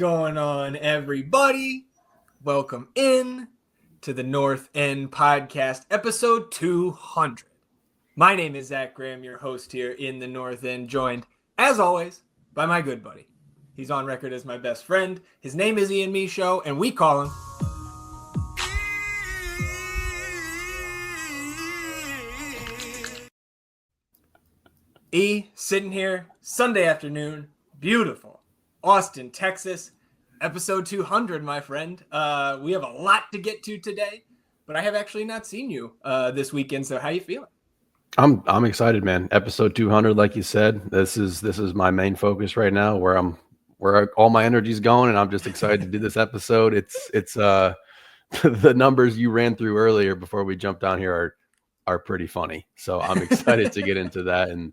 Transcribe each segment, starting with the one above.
going on, everybody? Welcome in to the North End Podcast, episode 200. My name is Zach Graham, your host here in the North End, joined, as always, by my good buddy. He's on record as my best friend. His name is Ian Michaud, and we call him E. Sitting here, Sunday afternoon, beautiful, Austin, Texas, episode 200, my friend. We have a lot to get to today, but I have actually not seen you this weekend. So how you feeling? I'm excited, man. Episode 200, like you said, this is my main focus right now, where all my energy's going, and I'm just excited to do this episode. It's the numbers you ran through earlier before we jumped down here are pretty funny. So I'm excited to get into that and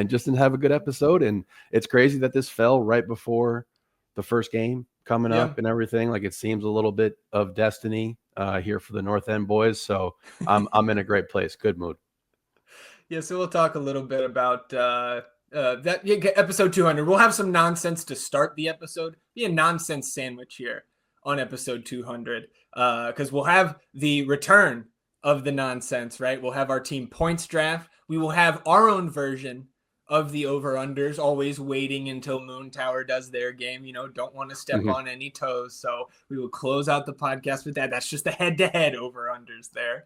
just have a good episode. And it's crazy that this fell right before the first game coming up and everything. Like, it seems a little bit of destiny here for the North End boys. So I'm in a great place. Good mood. Yeah, so we'll talk a little bit about that episode 200. We'll have some nonsense to start the episode. Be a nonsense sandwich here on episode 200 because we'll have the return of the nonsense, right? We'll have our team points draft. We will have our own version of the over-unders, always waiting until Moon Tower does their game. You know, don't want to step on any toes. So we will close out the podcast with that. That's just the head-to-head over-unders there.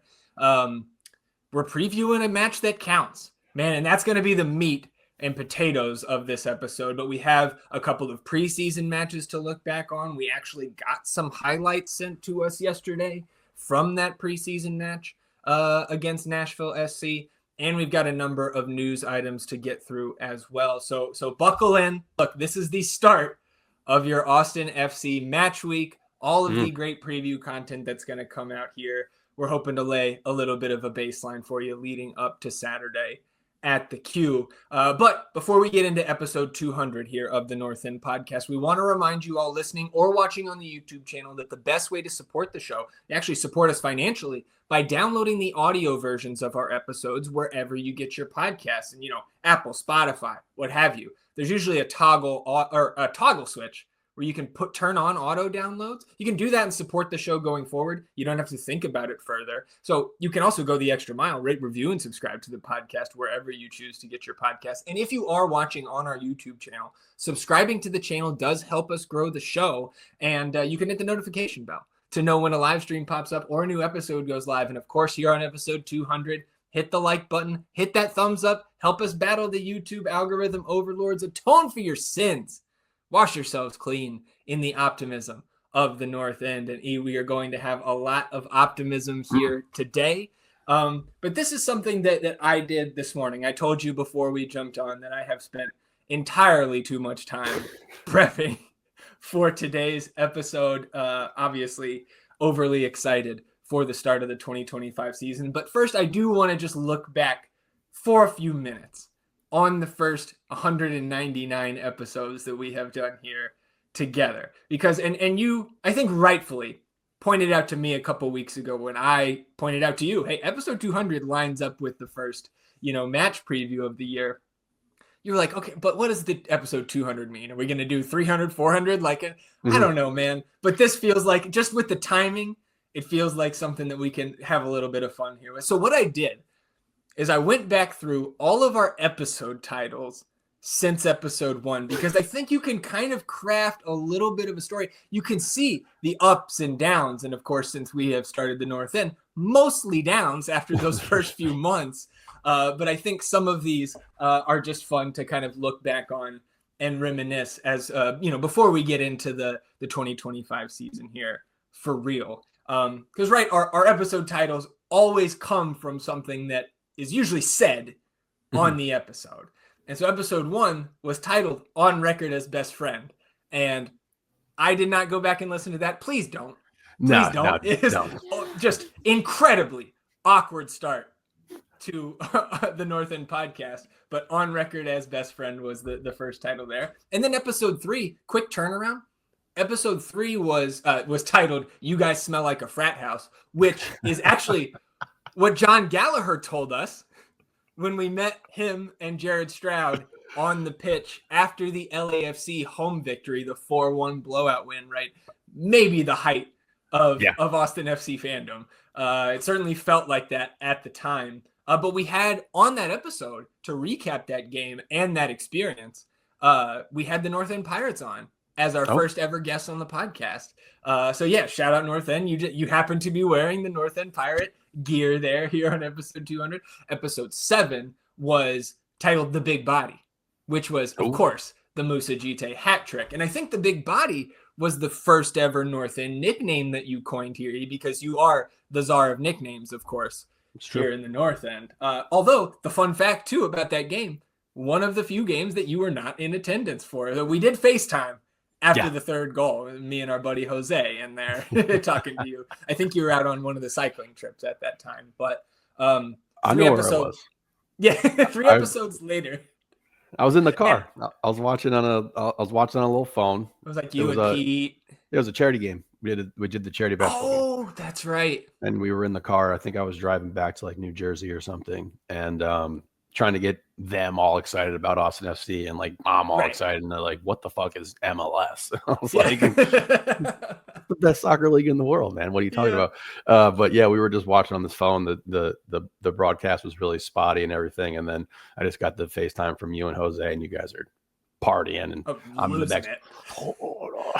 We're previewing a match that counts, man, and that's going to be the meat and potatoes of this episode. But we have a couple of preseason matches to look back on. We actually got some highlights sent to us yesterday from that preseason match against Nashville SC. And we've got a number of news items to get through as well. So buckle in. Look, this is the start of your Austin FC match week. All of the great preview content that's going to come out here. We're hoping to lay a little bit of a baseline for you leading up to Saturday at the Q. But before we get into episode 200 here of the North End Podcast, we want to remind you all listening or watching on the YouTube channel that the best way to support the show, actually support us financially, by downloading the audio versions of our episodes wherever you get your podcasts, and, Apple, Spotify, what have you. There's usually a toggle switch where you can turn on auto downloads. You can do that and support the show going forward. You don't have to think about it further. So you can also go the extra mile, rate, review, and subscribe to the podcast wherever you choose to get your podcast. And if you are watching on our YouTube channel, subscribing to the channel does help us grow the show. And you can hit the notification bell to know when a live stream pops up or a new episode goes live. And of course, here on episode 200, hit the like button, hit that thumbs up, help us battle the YouTube algorithm overlords, atone for your sins. Wash yourselves clean in the optimism of the North End. And we are going to have a lot of optimism here today. But this is something that I did this morning. I told you before we jumped on that I have spent entirely too much time prepping for today's episode. Obviously, overly excited for the start of the 2025 season. But first, I do want to just look back for a few minutes on the first 199 episodes that we have done here together. Because, and you, I think rightfully, pointed out to me a couple weeks ago when I pointed out to you, hey, episode 200 lines up with the first, match preview of the year. You were like, okay, but what does the episode 200 mean? Are we going to do 300, 400? I don't know, man. But this feels like, just with the timing, it feels like something that we can have a little bit of fun here with. So what I did is I went back through all of our episode titles since episode 1, because I think you can kind of craft a little bit of a story. You can see the ups and downs. And of course, since we have started the North End, mostly downs after those first few months. But I think some of these are just fun to kind of look back on and reminisce as, before we get into the 2025 season here for real. Because, right, our episode titles always come from something that is usually said on the episode. And so episode 1 was titled On Record as Best Friend. And I did not go back and listen to that. Please don't. Please don't. It is just incredibly awkward start to the North End Podcast. But On Record as Best Friend was the first title there. And then episode 3, quick turnaround. Episode 3 was titled You Guys Smell Like a Frat House, which is actually what John Gallagher told us when we met him and Jared Stroud on the pitch after the LAFC home victory, the 4-1 blowout win, right? Maybe the height of Austin FC fandom. It certainly felt like that at the time. But we had on that episode, to recap that game and that experience, we had the North End Pirates on as our first ever guest on the podcast. So yeah, shout out North End. You happen to be wearing the North End Pirate gear there here on episode 200. Episode 7 was titled The Big Body, which was, of course, the Musa Jite hat trick. And I think the Big Body was the first ever North End nickname that you coined here, because you are the czar of nicknames, of course, here in the North End. Although, the fun fact, too, about that game, one of the few games that you were not in attendance for. We did FaceTime after the third goal, me and our buddy Jose in there talking to you. I think you were out on one of the cycling trips at that time. But I know where I was. Yeah, 3 episodes later. I was in the car. I was watching on a little phone. It was like you and Pete. It was a charity game. We did the charity basketball game. Oh, that's right. And we were in the car. I think I was driving back to like New Jersey or something, and trying to get them all excited about Austin FC, and like I'm all excited, and they're like, "What the fuck is MLS?" I was like, "The best soccer league in the world, man. What are you talking about?" But yeah, we were just watching on this phone. The broadcast was really spotty and everything, and then I just got the FaceTime from you and Jose, and you guys are partying, and I'm the next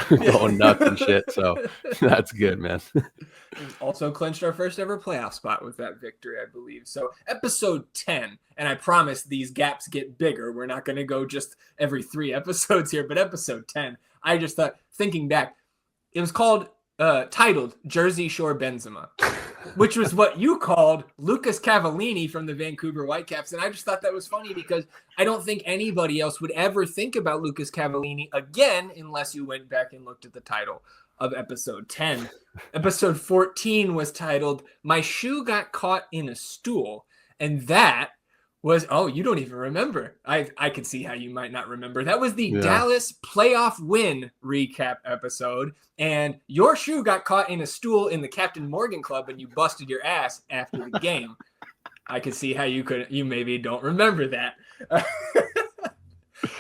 going nuts and shit. So that's good, man. Also clinched our first ever playoff spot with that victory, I believe. So episode 10, and I promise these gaps get bigger. We're not going to go just every 3 episodes here, but episode 10, I just thought, thinking back, it was titled Jersey Shore Benzema, which was what you called Lucas Cavallini from the Vancouver Whitecaps. And I just thought that was funny because I don't think anybody else would ever think about Lucas Cavallini again unless you went back and looked at the title of episode 10. Episode 14 was titled My Shoe Got Caught in a Stool. And that was, you don't even remember. I could see how you might not remember. That was the Dallas playoff win recap episode. And your shoe got caught in a stool in the Captain Morgan Club and you busted your ass after the game. I could see how you maybe don't remember that.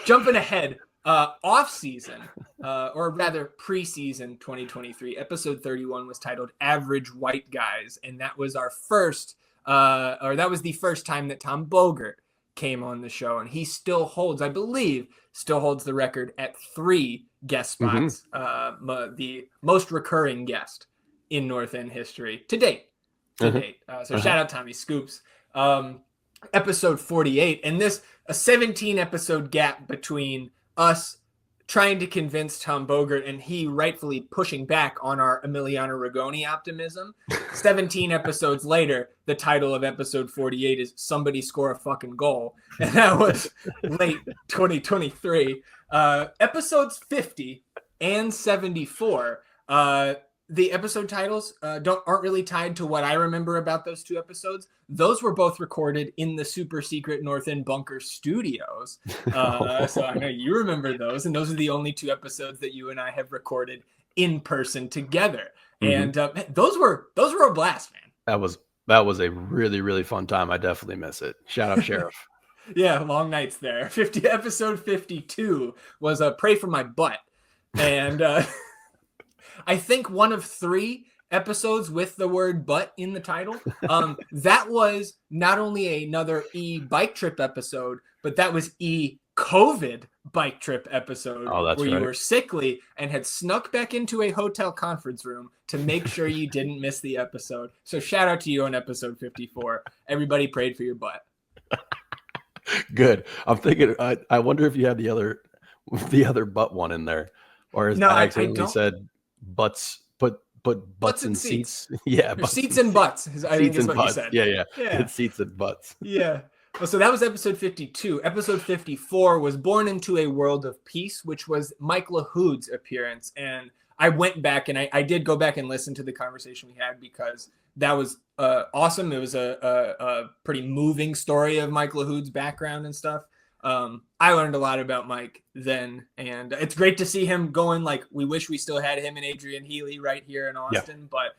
Jumping ahead, off season, or rather preseason 2023, episode 31 was titled Average White Guys. And that was our first that was the first time that Tom Bogert came on the show, and he still holds the record at 3 guest spots, the most recurring guest in North End history to date. So shout out Tommy Scoops. Episode 48, and this a 17 episode gap between us trying to convince Tom Bogert and he rightfully pushing back on our Emiliano Rigoni optimism. 17 episodes later, the title of episode 48 is Somebody Score a Fucking Goal. And that was late 2023. Episodes 50 and 74. The episode titles aren't really tied to what I remember about those 2 episodes. Those were both recorded in the super secret North End Bunker studios. So I know you remember those, and those are the only 2 episodes that you and I have recorded in person together. And those were a blast, man. That was a really, really fun time. I definitely miss it. Shout out Sheriff. Yeah, long nights there. Episode 52 was Pray for My Butt. And I think one of 3 episodes with the word butt in the title. That was not only another bike trip episode, but that was COVID bike trip episode where you were sickly and had snuck back into a hotel conference room to make sure you didn't miss the episode. So shout out to you on episode 54. Everybody prayed for your butt. Good. I'm thinking, I wonder if you had the other butt one in there, or as I accidentally said butts, put butts in seats. Yeah, seats and butts. I think is what you said. Yeah. It's seats and butts. Yeah. Well, so that was episode 52. Episode 54 was Born into a World of Peace, which was Mike LaHood's appearance. And I went back and I did go back and listen to the conversation we had because that was awesome. It was a pretty moving story of Mike LaHood's background and stuff. I learned a lot about Mike then, and it's great to see him going. Like, we wish we still had him and Adrian Healy right here in Austin, but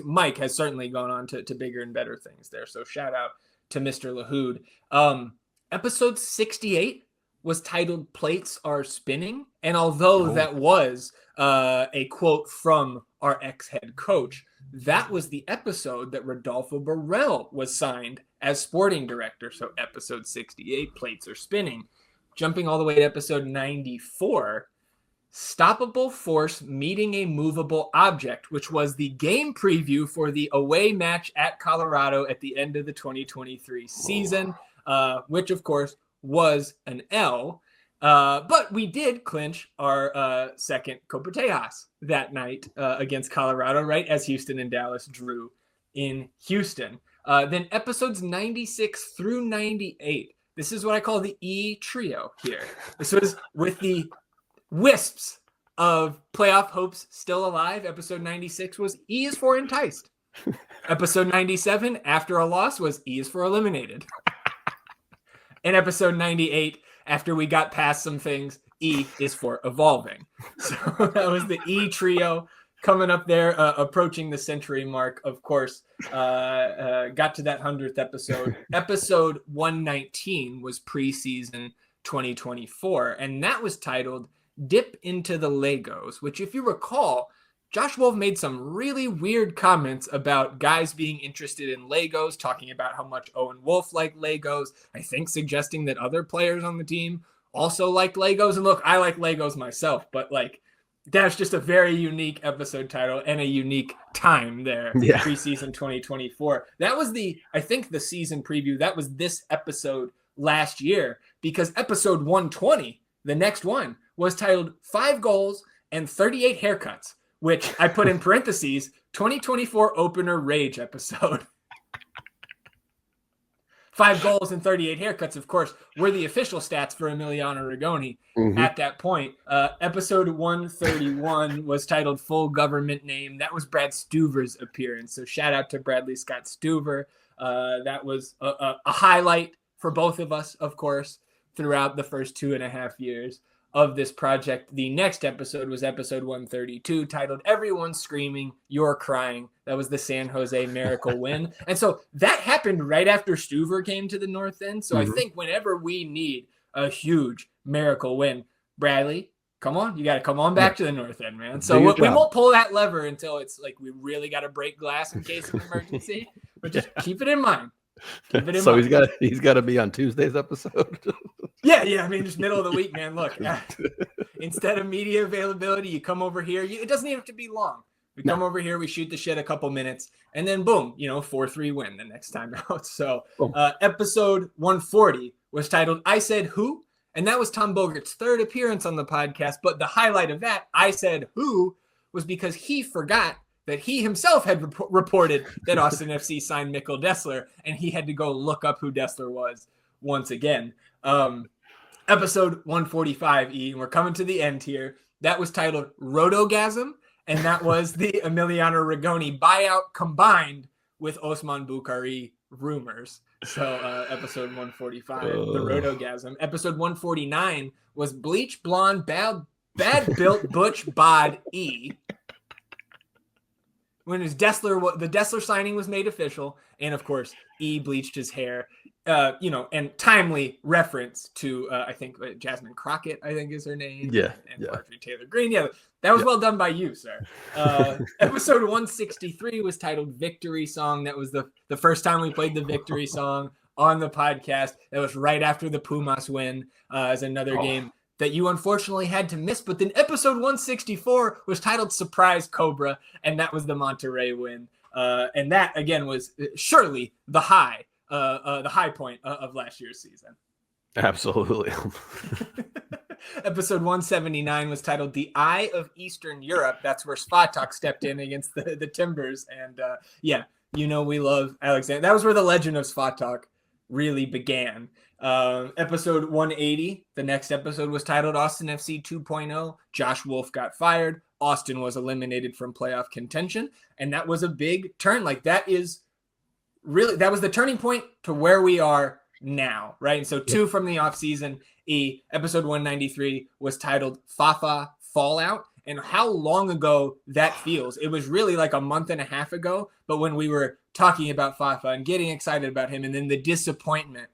Mike has certainly gone on to bigger and better things there. So shout out to Mr. LaHood. Episode 68 was titled Plates Are Spinning. And although that was a quote from our ex-head coach, that was the episode that Rodolfo Borrell was signed as sporting director. So episode 68, Plates Are Spinning. Jumping all the way to episode 94, Stoppable Force Meeting a Movable Object, which was the game preview for the away match at Colorado at the end of the 2023 season, which, of course, was an L. But we did clinch our second Copa Tejas that night against Colorado, right, as Houston and Dallas drew in Houston. Then episodes 96 through 98. This is what I call the E trio here. This was with the wisps of playoff hopes still alive. Episode 96 was E is for enticed. Episode 97, after a loss, was E is for eliminated. And episode 98, after we got past some things, E is for evolving. So that was the E trio coming up there, approaching the century mark, of course. Got to that 100th episode. Episode 119 was preseason 2024, and that was titled Dip into the Legos, which, if you recall, Josh Wolf made some really weird comments about guys being interested in Legos, talking about how much Owen Wolf liked Legos, I think suggesting that other players on the team also liked Legos. And look, I like Legos myself, but like, that's just a very unique episode title and a unique time there. Yeah. Preseason 2024. That was I think the season preview. That was this episode last year, because episode 120, the next one, was titled 5 Goals and 38 Haircuts, which I put in parentheses, 2024 opener rage episode. 5 goals and 38 haircuts, of course, were the official stats for Emiliano Rigoni at that point. Episode 131 was titled Full Government Name. That was Brad Stuver's appearance. So shout out to Bradley Scott Stuver. That was a highlight for both of us, of course, throughout the first 2.5 years of this project. The next episode was episode 132, titled Everyone's Screaming, You're Crying. That was the San Jose Miracle win. And so that happened right after Stuver came to the North End. So I think whenever we need a huge Miracle win, Bradley, come on, you got to come on back to the North End, man. So we won't pull that lever until it's like we really got to break glass in case of emergency, but just keep it in mind. So he's got to be on Tuesday's episode. Yeah. I mean, just middle of the week, man. Look, instead of media availability, you come over here. It doesn't even have to be long. We come over here, we shoot the shit a couple minutes, and then boom, 4-3 win the next time out. So episode 140 was titled I Said Who? And that was Tom Bogert's third appearance on the podcast. But the highlight of that, I Said Who, was because he forgot that he himself had reported that Austin FC signed Mikkel Desler, and he had to go look up who Desler was once again. Episode 145, and we're coming to the end here. That was titled Rotogasm, and that was the Emiliano Rigoni buyout combined with Osman Bukhari rumors. So episode 145, the Rotogasm. Episode 149 was Bleach Blonde Bad Built Butch Bod E. When his the Desler signing was made official, and of course, E bleached his hair, and timely reference to, I think, Jasmine Crockett, I think is her name. And Marjorie Taylor Greene. Yeah, that was well done by you, sir. Episode 163 was titled Victory Song. That was the first time we played the Victory Song on the podcast. That was right after the Pumas win, as another game that you unfortunately had to miss. But then episode 164 was titled Surprise Cobra, and that was the Monterrey win. And that, again, was surely the high point of last year's season. Absolutely. Episode 179 was titled The Eye of Eastern Europe. That's where Svatak stepped in against the Timbers. And we love Alexander. That was where the legend of Svatak really began. Episode 180, the next episode was titled Austin FC 2.0. Josh Wolf got fired. Austin was eliminated from playoff contention. And that was a big turn. Like, that was the turning point to where we are now, right? And so 2 from the offseason. Episode 193 was titled Fafa Fallout. And how long ago that feels. It was really like a month and a half ago. But when we were talking about Fafa and getting excited about him, and then the disappointment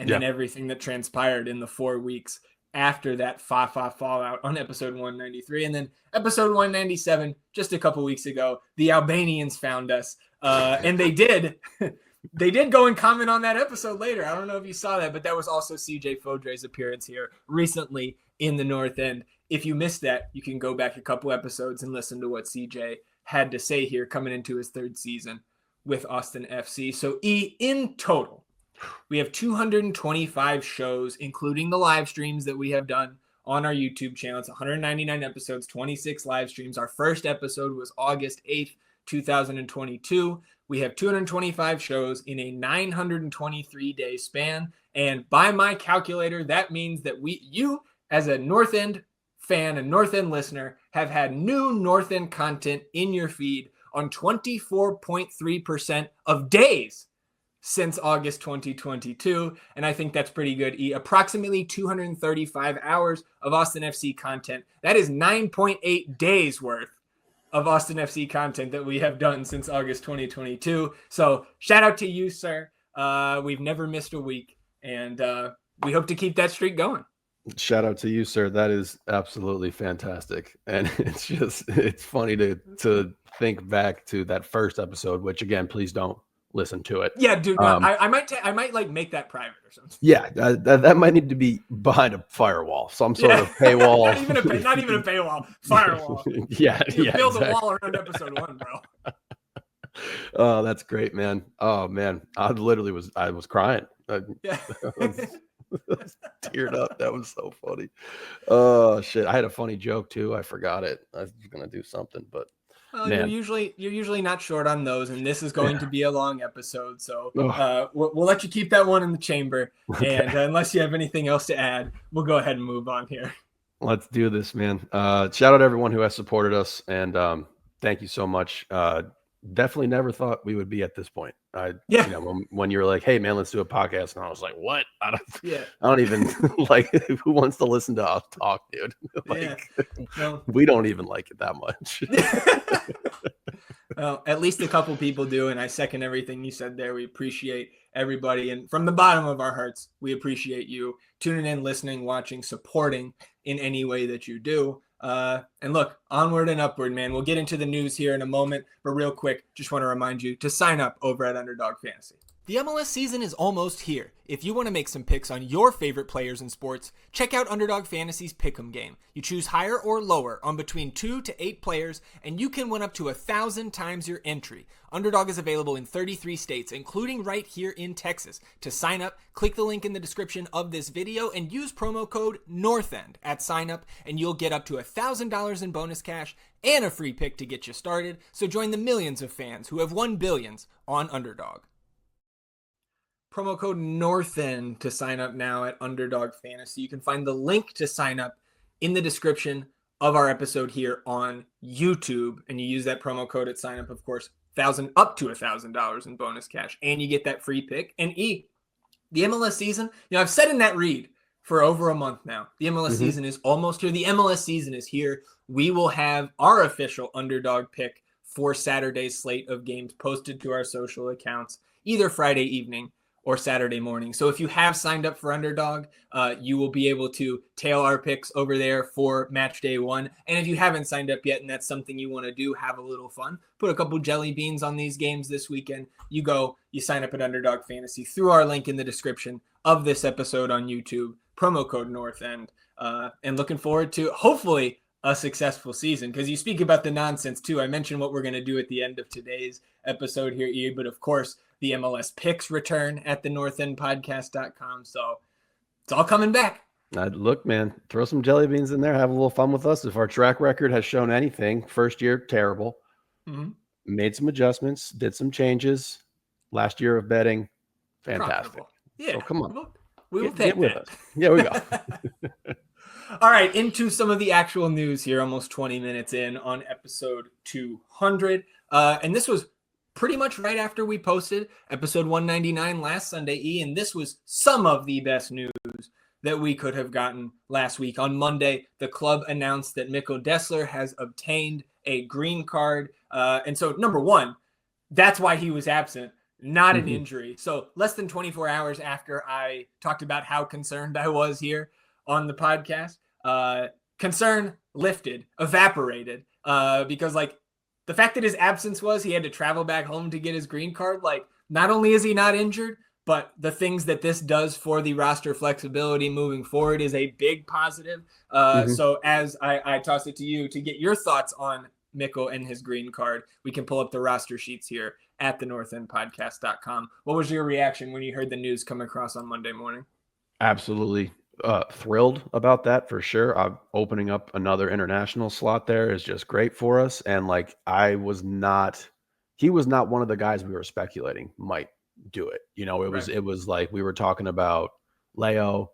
and then everything that transpired in the 4 weeks after that Fafa fallout on episode 193. And then episode 197, just a couple weeks ago, the Albanians found us. And they did. They did go and comment on that episode later. I don't know if you saw that, but that was also CJ Fodre's appearance here recently in the North End. If you missed that, you can go back a couple episodes and listen to what CJ had to say here coming into his 3rd season with Austin FC. So in total, we have 225 shows, including the live streams that we have done on our YouTube channel. It's 199 episodes, 26 live streams. Our first episode was August 8th, 2022. We have 225 shows in a 923-day span. And by my calculator, that means that you, as a North End fan, a North End listener, have had new North End content in your feed on 24.3% of days since August 2022. And I think that's pretty good. Approximately 235 hours of Austin FC content. That is 9.8 days worth of Austin FC content that we have done since August 2022. So shout out to you, sir. We've never missed a week, and we hope to keep that streak going. Shout out to you, sir. That is absolutely fantastic. And it's funny to think back to that first episode, which again, please don't listen to it. Yeah, dude. I might like make that private or something. Yeah, that might need to be behind a firewall, some sort of paywall. not even a paywall, firewall. Build a wall around episode 1, bro. Oh, that's great, man. Oh man, I was crying. Teared up. That was so funny. Oh shit, I had a funny joke too. I forgot it. I was gonna do something, but you're usually not short on those, and this is going to be a long episode, so we'll let you keep that one in the chamber. Okay. And unless you have anything else to add, we'll go ahead and move on here. Let's do this, man. Shout out to everyone who has supported us, and thank you so much. Definitely never thought we would be at this point. When you were like, "Hey, man, let's do a podcast," and I was like, "What? I don't even like. Who wants to listen to us talk, dude? We don't even like it that much." Well, at least a couple people do, and I second everything you said there. We appreciate everybody, and from the bottom of our hearts, we appreciate you tuning in, listening, watching, supporting in any way that you do. And look, onward and upward, man. We'll get into the news here in a moment, but real quick, just want to remind you to sign up over at Underdog Fantasy. The MLS season is almost here. If you want to make some picks on your favorite players in sports, check out Underdog Fantasy's Pick'em game. You choose higher or lower on between 2 to 8 players, and you can win up to 1,000 times your entry. Underdog is available in 33 states, including right here in Texas. To sign up, click the link in the description of this video and use promo code NORTHEND at sign up, and you'll get up to $1,000 in bonus cash and a free pick to get you started. So join the millions of fans who have won billions on Underdog. Promo code NORTHEND to sign up now at Underdog Fantasy. You can find the link to sign up in the description of our episode here on YouTube. And you use that promo code at sign up, of course, up to $1,000 in bonus cash. And you get that free pick. And the MLS season, I've said in that read for over a month now, the MLS season is almost here. The MLS season is here. We will have our official Underdog pick for Saturday's slate of games posted to our social accounts, either Friday evening or Saturday morning. So if you have signed up for Underdog, you will be able to tail our picks over there for match day 1. And if you haven't signed up yet, and that's something you want to do, have a little fun, put a couple jelly beans on these games this weekend, you sign up at Underdog Fantasy through our link in the description of this episode on YouTube, promo code NORTHEND, and looking forward to hopefully a successful season, because you speak about the nonsense too. I mentioned what we're going to do at the end of today's episode here, but of course the MLS picks return at the northendpodcast.com. So it's all coming back. Look, man, throw some jelly beans in there. Have a little fun with us. If our track record has shown anything, first year, terrible. Made some adjustments, did some changes. Last year of betting, fantastic. Profitable. Yeah. So come on. We will take with that. us. Yeah, we go. All right, into some of the actual news here, almost 20 minutes in on episode 200. And this was pretty much right after we posted episode 199 last Sunday, and this was some of the best news that we could have gotten last week. On Monday, the club announced that Mikkel Desler has obtained a green card. And so, number one, that's why he was absent. not an injury. So less than 24 hours after I talked about how concerned I was here on the podcast, concern lifted, evaporated, because like the fact that his absence was he had to travel back home to get his green card. Like, not only is he not injured, but the things that this does for the roster flexibility moving forward is a big positive. So as I toss it to you to get your thoughts on Mikkel and his green card, we can pull up the roster sheets here at thenorthendpodcast.com. What was your reaction when you heard the news come across on Monday morning? Absolutely thrilled about that for sure. Opening up another international slot there is just great for us. And like, he was not one of the guys we were speculating might do it. You know, it was like we were talking about Leo,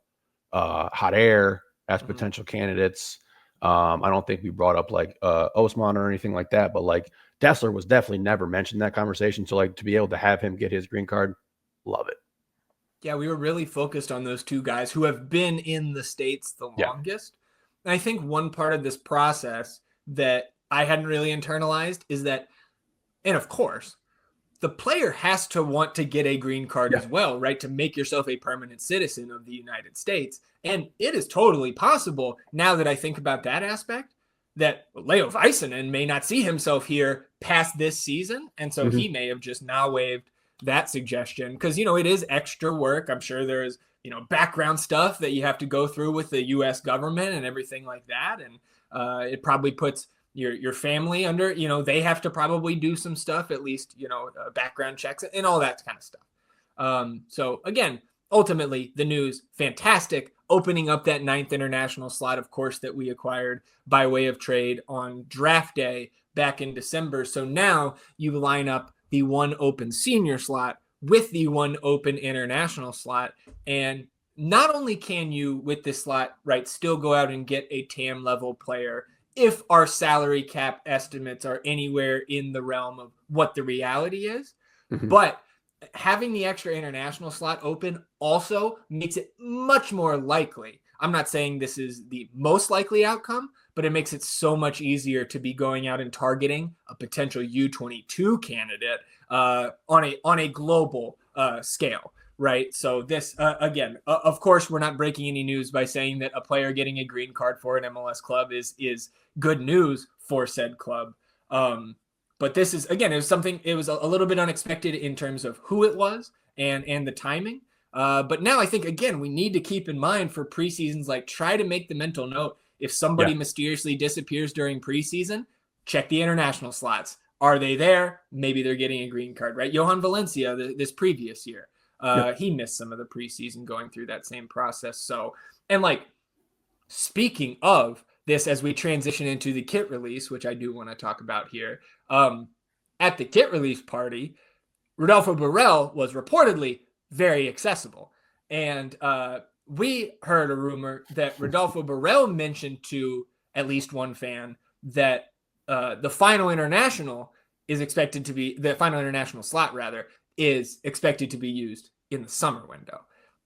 Hot Air as potential candidates. I don't think we brought up like Osman or anything like that, but like Desler was definitely never mentioned in that conversation. So like to be able to have him get his green card, love it. Yeah, we were really focused on those two guys who have been in the States the longest. And I think one part of this process that I hadn't really internalized is that, and of course, the player has to want to get a green card as well, right? To make yourself a permanent citizen of the United States. And it is totally possible, now that I think about that aspect, that Leo Väisänen may not see himself here past this season. And so he may have just now waived that suggestion, because, you know, it is extra work. I'm sure there's, you know, background stuff that you have to go through with the U.S. government and everything like that. And it probably puts your family under, you know, they have to probably do some stuff, at least, you know, background checks and all that kind of stuff. So again, ultimately the news, fantastic, opening up that 9th international slot, of course, that we acquired by way of trade on draft day back in December. So now you line up the one open senior slot with the one open international slot. And not only can you, with this slot, right, still go out and get a TAM level player if our salary cap estimates are anywhere in the realm of what the reality is, but having the extra international slot open also makes it much more likely. I'm not saying this is the most likely outcome, but it makes it so much easier to be going out and targeting a potential U22 candidate on a global scale, right? So this, again, of course, we're not breaking any news by saying that a player getting a green card for an MLS club is good news for said club. But this is, again, it was a little bit unexpected in terms of who it was and the timing. But now I think, again, we need to keep in mind for preseasons, like try to make the mental note. If somebody mysteriously disappears during preseason, check the international slots. Are they there? Maybe they're getting a green card, right? Johan Valencia this previous year, he missed some of the preseason going through that same process. So, and like, speaking of this, as we transition into the kit release, which I do want to talk about here, at the kit release party, Rodolfo Borrell was reportedly very accessible. And we heard a rumor that Rodolfo Borrell mentioned to at least one fan that the final international slot rather, is expected to be used in the summer window.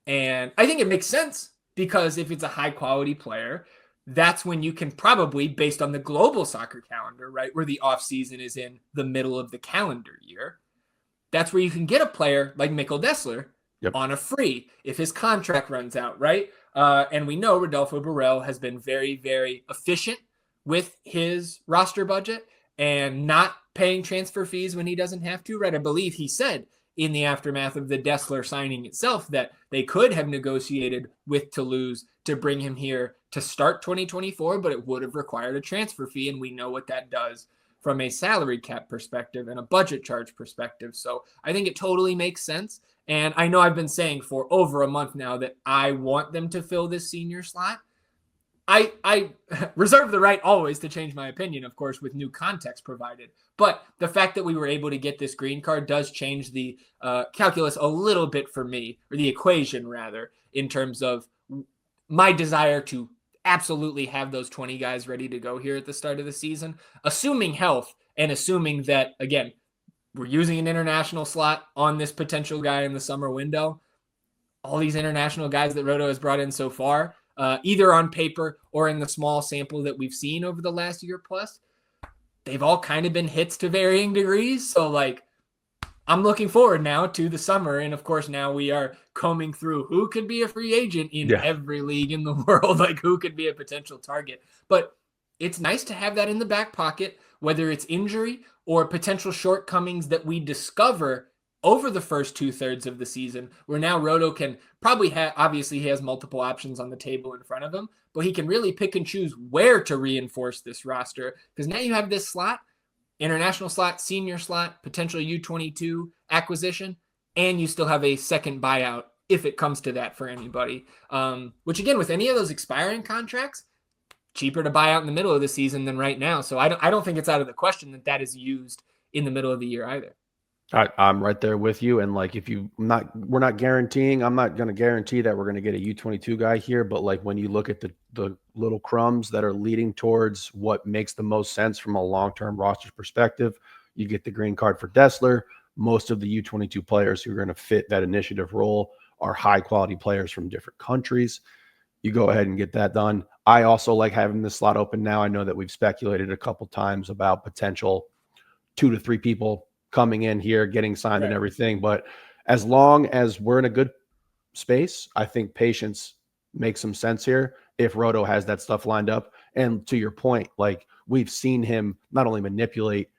And I think it makes sense, because if it's a high quality player, that's when you can probably, based on the global soccer calendar, right, where the off season is in the middle of the calendar year, that's where you can get a player like Mikkel Desler on a free if his contract runs out, right? And we know Rodolfo Borrell has been very, very efficient with his roster budget and not paying transfer fees when he doesn't have to, right? I believe he said in the aftermath of the Desler signing itself that they could have negotiated with Toulouse to bring him here to start 2024, but it would have required a transfer fee, and we know what that does from a salary cap perspective and a budget charge perspective. So I think it totally makes sense. And I know I've been saying for over a month now that I want them to fill this senior slot. I reserve the right always to change my opinion, of course, with new context provided. But the fact that we were able to get this green card does change the calculus a little bit for me, or the equation rather, in terms of my desire to absolutely have those 20 guys ready to go here at the start of the season, assuming health and assuming that, again, we're using an international slot on this potential guy in the summer window. All these international guys that Roto has brought in so far, either on paper or in the small sample that we've seen over the last year plus, they've all kind of been hits to varying degrees. So, like, I'm looking forward now to the summer. And of course, now we are combing through who could be a free agent in Yeah. every league in the world, like who could be a potential target. But it's nice to have that in the back pocket, whether it's injury or potential shortcomings that we discover over the first 2/3 of the season, where now Roto can probably obviously he has multiple options on the table in front of him, but he can really pick and choose where to reinforce this roster, because now you have this slot, international slot, senior slot, potential U22 acquisition, and you still have a second buyout if it comes to that for anybody. Which again, with any of those expiring contracts, cheaper to buy out in the middle of the season than right now. So I don't think it's out of the question that that is used in the middle of the year either. I'm right there with you. And like, we're not guaranteeing, I'm not going to guarantee that we're going to get a U22 guy here. But like, when you look at the little crumbs that are leading towards what makes the most sense from a long-term roster perspective, you get the green card for Desler. Most of the U22 players who are going to fit that initiative role are high quality players from different countries. You go ahead and get that done. I also like having this slot open now. I know that we've speculated a couple times about potential 2 to 3 people coming in here, getting signed and everything. But as long as we're in a good space, I think patience makes some sense here if Roto has that stuff lined up. And to your point, like, we've seen him not only manipulate,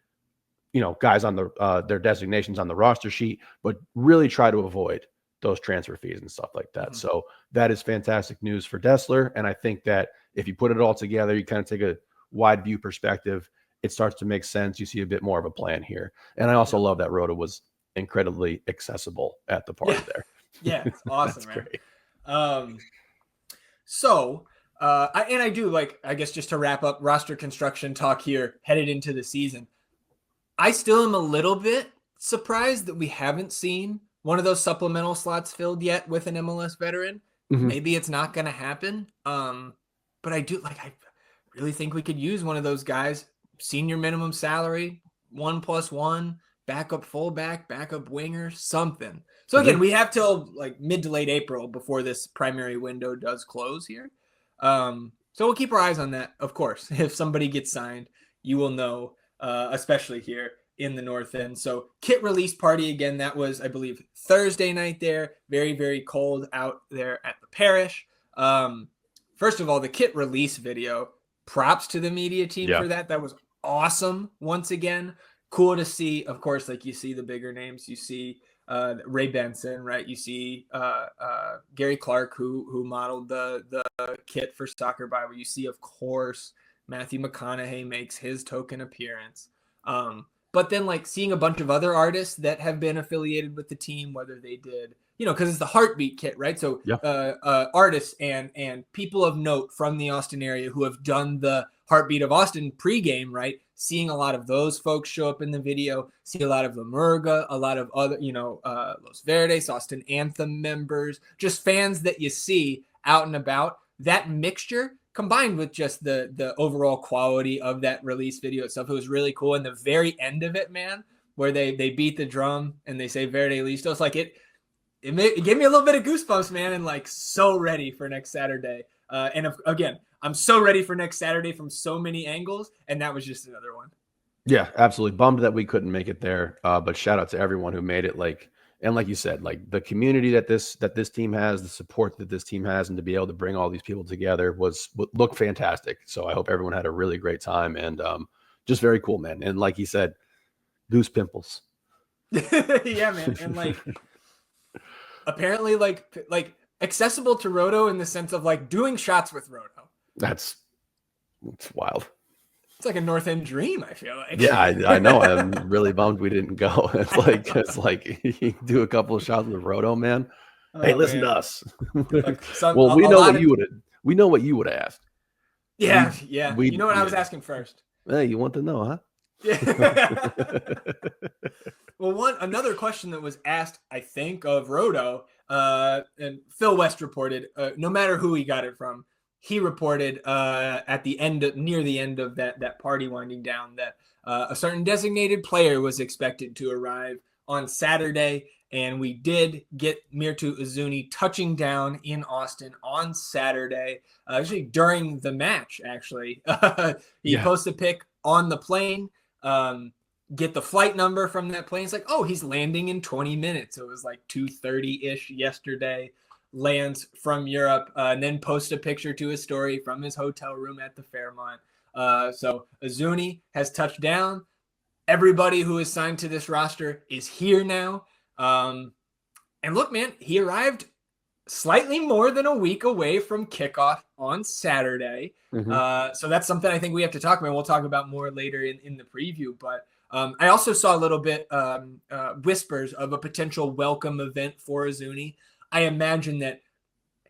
guys on their designations on the roster sheet, but really try to avoid those transfer fees and stuff like that. So that is fantastic news for Desler. And I think that if you put it all together, you kind of take a wide view perspective, it starts to make sense. You see a bit more of a plan here. And I also love that Roto was incredibly accessible at the party there. Yeah, it's awesome, That's man. great. I do like, I guess just to wrap up roster construction talk here, headed into the season, I still am a little bit surprised that we haven't seen one of those supplemental slots filled yet with an MLS veteran. Maybe it's not going to happen. But I really think we could use one of those guys, senior minimum salary, 1+1, backup fullback, backup winger, something. So again, we have till like mid to late April before this primary window does close here. So we'll keep our eyes on that. Of course, if somebody gets signed, you will know, especially here in the North End. So kit release party again, that was, I believe, Thursday night there. Very, very cold out there at the parish. First of all, the kit release video, props to the media team for that. That was awesome. Once again, cool to see. Of course, like, you see the bigger names. You see Ray Benson, right? You see Gary Clark, who modeled the kit for Soccer Bible. You see, of course, Matthew McConaughey makes his token appearance. But then, like, seeing a bunch of other artists that have been affiliated with the team, whether they did, because it's the Heartbeat kit, right? So artists and people of note from the Austin area who have done the Heartbeat of Austin pregame, right? Seeing a lot of those folks show up in the video, see a lot of La Murga, a lot of other, Los Verdes, Austin Anthem members, just fans that you see out and about. That mixture combined with just the overall quality of that release video itself, it was really cool. And the very end of it, man, where they beat the drum and they say Verde Listo, it's like it gave me a little bit of goosebumps, man, and like so ready for next Saturday. Again, I'm so ready for next Saturday from so many angles, and that was just another one. Yeah, absolutely. Bummed that we couldn't make it there, but shout out to everyone who made it. And like you said, like, the community that this team has, the support that this team has, and to be able to bring all these people together looked fantastic. So I hope everyone had a really great time, and just very cool, man. And like he said, goose pimples. Yeah, man, and like apparently like accessible to Roto in the sense of like doing shots with Roto. It's wild. It's like a North End dream, I feel like. Yeah, I know. I'm really bummed we didn't go. It's like you do a couple of shots with Roto, man. Hey, listen to us. Well, we know what you would have asked. Yeah. You know what I was asking first? Hey, you want to know, huh? Yeah. Well, another question that was asked, I think, of Roto, and Phil West reported, no matter who he got it from, he reported near the end of that party winding down, that a certain designated player was expected to arrive on Saturday, and we did get Myrto Uzuni touching down in Austin on Saturday, actually during the match. He posted a pic on the plane. get the flight number from that plane. It's like, oh, he's landing in 20 minutes. It was like 2:30-ish yesterday. Lands from Europe, and then post a picture to his story from his hotel room at the Fairmont. So Uzuni has touched down. Everybody who is signed to this roster is here now. And look, man, he arrived slightly more than a week away from kickoff on Saturday. So that's something I think we have to talk about. We'll talk about more later in the preview. But I also saw a little bit whispers of a potential welcome event for Uzuni. I imagine that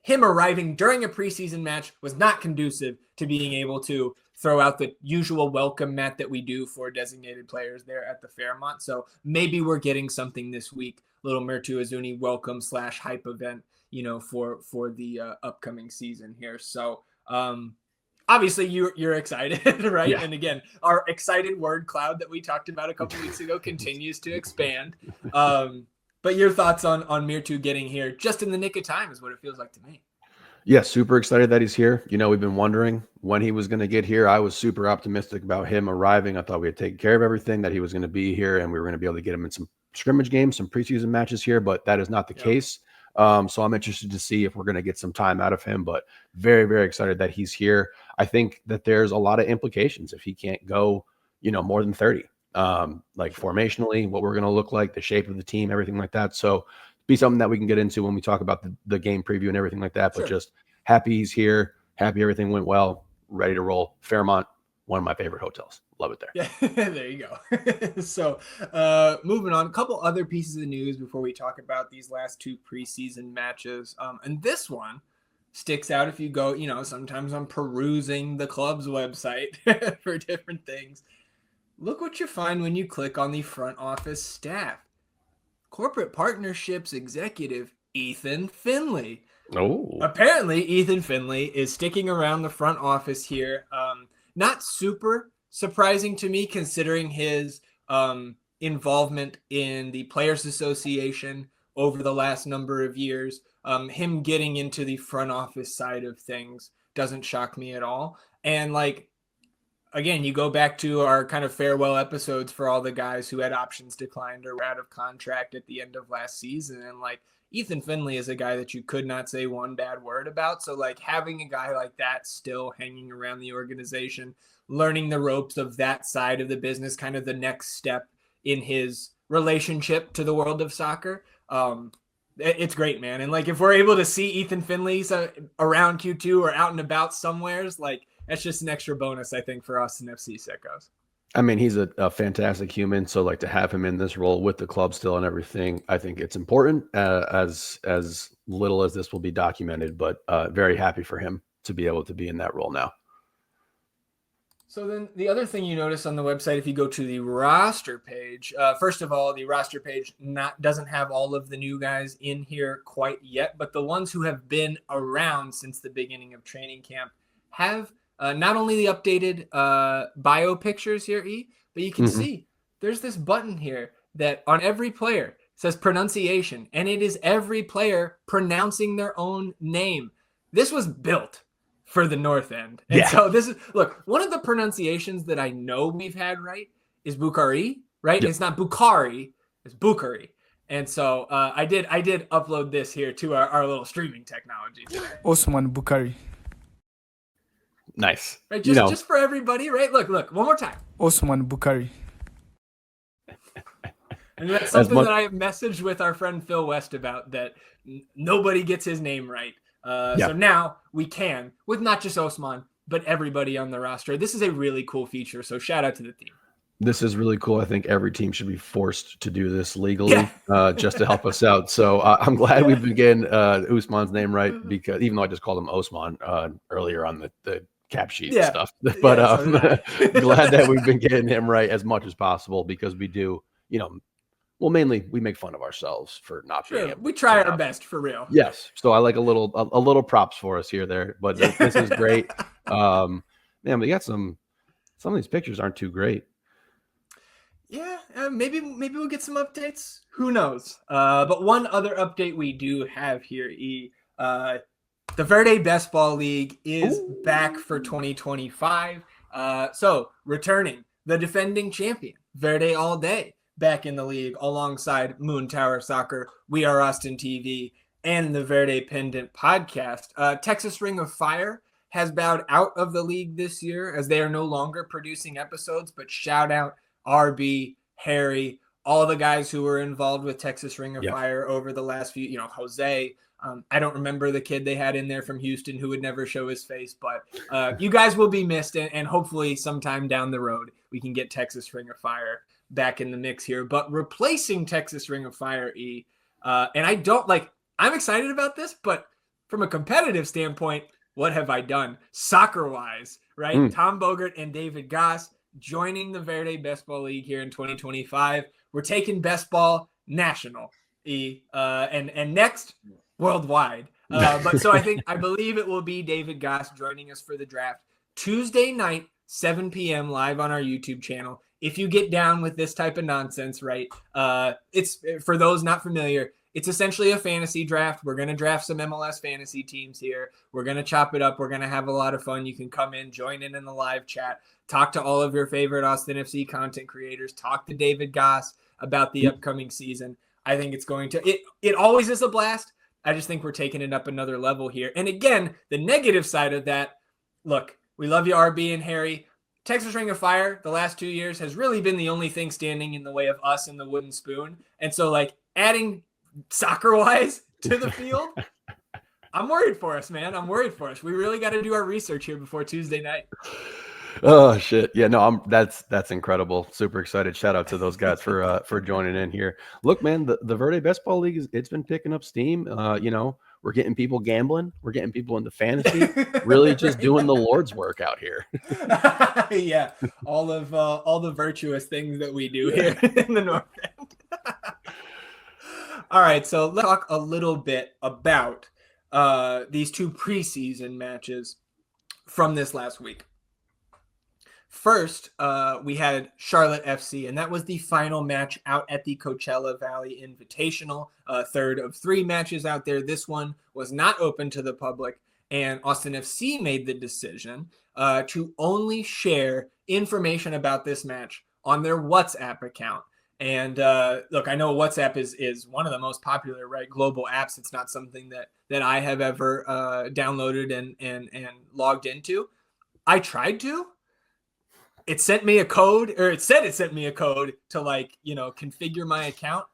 him arriving during a preseason match was not conducive to being able to throw out the usual welcome mat that we do for designated players there at the Fairmont. So maybe we're getting something this week, little Myrto Uzuni welcome / hype event, for the upcoming season here. So obviously you're excited, right? Yeah. And again, our excited word cloud that we talked about a couple weeks ago continues to expand. But your thoughts on Myrto getting here just in the nick of time is what it feels like to me. Yeah, super excited that he's here. We've been wondering when he was going to get here. I was super optimistic about him arriving. I thought we had taken care of everything, that he was going to be here, and we were going to be able to get him in some scrimmage games, some preseason matches here, but that is not the case. So I'm interested to see if we're going to get some time out of him, but very, very excited that he's here. I think that there's a lot of implications if he can't go, more than 30. Formationally, what we're going to look like, the shape of the team, everything like that. So be something that we can get into when we talk about the game preview and everything like that. But just happy he's here, happy everything went well, ready to roll. Fairmont, one of my favorite hotels. Love it there. Yeah, there you go. So moving on, a couple other pieces of news before we talk about these last two preseason matches. And this one sticks out if you go, sometimes I'm perusing the club's website for different things. Look what you find when you click on the front office staff. Corporate Partnerships Executive Ethan Finley. Oh. Apparently, Ethan Finley is sticking around the front office here. Not super surprising to me, considering his involvement in the Players Association over the last number of years. Him getting into the front office side of things doesn't shock me at all. And again, you go back to our kind of farewell episodes for all the guys who had options declined or were out of contract at the end of last season. And Ethan Finley is a guy that you could not say one bad word about. So having a guy like that still hanging around the organization, learning the ropes of that side of the business, kind of the next step in his relationship to the world of soccer. It's great, man. And if we're able to see Ethan Finley around Q2 or out and about somewheres, that's just an extra bonus, I think, for us in FC Sickos. I mean, he's a fantastic human. So to have him in this role with the club still and everything, I think it's important, as little as this will be documented, but very happy for him to be able to be in that role now. So then the other thing you notice on the website, if you go to the roster page, first of all, the roster page doesn't have all of the new guys in here quite yet, but the ones who have been around since the beginning of training camp have not only the updated bio pictures here, but you can see there's this button here that on every player says pronunciation, and it is every player pronouncing their own name. This was built for the North End. And so this is, look, one of the pronunciations that I know we've had right is Bukhari, right? Yep. It's not Bukhari, it's Bukhari. And so I did upload this here to our little streaming technology today. Osman Bukhari. Nice. Right, just for everybody, right? Look, one more time. Osman Bukhari. And that's something that I have messaged with our friend Phil West about, that nobody gets his name right. So now we can, with not just Osman, but everybody on the roster. This is a really cool feature. So shout out to the team. This is really cool. I think every team should be forced to do this legally, just to help us out. So I'm glad we've been getting Usman's name right, because even though I just called him Osman earlier on the cap sheet and stuff, but glad that we've been getting him right as much as possible, because we do, well, mainly we make fun of ourselves for not being able. We try our best, for real. Yes. So I like a little props for us there, but this is great. Man, we got some of these pictures aren't too great. Yeah, maybe we'll get some updates. Who knows? But one other update we do have here, the Verde Best Ball League is back for 2025. So returning the defending champion, Verde all day back in the league alongside Moon Tower Soccer, We Are Austin TV, and the Verde Pendant podcast. Texas Ring of Fire has bowed out of the league this year as they are no longer producing episodes, but shout out RB, Harry, all the guys who were involved with Texas Ring of Fire over the last few, Jose. I don't remember the kid they had in there from Houston who would never show his face, but you guys will be missed, and hopefully sometime down the road we can get Texas Ring of Fire back in the mix here. But replacing Texas Ring of Fire, and I'm excited about this, but from a competitive standpoint, what have I done soccer-wise, right? Tom Bogert and David Goss joining the Verde Best Ball League here in 2025. We're taking Best Ball national, and next worldwide. But so I believe it will be David Goss joining us for the draft Tuesday night, 7 p.m. live on our YouTube channel. If you get down with this type of nonsense, right? It's for those not familiar. It's essentially a fantasy draft. We're going to draft some MLS fantasy teams here. We're going to chop it up. We're going to have a lot of fun. You can come in, join in the live chat, talk to all of your favorite Austin FC content creators, talk to David Goss about the upcoming season. I think it's going to, it always is a blast. I just think we're taking it up another level here. And again, the negative side of that, look, we love you, RB and Harry. Texas Ring of Fire, the last 2 years, has really been the only thing standing in the way of us and the wooden spoon. And so, adding soccer-wise to the field, I'm worried for us, man. I'm worried for us. We really got to do our research here before Tuesday night. Oh shit. Yeah, no, that's incredible. Super excited. Shout out to those guys for joining in here. Look, man, the Verde Best Ball League it's been picking up steam. We're getting people gambling, we're getting people into fantasy, really just doing the Lord's work out here. Yeah. All the virtuous things that we do here in the North End. All right, so let's talk a little bit about these two preseason matches from this last week. First, we had Charlotte FC, and that was the final match out at the Coachella Valley Invitational, third of 3 matches out there. This one was not open to the public, and Austin FC made the decision to only share information about this match on their WhatsApp account. And look, I know WhatsApp is one of the most popular, right, global apps. It's not something that I have ever downloaded and logged into. I tried to. It sent me a code, or it said it sent me a code to configure my account.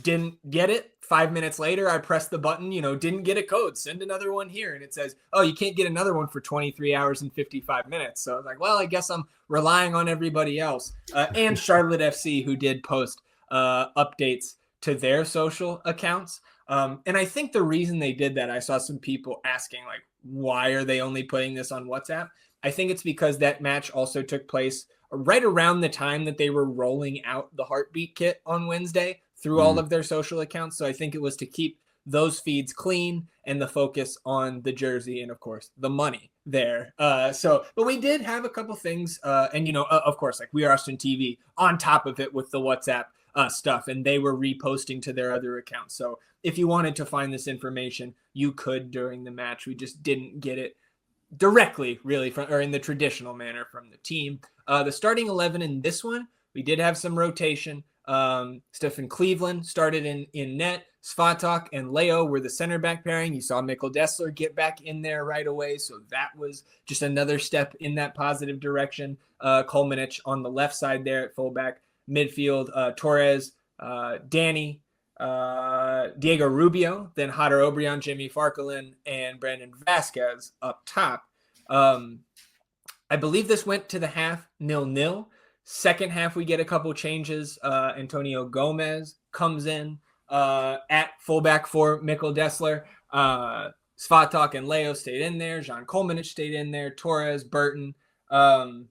Didn't get it. 5 minutes later, I pressed the button, didn't get a code. Send another one here. And it says, oh, you can't get another one for 23 hours and 55 minutes. So I was like, well, I guess I'm relying on everybody else. And Charlotte FC, who did post updates to their social accounts. And I think the reason they did that, I saw some people asking, why are they only putting this on WhatsApp? I think it's because that match also took place right around the time that they were rolling out the Heartbeat kit on Wednesday through all of their social accounts. So I think it was to keep those feeds clean and the focus on the jersey and, of course, the money there. But we did have a couple things. And, of course, We Are Austin TV on top of it with the WhatsApp stuff. And they were reposting to their other accounts. So if you wanted to find this information, you could during the match. We just didn't get it directly, really, or in the traditional manner from the team. The starting 11 in this one, we did have some rotation. Stephen Cleveland started in net. Svatok and Leo were the center back pairing. You saw Mikkel Desler get back in there right away, so that was just another step in that positive direction. Kolmanich on the left side there at fullback. Midfield, Torres, Danny, Diego Rubio, then Hodder Obrian, Jimmy Farkalin, and Brandon Vasquez up top. I believe this went to the half 0-0. Second half, we get a couple changes. Antonio Gomez comes in at fullback for Mikkel Desler. Svatok and Leo stayed in there. Jean Kolmanich stayed in there. Torres, Burton. And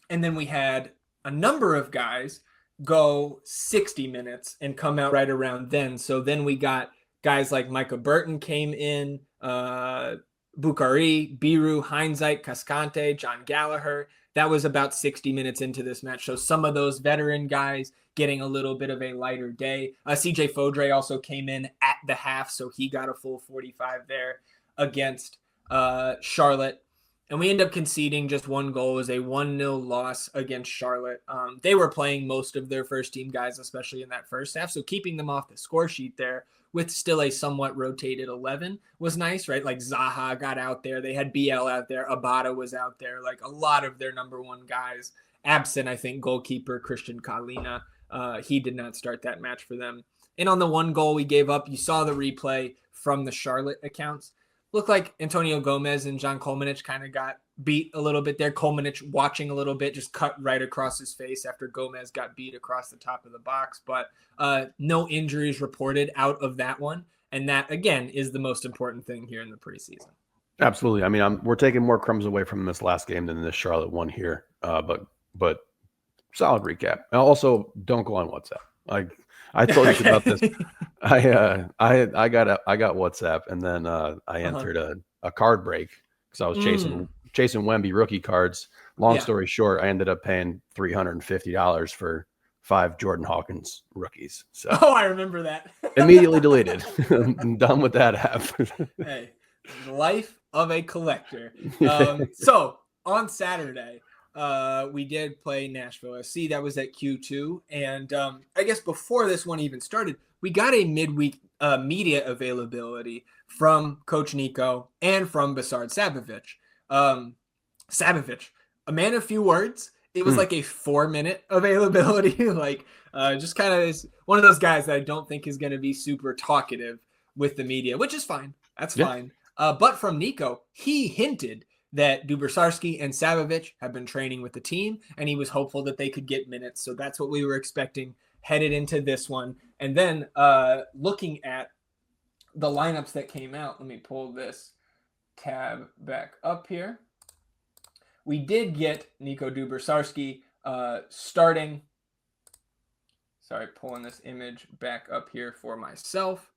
then we had a number of guys go 60 minutes and come out right around then. So then we got guys like Micah Burton came in, Bukhari, Biru, Heinzeit, Cascante, John Gallagher. That was about 60 minutes into this match. So some of those veteran guys getting a little bit of a lighter day. CJ Fodre also came in at the half, so he got a full 45 there against Charlotte. and we end up conceding just one goal. It was a 1-0 loss against Charlotte. They were playing most of their first team guys, especially in that first half. So keeping them off the score sheet there with still a somewhat rotated 11 was nice, right? Like Zaha got out there. They had BL out there. Abada was out there. Like a lot of their number one guys, absent, I think, goalkeeper Christian Kalina. He did not start that match for them. And on the one goal we gave up, you saw the replay from the Charlotte accounts. Looked like Antonio Gomez and John Kolmanich kind of got beat a little bit there. Kolmanich watching a little bit, just cut right across his face after Gomez got beat across the top of the box. But no injuries reported out of that one. And that, again, is the most important thing here in the preseason. Absolutely. I mean, we're taking more crumbs away from this last game than this Charlotte one here. But solid recap. And also, don't go on WhatsApp. Like I told you about this. I got WhatsApp, and then I entered a card break because I was chasing Wemby rookie cards. Long story short, I ended up paying $350 for 5 Jordan Hawkins rookies. So I remember that. Immediately deleted. I'm done with that app. Hey, life of a collector. So on Saturday, we did play Nashville SC. That was at Q2. And I guess before this one even started, we got a midweek media availability from Coach Nico and from Basard Sabovic. Sabovic, a man of few words. It was like a 4-minute availability. Like just kind of one of those guys that I don't think is going to be super talkative with the media, which is fine. That's fine. But from Nico, he hinted that Dubersarski and Sabovic have been training with the team, and he was hopeful that they could get minutes. So that's what we were expecting headed into this one. And then looking at the lineups that came out, let me pull this tab back up here. We did get Nico Dubersarski starting. Sorry, pulling this image back up here for myself.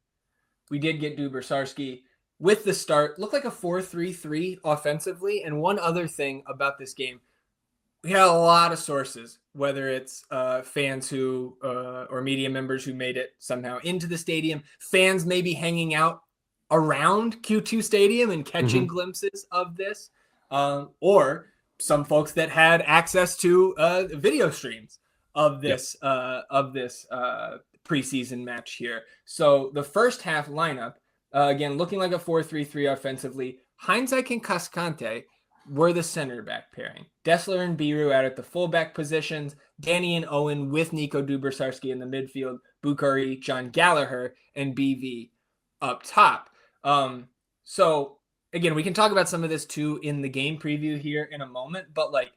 We did get Dubersarski with the start. Looked like a 4-3-3 offensively. And one other thing about this game, we had a lot of sources, whether it's fans who or media members who made it somehow into the stadium, fans maybe hanging out around Q2 Stadium and catching glimpses of this, or some folks that had access to video streams of this preseason match here. So the first half lineup, again, looking like a 4-3-3 offensively, Heinzek and Cascante were the center back pairing. Desler and Biru out at the fullback positions, Danny and Owen with Nico Dubersarski in the midfield, Bukhari, John Gallagher, and BV up top. So again, we can talk about some of this too in the game preview here in a moment, but like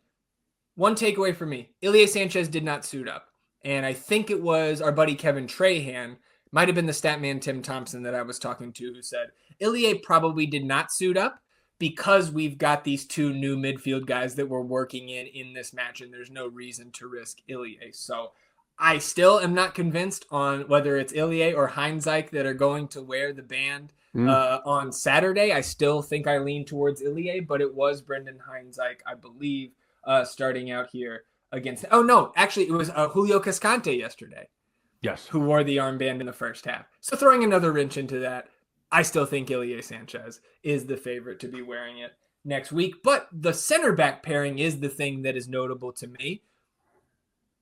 one takeaway for me, Ilie Sanchez did not suit up. And I think it was our buddy Kevin Trahan, might have been the stat man Tim Thompson that I was talking to, who said Ilie probably did not suit up because we've got these 2 new midfield guys that we're working in this match, and there's no reason to risk Ilie. So I still am not convinced on whether it's Ilie or Heinzek that are going to wear the band on Saturday. I still think I lean towards Ilie, but it was Brendan Heinzek, I believe, starting out here against. Oh no, actually it was Julio Cascante yesterday. Yes, who wore the armband in the first half. So throwing another wrench into that, I still think Ilie Sanchez is the favorite to be wearing it next week. But the center back pairing is the thing that is notable to me.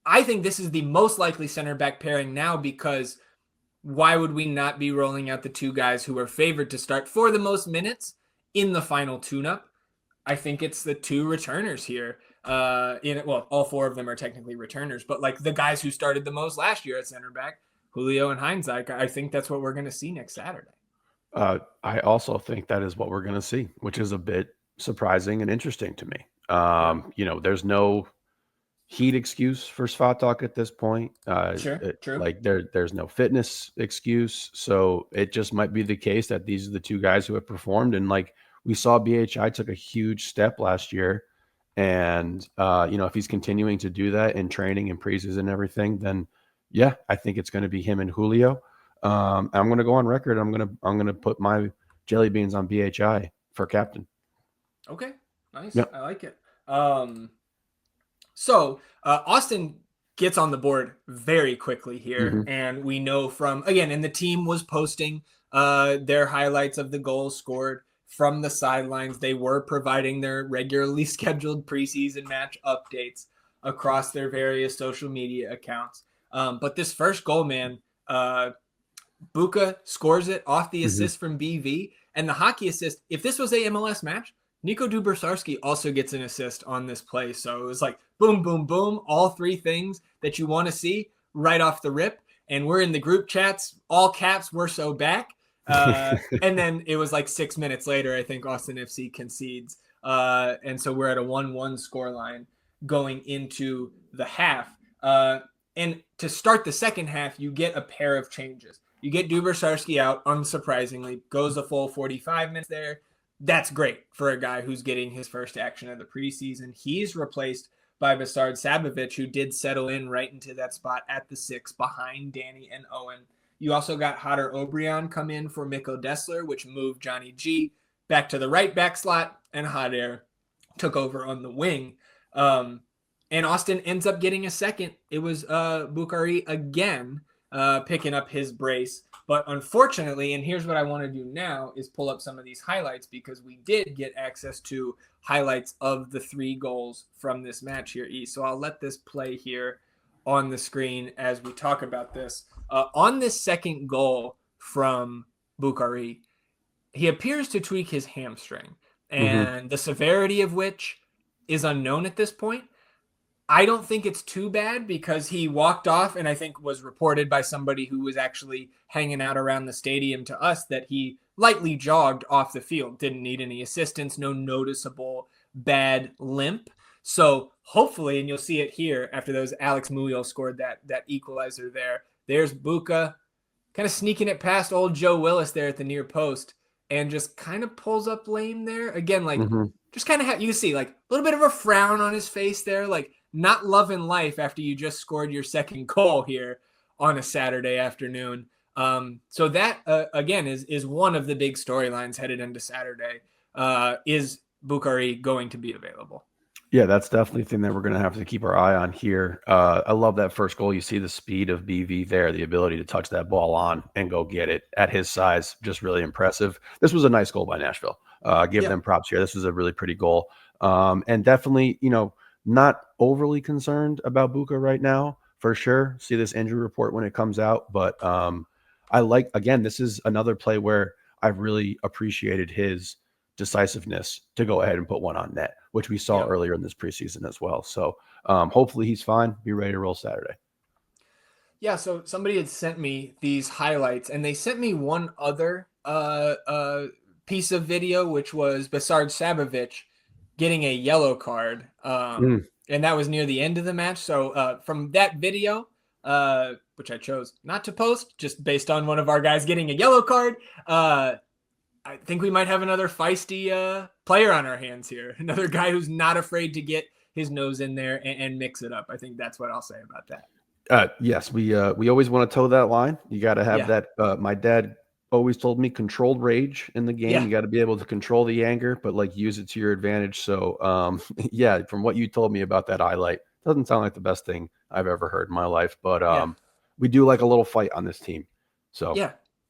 I think this is the most likely center back pairing now, because why would we not be rolling out the 2 guys who are favored to start for the most minutes in the final tune-up? I think it's the 2 returners here. All 4 of them are technically returners, but like the guys who started the most last year at center back, Julio and Heinzek, I think that's what we're going to see next Saturday. I also think that is what we're going to see, which is a bit surprising and interesting to me. There's no heat excuse for Svatok at this point. True. Like there's no fitness excuse. So it just might be the case that these are the 2 guys who have performed. And like we saw BHI took a huge step last year. And, if he's continuing to do that in training and preseason and everything, then yeah, I think it's going to be him and Julio. I'm going to go on record. I'm going to put my jelly beans on BHI for captain. Okay. Nice. Yep. I like it. So Austin gets on the board very quickly here. And we know from, again, and the team was posting their highlights of the goals scored from the sidelines. They were providing their regularly scheduled preseason match updates across their various social media accounts. But this first goal, man, Buka scores it off the assist from BV, and the hockey assist. If this was a MLS match, Nico Dubersarski also gets an assist on this play. So it was like boom, boom, boom, all three things that you want to see right off the rip. And we're in the group chats, all caps, we're so back. And then it was like 6 minutes later, I think Austin FC concedes. And so we're at a 1-1 scoreline going into the half. And to start the second half, you get a pair of changes. You get Dubersarski out, unsurprisingly, goes a full 45 minutes there. That's great for a guy who's getting his first action of the preseason. He's replaced by Besard Sabovic, who did settle in right into that spot at the 6 behind Danny and Owen. You also got Hodder Obrian come in for Mikkel Desler, which moved Johnny G back to the right back slot, and Hodder took over on the wing. And Austin ends up getting a second. It was Bukhari again picking up his brace. But unfortunately, and here's what I want to do now, is pull up some of these highlights, because we did get access to highlights of the 3 goals from this match here, E. So I'll let this play here on the screen as we talk about this. On this second goal from Bukhari, he appears to tweak his hamstring, and the severity of which is unknown at this point. I don't think it's too bad, because he walked off, and I think was reported by somebody who was actually hanging out around the stadium to us that he lightly jogged off the field, didn't need any assistance, no noticeable bad limp. So hopefully, and you'll see it here after those, Alex Muyl scored that equalizer there. There's Buka kind of sneaking it past old Joe Willis there at the near post, and just kind of pulls up lame there. Again, like just kind of you see like a little bit of a frown on his face there, like not loving life after you just scored your second goal here on a Saturday afternoon. So that, again, is one of the big storylines headed into Saturday. Is Bukhari going to be available? Yeah, that's definitely a thing that we're going to have to keep our eye on here. I love that first goal. You see the speed of BV there, the ability to touch that ball on and go get it at his size, just really impressive. This was a nice goal by Nashville. Give them props here. This was a really pretty goal. And definitely, not overly concerned about Buka right now, for sure. See this injury report when it comes out. But I like, again, this is another play where I've really appreciated his decisiveness to go ahead and put one on net, which we saw earlier in this preseason as well. So hopefully he's fine. Be ready to roll Saturday. Yeah, so somebody had sent me these highlights, and they sent me one other piece of video, which was Besard Sabovic getting a yellow card. And that was near the end of the match. So from that video, which I chose not to post, just based on one of our guys getting a yellow card, I think we might have another feisty player on our hands here. Another guy who's not afraid to get his nose in there and mix it up. I think that's what I'll say about that. Yes, we always want to toe that line. You got to have that. My dad always told me controlled rage in the game. You got to be able to control the anger, but like use it to your advantage. So yeah, from what you told me about that highlight, doesn't sound like the best thing I've ever heard in my life, but we do like a little fight on this team. So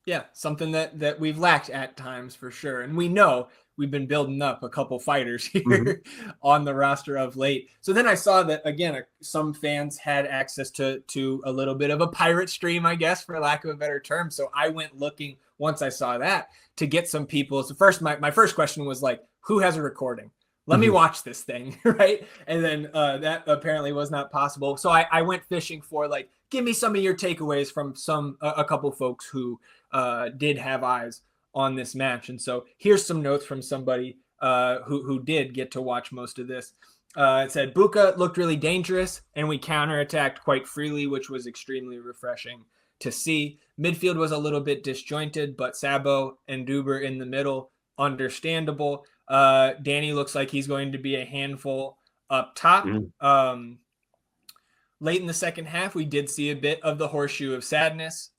yeah, something that we've lacked at times for sure. And we know we've been building up a couple fighters here on the roster of late. So then I saw that, again, some fans had access to a little bit of a pirate stream, I guess, for lack of a better term. So I went looking once I saw that to get some people. So first, my first question was like, who has a recording? Let me watch this thing, right? And then that apparently was not possible. So I went fishing for like, give me some of your takeaways from a couple folks who did have eyes on this match. And so here's some notes from somebody who did get to watch most of this. It said, Buka looked really dangerous, and we counterattacked quite freely, which was extremely refreshing to see. Midfield was a little bit disjointed, but Sabo and Duber in the middle, understandable. Danny looks like he's going to be a handful up top. Late in the second half, we did see a bit of the horseshoe of sadness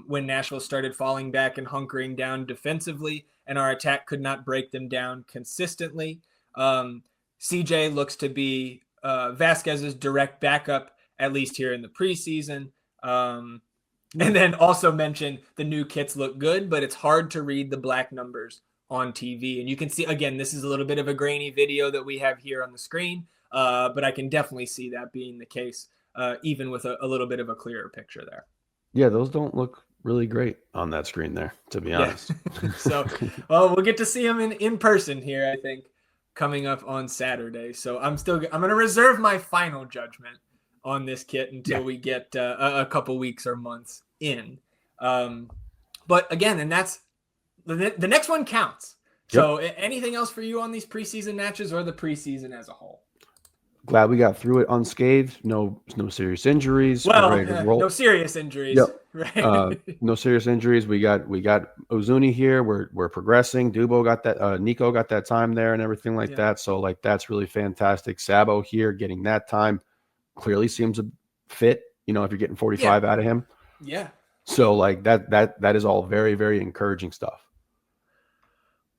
when Nashville started falling back and hunkering down defensively, and our attack could not break them down consistently. CJ looks to be Vasquez's direct backup, at least here in the preseason. And then also mention the new kits look good, but it's hard to read the black numbers on TV. And you can see, again, this is a little bit of a grainy video that we have here on the screen, but I can definitely see that being the case, even with a little bit of a clearer picture there. Yeah, those don't look really great on that screen there, to be honest. So, well, we'll get to see them in person here, I think, coming up on Saturday. So I'm going to reserve my final judgment on this kit until we get a couple weeks or months in. But again, and that's the next one counts. So anything else for you on these preseason matches or the preseason as a whole? Glad we got through it unscathed. No serious injuries. Well, no serious injuries. Yep. Right. No serious injuries. We got Uzuni here. We're progressing. Dubo got that. Nico got that time there and everything like that. So like that's really fantastic. Sabo here getting that time clearly seems a fit. You know, if you're getting 45 out of him. Yeah. So like that is all very, very encouraging stuff.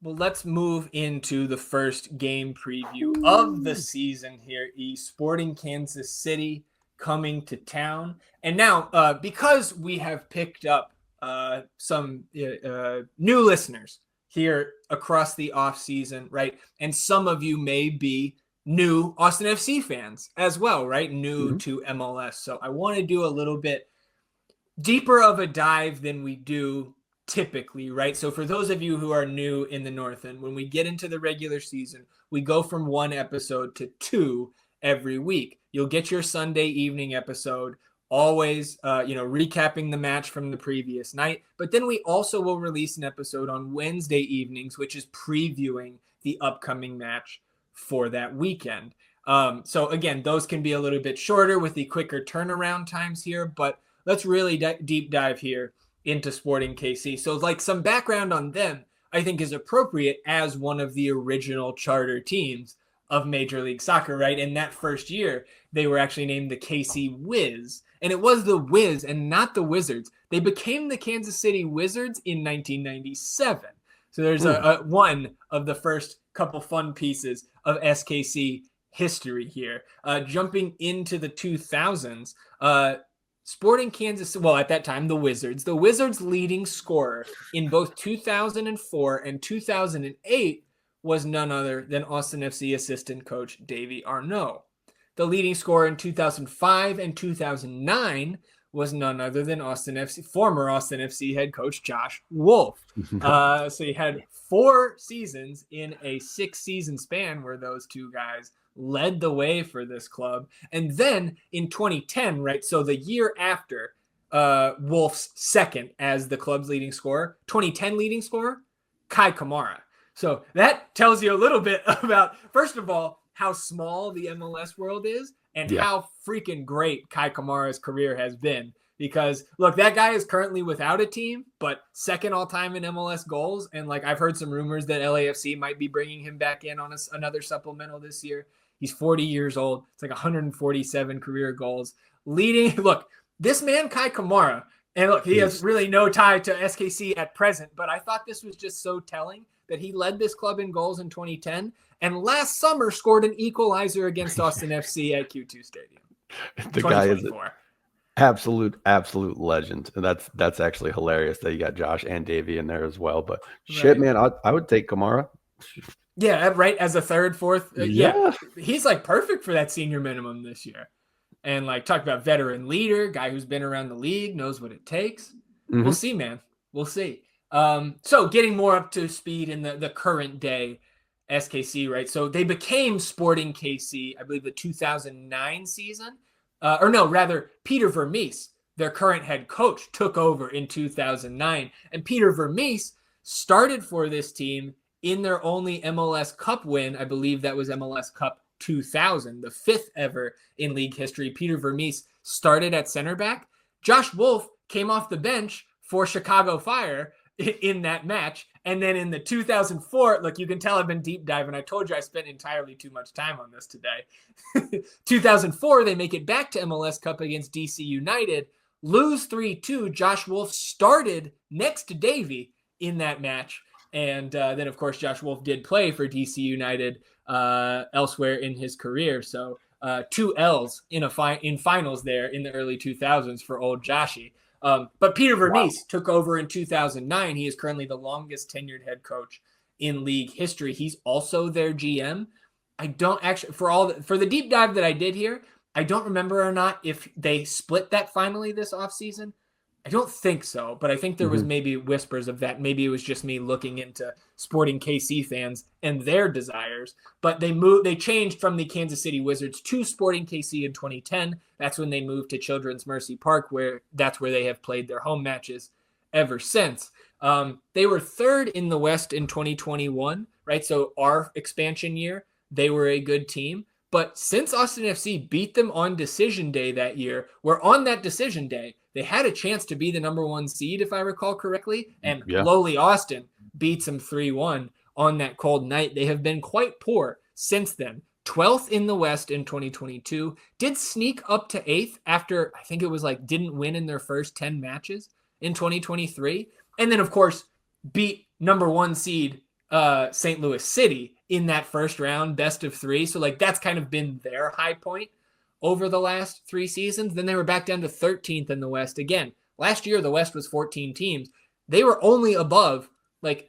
Well, let's move into the first game preview of the season here. Sporting Kansas City coming to town. And now, because we have picked up some new listeners here across the offseason, right? And some of you may be new Austin FC fans as well, right? New to MLS. So I want to do a little bit deeper of a dive than we do typically, right? So for those of you who are new in the North End, when we get into the regular season, we go from 1 episode to 2 every week. You'll get your Sunday evening episode, always, recapping the match from the previous night. But then we also will release an episode on Wednesday evenings, which is previewing the upcoming match for that weekend. So again, those can be a little bit shorter with the quicker turnaround times here, but let's really deep dive here into Sporting KC. So like some background on them, I think is appropriate as one of the original charter teams of Major League Soccer, right? In that first year, they were actually named the KC Wiz, and it was the Wiz and not the Wizards. They became the Kansas City Wizards in 1997. So there's one of the first couple fun pieces of SKC history here. Jumping into the 2000s, Sporting Kansas, well, at that time, the Wizards leading scorer in both 2004 and 2008 was none other than Austin FC assistant coach Davy Arnaud. The leading scorer in 2005 and 2009 was none other than former Austin FC head coach Josh Wolf. So you had 4 seasons in a 6-season span where those two guys led the way for this club. And then in 2010, right, so the year after Wolf's second as the club's leading scorer, 2010 leading scorer, Kai Kamara. So that tells you a little bit about, first of all, how small the MLS world is and how freaking great Kai Kamara's career has been. Because, look, that guy is currently without a team, but second all-time in MLS goals. And, like, I've heard some rumors that LAFC might be bringing him back in on another supplemental this year. He's 40 years old. It's like 147 career goals. Look, this man, Kai Kamara, and look, he has really no tie to SKC at present, but I thought this was just so telling that he led this club in goals in 2010 and last summer scored an equalizer against Austin FC at Q2 Stadium. The guy is an absolute legend. And that's actually hilarious that you got Josh and Davey in there as well. But shit, man, I would take Kamara. Yeah, right. As a third, fourth. He's like perfect for that senior minimum this year. And like talk about veteran leader, guy who's been around the league, knows what it takes. We'll see, man. We'll see. So getting more up to speed in the current day SKC, right? So they became Sporting KC, I believe the 2009 season. Peter Vermees, their current head coach, took over in 2009. And Peter Vermees started for this team in their only MLS Cup win. I believe that was MLS Cup 2000, the 5th ever in league history. Peter Vermees started at center back. Josh Wolf came off the bench for Chicago Fire in that match. And then in the 2004, look, you can tell I've been deep diving. I told you I spent entirely too much time on this today. 2004, they make it back to MLS Cup against DC United, lose 3-2. Josh Wolf started next to Davey in that match. And then, of course, Josh Wolf did play for DC United elsewhere in his career. So 2 L's in finals there in the early 2000s for old Joshy. But Peter Vermees took over in 2009. He is currently the longest tenured head coach in league history. He's also their GM. I don't actually, for the deep dive that I did here, I don't remember or not if they split that finally this offseason. I don't think so, but I think there was maybe whispers of that. Maybe it was just me looking into Sporting KC fans and their desires. But they changed from the Kansas City Wizards to Sporting KC in 2010. That's when they moved to Children's Mercy Park, that's where they have played their home matches ever since. They were third in the West in 2021, right? So our expansion year, they were a good team. But since Austin FC beat them on decision day that year, where on that decision day, they had a chance to be the number 1 seed, if I recall correctly, and lowly Austin beats them 3-1 on that cold night. They have been quite poor since then. 12th in the West in 2022, did sneak up to 8th after, I think it was didn't win in their first 10 matches in 2023. And then, of course, beat number 1 seed St. Louis City in that first round, best of 3. So that's kind of been their high point over the last 3 seasons. Then they were back down to 13th in the West again. Last year, the West was 14 teams. They were only above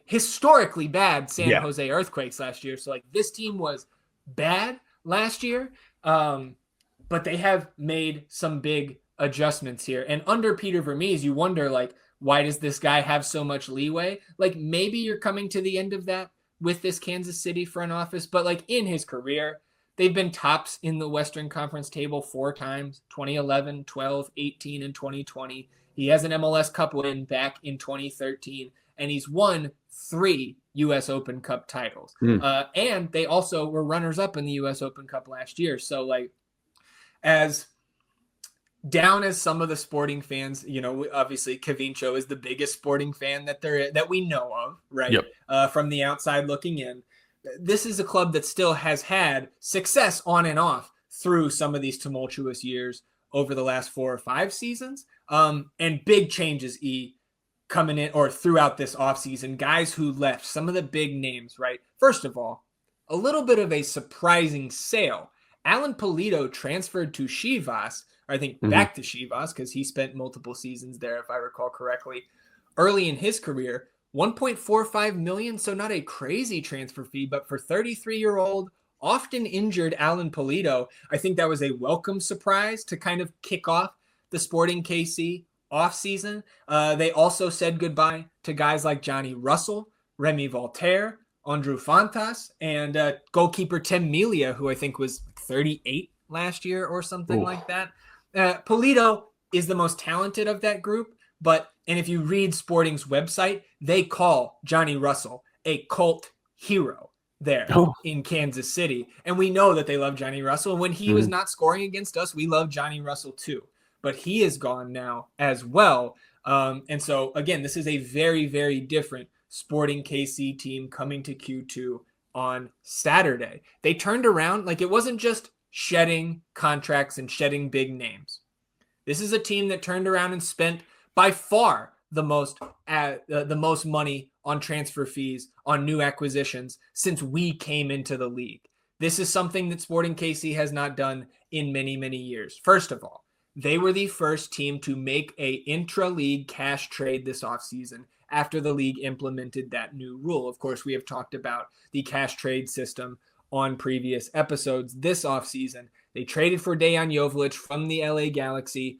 historically bad San Jose Earthquakes last year. So this team was bad last year, but they have made some big adjustments here. And under Peter Vermees, you wonder why does this guy have so much leeway? Maybe you're coming to the end of that with this Kansas City front office, but in his career, they've been tops in the Western Conference table 4 times, 2011, 12, 18, and 2020. He has an MLS Cup win back in 2013, and he's won 3 U.S. Open Cup titles. And they also were runners-up in the U.S. Open Cup last year. So, as down as some of the Sporting fans, obviously Cavincho is the biggest Sporting fan that we know of, right? Yep. From the outside looking in. This is a club that still has had success on and off through some of these tumultuous years over the last 4 or 5 seasons. And big changes, coming in or throughout this offseason. Guys who left, some of the big names, right? First of all, a little bit of a surprising sale. Alan Pulido transferred to Chivas, I think back to Chivas, because he spent multiple seasons there, if I recall correctly, early in his career. 1.45 million, so not a crazy transfer fee, but for 33-year-old, often injured Alan Pulido, I think that was a welcome surprise to kind of kick off the Sporting KC offseason. They also said goodbye to guys like Johnny Russell, Remy Voltaire, Andrew Fantas, and goalkeeper Tim Melia, who I think was 38 last year or something like that. Pulido is the most talented of that group, and if you read Sporting's website, they call Johnny Russell a cult hero there in Kansas City. And we know that they love Johnny Russell. And when he was not scoring against us, we love Johnny Russell too. But he is gone now as well. And so, again, this is a very, very different Sporting KC team coming to Q2 on Saturday. They turned around, it wasn't just shedding contracts and shedding big names. This is a team that turned around and spent by far the most money on transfer fees, on new acquisitions since we came into the league. This is something that Sporting KC has not done in many, many years. First of all, they were the first team to make a intra-league cash trade this offseason after the league implemented that new rule. Of course, we have talked about the cash trade system on previous episodes. This offseason, they traded for Dejan Joveljic from the LA Galaxy,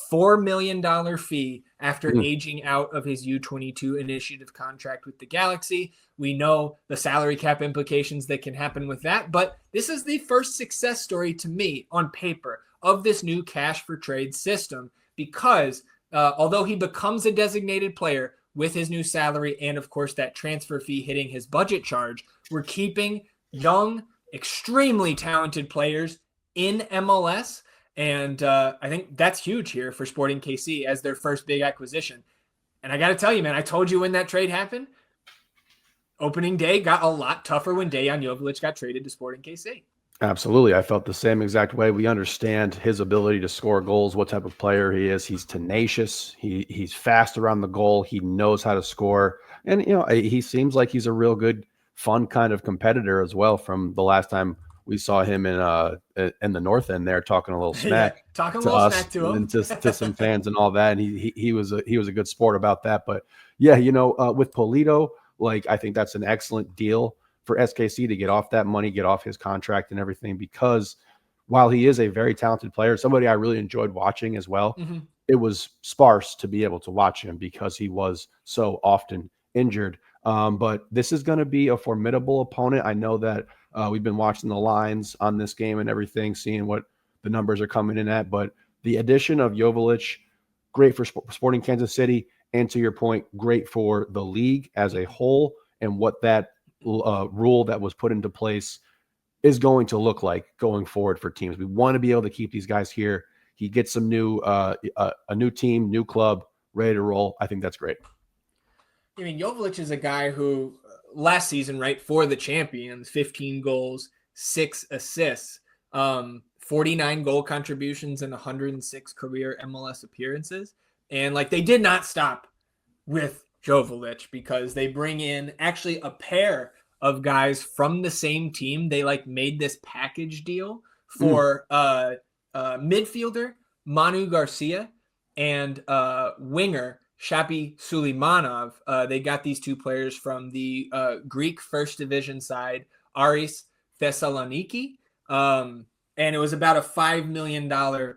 $4 million fee after aging out of his U22 initiative contract with the Galaxy. We know the salary cap implications that can happen with that, but this is the first success story to me on paper of this new cash for trade system, because although he becomes a designated player with his new salary and, of course, that transfer fee hitting his budget charge, we're keeping young, extremely talented players in MLS. And I think that's huge here for Sporting KC as their first big acquisition. And I got to tell you, man, I told you when that trade happened, opening day got a lot tougher when Dejan Joveljic got traded to Sporting KC. Absolutely. I felt the same exact way. We understand his ability to score goals, what type of player he is. He's tenacious. He's fast around the goal. He knows how to score. And, he seems like he's a real good, fun kind of competitor as well from the last time we saw him in the north end there talking a little smack, talking a little smack to him and to some fans and all that. And he was a good sport about that. But yeah, with Pulido, like, I think that's an excellent deal for SKC to get off that money, get off his contract and everything, because while he is a very talented player, somebody I really enjoyed watching as well, it was sparse to be able to watch him because he was so often injured. But this is going to be a formidable opponent. I know that we've been watching the lines on this game and everything, seeing what the numbers are coming in at. But the addition of Joveljic, great for Sporting Kansas City. And to your point, great for the league as a whole and what that rule that was put into place is going to look like going forward for teams. We want to be able to keep these guys here. He gets some new, a new team, new club, ready to roll. I think that's great. I mean, Joveljic is a guy who last season, right, for the champions, 15 goals, 6 assists, 49 goal contributions, and 106 career MLS appearances. And like, they did not stop with Joveljic because they bring in actually a pair of guys from the same team. They like made this package deal for midfielder Manu Garcia and winger Shapi Suleimanov. They got these two players from the Greek first division side, Aris Thessaloniki. And it was about a $5 million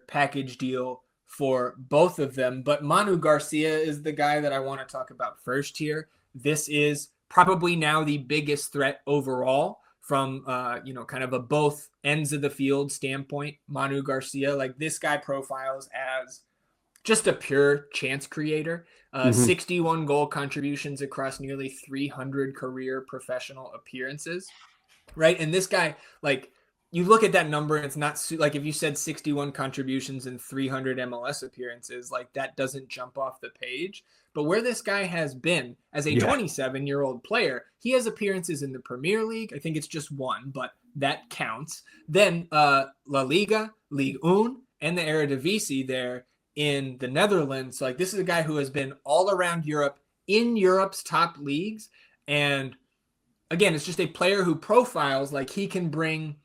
package deal for both of them. But Manu Garcia is the guy that I want to talk about first here. This is probably now the biggest threat overall from, kind of a both ends of the field standpoint. Manu Garcia, like, this guy profiles as just a pure chance creator. 61 goal contributions across nearly 300 career professional appearances, right? And this guy, like, you look at that number and it's not like if you said 61 contributions and 300 MLS appearances, like, that doesn't jump off the page. But where this guy has been as a 27-year-old player, he has appearances in the Premier League. I think it's just one, but that counts. Then La Liga, Ligue 1, and the Eredivisie there in the Netherlands. Like, this is a guy who has been all around Europe, in Europe's top leagues. And again, it's just a player who profiles like he can bring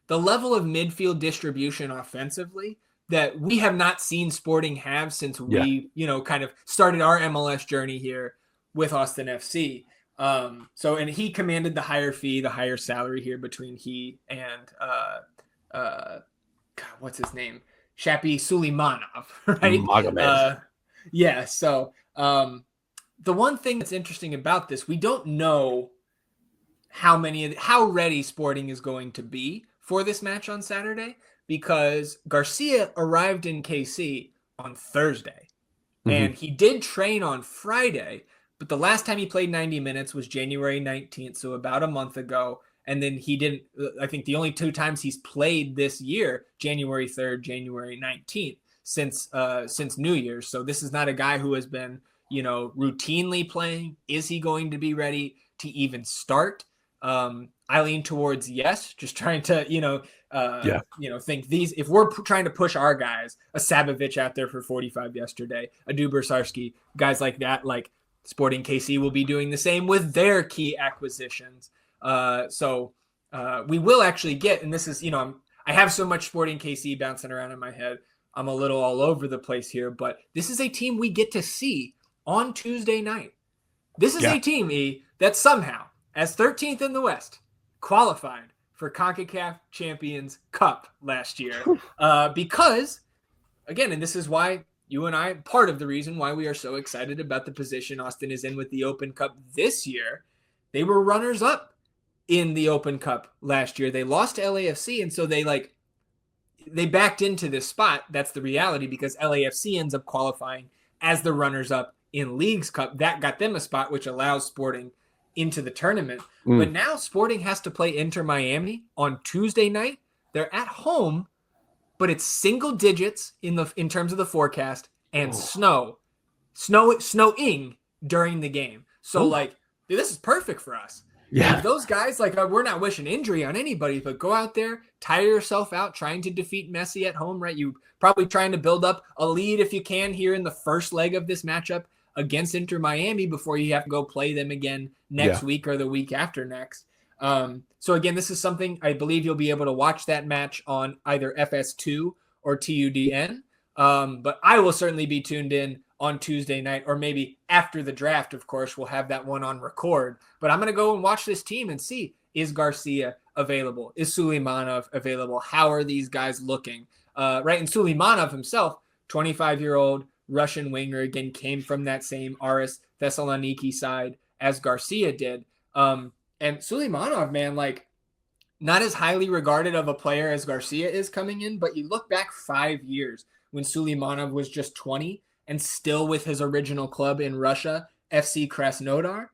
the level of midfield distribution offensively that we have not seen Sporting have since we, kind of started our MLS journey here with Austin FC. And he commanded the higher fee, the higher salary here between he and what's his name? Shapi Suleimanov, right? So the one thing that's interesting about this, we don't know how ready Sporting is going to be for this match on Saturday, because Garcia arrived in KC on Thursday and he did train on Friday, but the last time he played 90 minutes was January 19th. So about a month ago. And then he didn't, I think the only two times he's played this year, January 3rd, January 19th, since New Year's. So this is not a guy who has been, routinely playing. Is he going to be ready to even start? I lean towards yes, just trying to, think these, if we're trying to push our guys, a Sabovic out there for 45 yesterday, a Dubersarski, guys like that, like Sporting KC will be doing the same with their key acquisitions. So we will actually get, and this is, I have so much Sporting KC bouncing around in my head. I'm a little all over the place here, but this is a team we get to see on Tuesday night. This is a team, that somehow, as 13th in the West, qualified for CONCACAF Champions Cup last year. Because, again, and this is why you and I, part of the reason why we are so excited about the position Austin is in with the Open Cup this year, they were runners-up in the Open Cup last year. They lost to LAFC, and so they backed into this spot. That's the reality, because LAFC ends up qualifying as the runners-up in Leagues Cup. That got them a spot, which allows Sporting into the tournament. But now Sporting has to play Inter Miami on Tuesday night. They're at home, but it's single digits in terms of the forecast, and snowing during the game. So this is perfect for us. Yeah, if those guys, we're not wishing injury on anybody, but go out there, tire yourself out trying to defeat Messi at home, right? You probably trying to build up a lead if you can here in the first leg of this matchup against Inter Miami before you have to go play them again next week or the week after next. So again, this is something I believe you'll be able to watch that match on either FS2 or TUDN. But I will certainly be tuned in on Tuesday night, or maybe after the draft. Of course, we'll have that one on record, but I'm going to go and watch this team and see, is Garcia available? Is Suleimanov available? How are these guys looking? Right. And Suleimanov himself, 25-year-old Russian winger, again, came from that same Aris Thessaloniki side as Garcia did. And Suleimanov, man, like, not as highly regarded of a player as Garcia is coming in, but you look back 5 years when Suleimanov was just 20 and still with his original club in Russia, FC Krasnodar.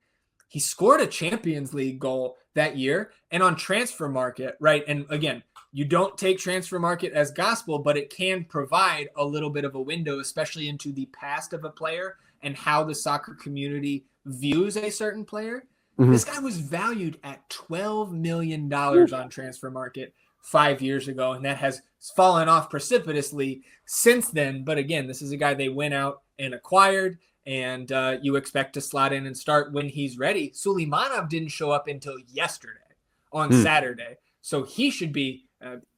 He scored a Champions League goal that year, and on Transfer Market, right? And again, you don't take Transfer Market as gospel, but it can provide a little bit of a window, especially into the past of a player and how the soccer community views a certain player. Mm-hmm. This guy was valued at $12 million on Transfer Market 5 years ago, and that has fallen off precipitously since then. But again, this is a guy they went out and acquired, and you expect to slot in and start when he's ready. Suleimanov didn't show up until yesterday on Saturday, so he should be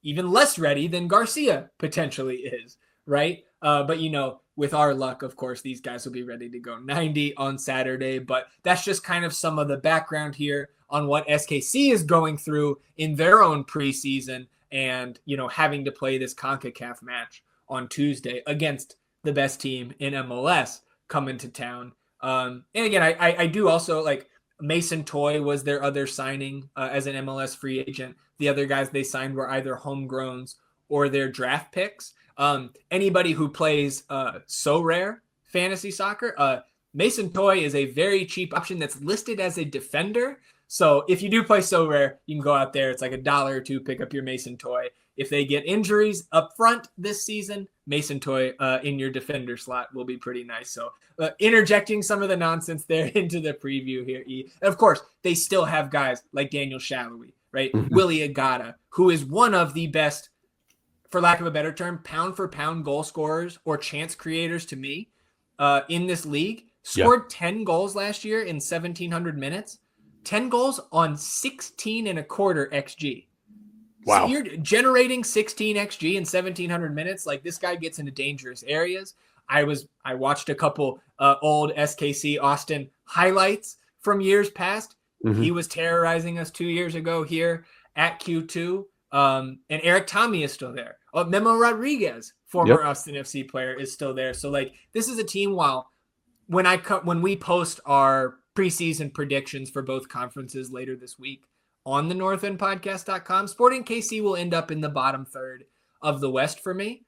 even less ready than Garcia potentially is, right? But, you know, with our luck, of course, these guys will be ready to go 90 on Saturday. But that's just kind of some of the background here on what SKC is going through in their own preseason and, you know, having to play this CONCACAF match on Tuesday against the best team in MLS coming to town. And again, I do also like Mason Toye was their other signing as an MLS free agent. The other guys they signed were either homegrowns or their draft picks. Anybody who plays So Rare fantasy soccer, Mason Toye is a very cheap option that's listed as a defender. So if you do play So Rare, you can go out there. It's like $1 or $2, pick up your Mason Toye. If they get injuries up front this season, Mason Toye in your defender slot will be pretty nice. So interjecting some of the nonsense there into the preview here. And of course, they still have guys like Daniel Shalhoub, right? Mm-hmm. Willie Agata, who is one of the best, for lack of a better term, pound for pound goal scorers or chance creators to me in this league. Scored 10 goals last year in 1,700 minutes. 10 goals on 16 and a quarter XG. Wow. So you're generating 16 XG in 1,700 minutes. Like, this guy gets into dangerous areas. I watched a couple old SKC Austin highlights from years past. Mm-hmm. He was terrorizing us 2 years ago here at Q2. And Eric Tommy is still there. Memo Rodriguez, former Austin FC player, is still there. So, like, this is a team. When we post our preseason predictions for both conferences later this week on the northendpodcast.com, Sporting KC will end up in the bottom third of the West for me.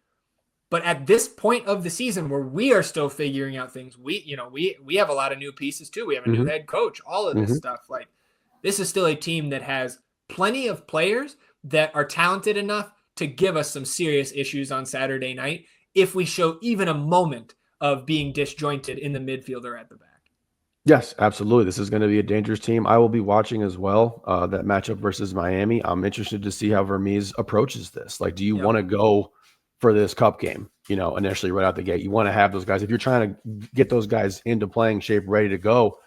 But at this point of the season where we are still figuring out things, we have a lot of new pieces too. We have a new head coach, all of this stuff. Like, this is still a team that has plenty of players that are talented enough to give us some serious issues on Saturday night if we show even a moment of being disjointed in the midfield or at the back. Yes, absolutely. This is going to be a dangerous team. I will be watching as well, that matchup versus Miami. I'm interested to see how Vermees approaches this. Like, do you want to go for this cup game, initially right out the gate? You want to have those guys. If you're trying to get those guys into playing shape, ready to go,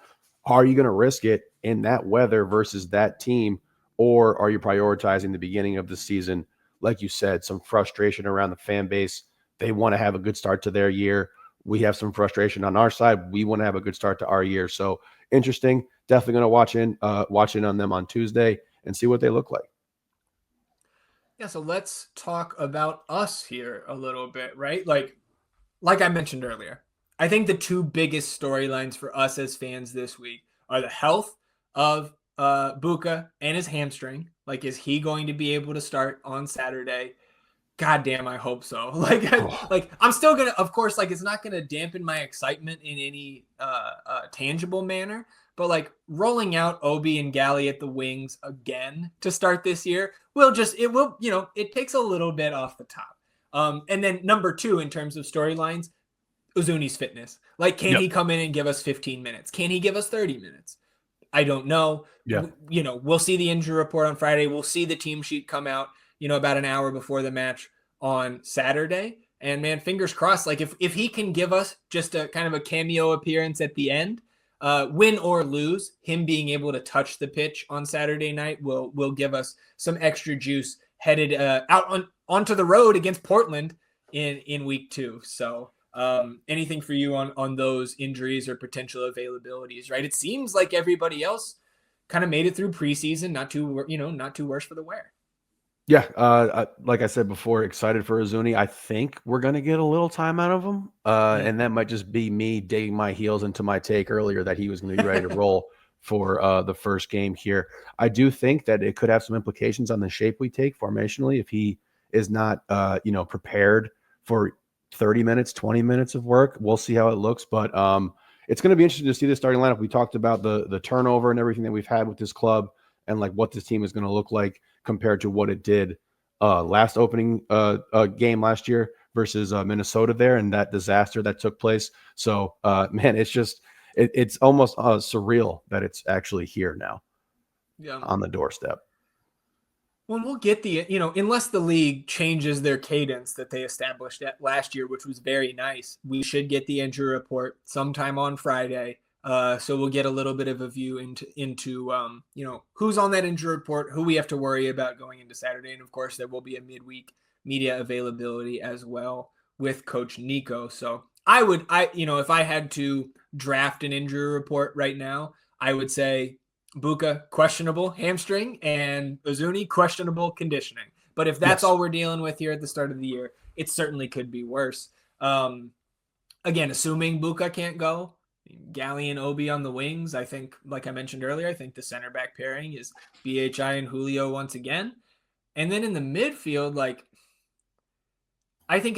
are you going to risk it in that weather versus that team? Or are you prioritizing the beginning of the season? Like you said, some frustration around the fan base. They want to have a good start to their year. We have some frustration on our side. We want to have a good start to our year. So interesting. Definitely going to watch in on them on Tuesday and see what they look like. Yeah, so let's talk about us here a little bit, right? Like I mentioned earlier, I think the two biggest storylines for us as fans this week are the health of Buka and his hamstring. Like, is he going to be able to start on Saturday? God damn, I hope so. I'm still gonna, of course, it's not gonna dampen my excitement in any tangible manner. But rolling out Obi and Galley at the wings again to start this year it takes a little bit off the top. And then number two, in terms of storylines, Uzuni's fitness. Can he come in and give us 15 minutes? Can he give us 30 minutes? I don't know. Yeah. We'll see the injury report on Friday. We'll see the team sheet come out, about an hour before the match on Saturday. And man, fingers crossed. If he can give us just a kind of a cameo appearance at the end, win or lose, him being able to touch the pitch on Saturday night will give us some extra juice headed out onto the road against Portland in week 2. So Anything for you on those injuries or potential availabilities, right? It seems like everybody else kind of made it through preseason, not too worse for the wear. Yeah, like I said before, excited for Uzuni. I think we're going to get a little time out of him, and that might just be me digging my heels into my take earlier that he was going to be ready to roll for the first game here. I do think that it could have some implications on the shape we take formationally if he is not, prepared for 30 minutes, 20 minutes of work. We'll see how it looks, but it's going to be interesting to see the starting lineup. We talked about the turnover and everything that we've had with this club and like what this team is going to look like compared to what it did last opening game last year versus Minnesota there and that disaster that took place. So, man, it's just it's almost surreal that it's actually here now on the doorstep. Well, we'll get unless the league changes their cadence that they established at last year, which was very nice, we should get the injury report sometime on Friday. So we'll get a little bit of a view into who's on that injury report, who we have to worry about going into Saturday. And of course, there will be a midweek media availability as well with Coach Nico. So if I had to draft an injury report right now, I would say Buka, questionable hamstring, and Uzuni, questionable conditioning. But if that's all we're dealing with here at the start of the year, it certainly could be worse. Again, assuming Buka can't go, Gally and Obi on the wings. I think, like I mentioned earlier, I think the center back pairing is BHI and Julio once again. And then in the midfield, I think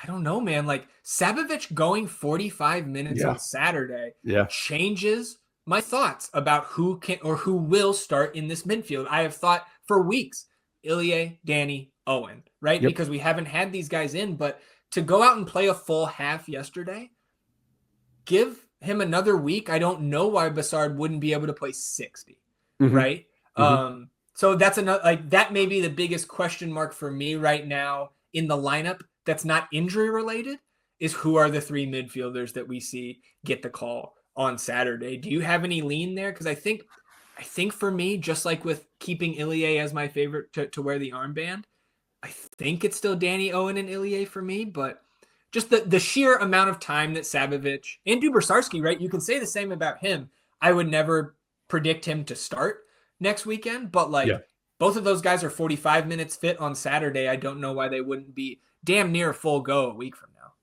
I don't know, man. Sabovic going 45 minutes on Saturday changes my thoughts about who can or who will start in this midfield. I have thought for weeks, Ilie, Danny, Owen, right? Yep. Because we haven't had these guys in, but to go out and play a full half yesterday, give him another week. I don't know why Bassard wouldn't be able to play 60, right? So that's another, that may be the biggest question mark for me right now in the lineup that's not injury related is who are the three midfielders that we see get the call on Saturday. Do you have any lean there? Because I think for me, just like with keeping Ilie as my favorite to wear the armband, I think it's still Danny, Owen, and Ilie for me, but just the sheer amount of time that Sabovic and Dubersarski, right? You can say the same about him. I would never predict him to start next weekend, but both of those guys are 45 minutes fit on Saturday. I don't know why they wouldn't be damn near full go a week from now.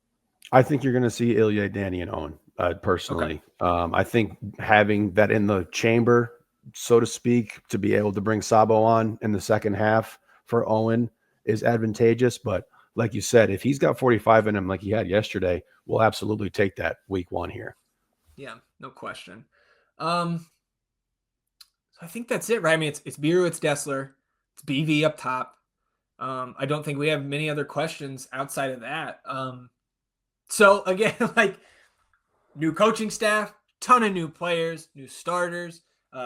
I think you're going to see Ilie, Danny, and Owen personally. Okay. I think having that in the chamber, so to speak, to be able to bring Sabo on in the second half for Owen is advantageous, but like you said, if he's got 45 in him like he had yesterday, we'll absolutely take that week one here. Yeah, no question. So I think that's it, right? I mean, it's Biru, it's Desler, it's BV up top. I don't think we have many other questions outside of that. So again, new coaching staff, ton of new players, new starters,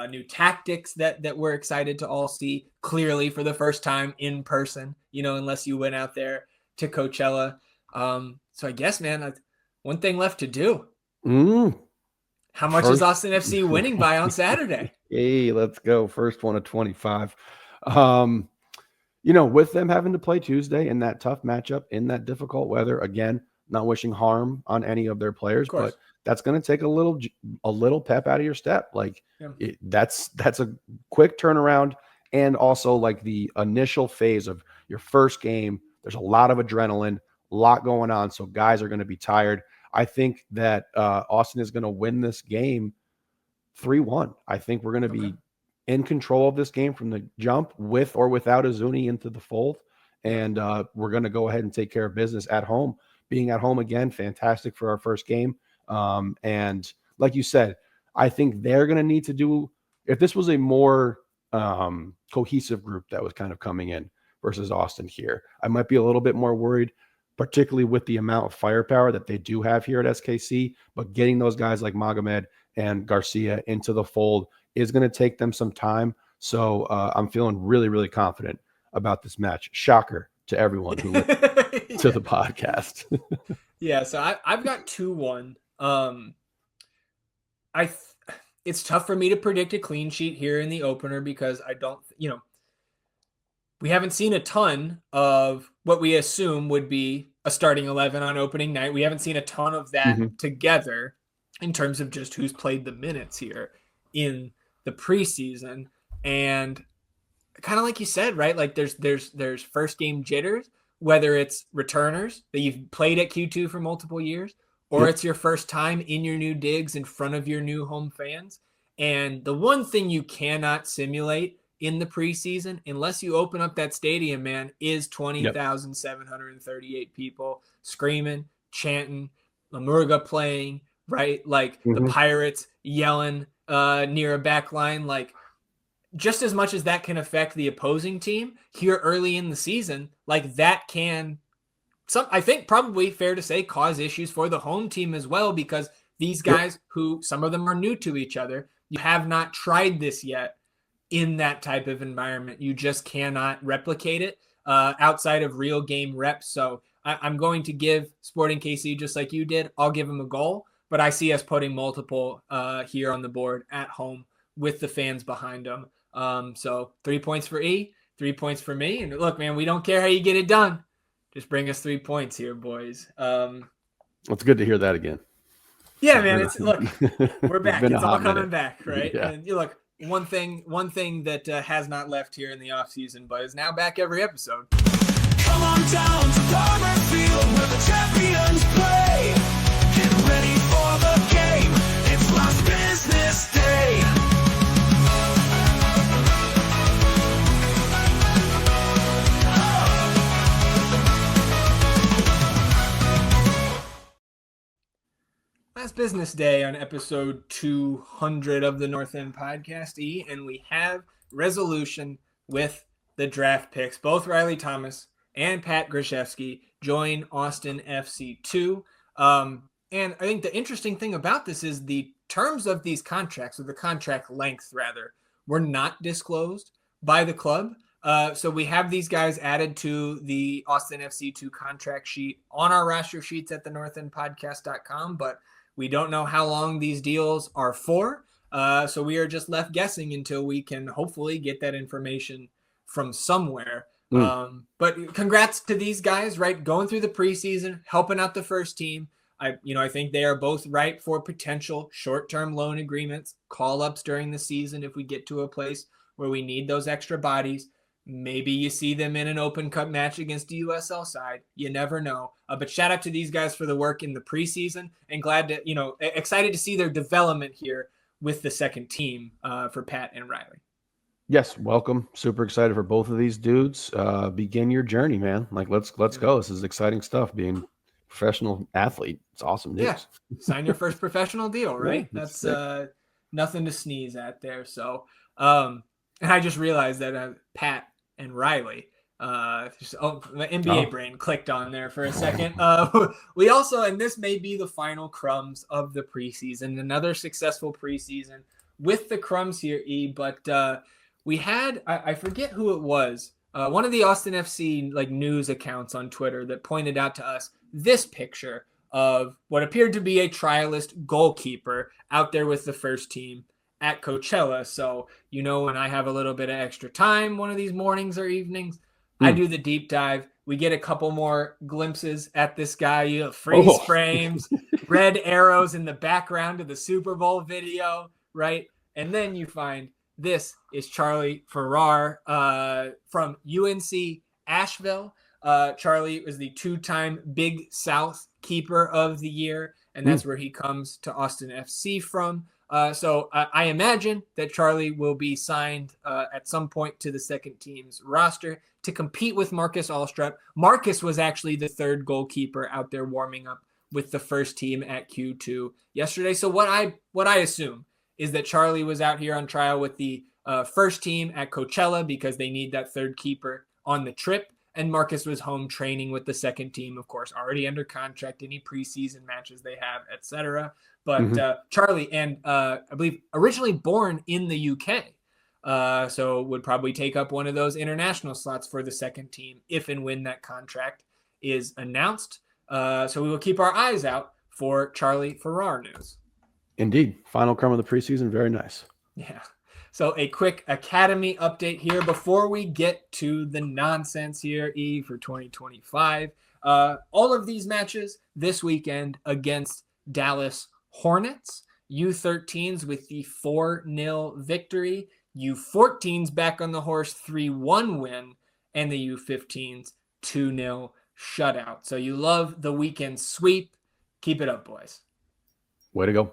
new tactics that we're excited to all see clearly for the first time in person, unless you went out there to Coachella. So I guess, man, one thing left to do. How much is Austin FC winning by on Saturday? Hey, let's go. First one of 25. With them having to play Tuesday in that tough matchup, in that difficult weather, again, not wishing harm on any of their players, but that's going to take a little pep out of your step. That's a quick turnaround. And also the initial phase of your first game, there's a lot of adrenaline, a lot going on. So guys are going to be tired. I think that Austin is going to win this game 3-1. I think we're going to be in control of this game from the jump with or without Uzuni into the fold. And we're going to go ahead and take care of business at home. Being at home again, fantastic for our first game. And like you said, I think they're going to need to do, if this was a more cohesive group that was kind of coming in versus Austin here, I might be a little bit more worried, particularly with the amount of firepower that they do have here at SKC. But getting those guys like Magomed and Garcia into the fold is going to take them some time. So I'm feeling really, really confident about this match. Shocker to everyone who went to the podcast. So I've got 2-1. It's tough for me to predict a clean sheet here in the opener because I don't, we haven't seen a ton of what we assume would be a starting 11 on opening night. We haven't seen a ton of that together in terms of just who's played the minutes here in the preseason. And kind of like you said, right? Like there's first game jitters, whether it's returners that you've played at Q2 for multiple years, or it's your first time in your new digs in front of your new home fans. And the one thing you cannot simulate in the preseason, unless you open up that stadium, man, is 20,738 people screaming, chanting, Lamurga playing, right? Like the Pirates yelling near a back line. Like, just as much as that can affect the opposing team here early in the season, like that can, I think probably fair to say, cause issues for the home team as well, because these guys who some of them are new to each other, you have not tried this yet in that type of environment. You just cannot replicate it outside of real game reps. So I'm going to give Sporting KC, just like you did, I'll give them a goal, but I see us putting multiple here on the board at home with the fans behind them. So 3 points for E, 3 points for me. And look, man, we don't care how you get it done. Just bring us 3 points here, boys. It's good to hear that again. Yeah, man. It's look, we're back. It's all coming back, right? Yeah. And you look, one thing that has not left here in the offseason, but is now back every episode. Come on down to Farmer Field where the champions play. Get ready for the game. It's last business day. Last business day on episode 200 of the North End Podcast, E, and we have resolution with the draft picks. Both Riley Thomas and Pat Grishevsky join Austin FC 2. And I think the interesting thing about this is the terms of these contracts, or the contract length rather, were not disclosed by the club. So we have these guys added to the Austin FC 2 contract sheet on our roster sheets at the northendpodcast.com, but we don't know how long these deals are for. So we are just left guessing until we can hopefully get that information from somewhere. But congrats to these guys, right? Going through the preseason, helping out the first team. I think they are both ripe for potential short-term loan agreements, call-ups during the season if we get to a place where we need those extra bodies. Maybe you see them in an Open Cup match against the USL side. You never know. But shout out to these guys for the work in the preseason, and glad to, excited to see their development here with the second team for Pat and Riley. Yes, welcome. Super excited for both of these dudes. Begin your journey, man. Like let's go. This is exciting stuff. Being a professional athlete, it's awesome news. Yeah, sign your first professiontional deal, right? Yeah, that's nothing to sneeze at there. So, and I just realized that Pat and Riley, my NBA brain clicked on there for a second. We also, and this may be the final crumbs of the preseason, another successful preseason with the crumbs here, E, but we had, I forget who it was, one of the Austin FC news accounts on Twitter that pointed out to us this picture of what appeared to be a trialist goalkeeper out there with the first team at Coachella. So, when I have a little bit of extra time one of these mornings or evenings, I do the deep dive. We get a couple more glimpses at this guy, freeze frames, red arrows in the background of the Super Bowl video, right? And then you find this is Charlie Farrar from UNC Asheville. Charlie was the two-time Big South Keeper of the Year, and that's where he comes to Austin FC from. So I imagine that Charlie will be signed at some point to the second team's roster to compete with Marcus Alstrup. Marcus was actually the third goalkeeper out there warming up with the first team at Q2 yesterday. So what I assume is that Charlie was out here on trial with the first team at Coachella because they need that third keeper on the trip. And Marcus was home training with the second team, of course, already under contract, any preseason matches they have, etc. But Charlie, and I believe originally born in the UK, so would probably take up one of those international slots for the second team if and when that contract is announced. So we will keep our eyes out for Charlie Farrar news. Indeed. Final crumb of the preseason. Very nice. Yeah. So a quick Academy update here before we get to the nonsense here, E, for 2025. All of these matches this weekend against Dallas Hornets. U13s with the 4-0 victory. U14s back on the horse, 3-1 win. And the U15s, 2-0 shutout. So you love the weekend sweep. Keep it up, boys. Way to go.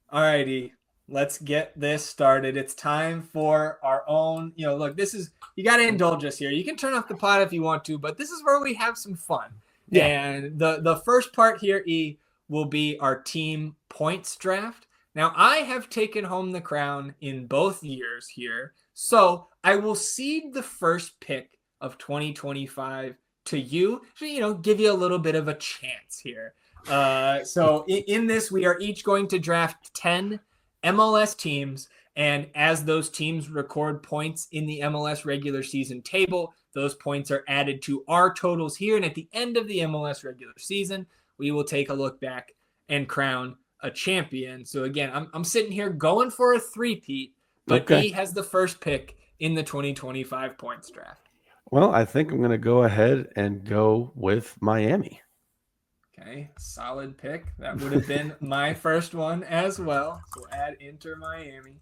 All righty. Let's get this started. It's time for our own, look, this is, you got to indulge us here. You can turn off the pod if you want to, but this is where we have some fun. Yeah. And the first part here, E, will be our team points draft. Now, I have taken home the crown in both years here, so I will cede the first pick of 2025 to you, so, give you a little bit of a chance here. So in this, we are each going to draft 10 MLS teams, and as those teams record points in the MLS regular season table, those points are added to our totals here, and at the end of the MLS regular season, we will take a look back and crown a champion. So again, I'm sitting here going for a three-peat, but okay. He has the first pick in the 2025 points draft. Well, I think I'm going to go ahead and go with Miami. Okay, solid pick. That would have been my first one as well. So add Inter Miami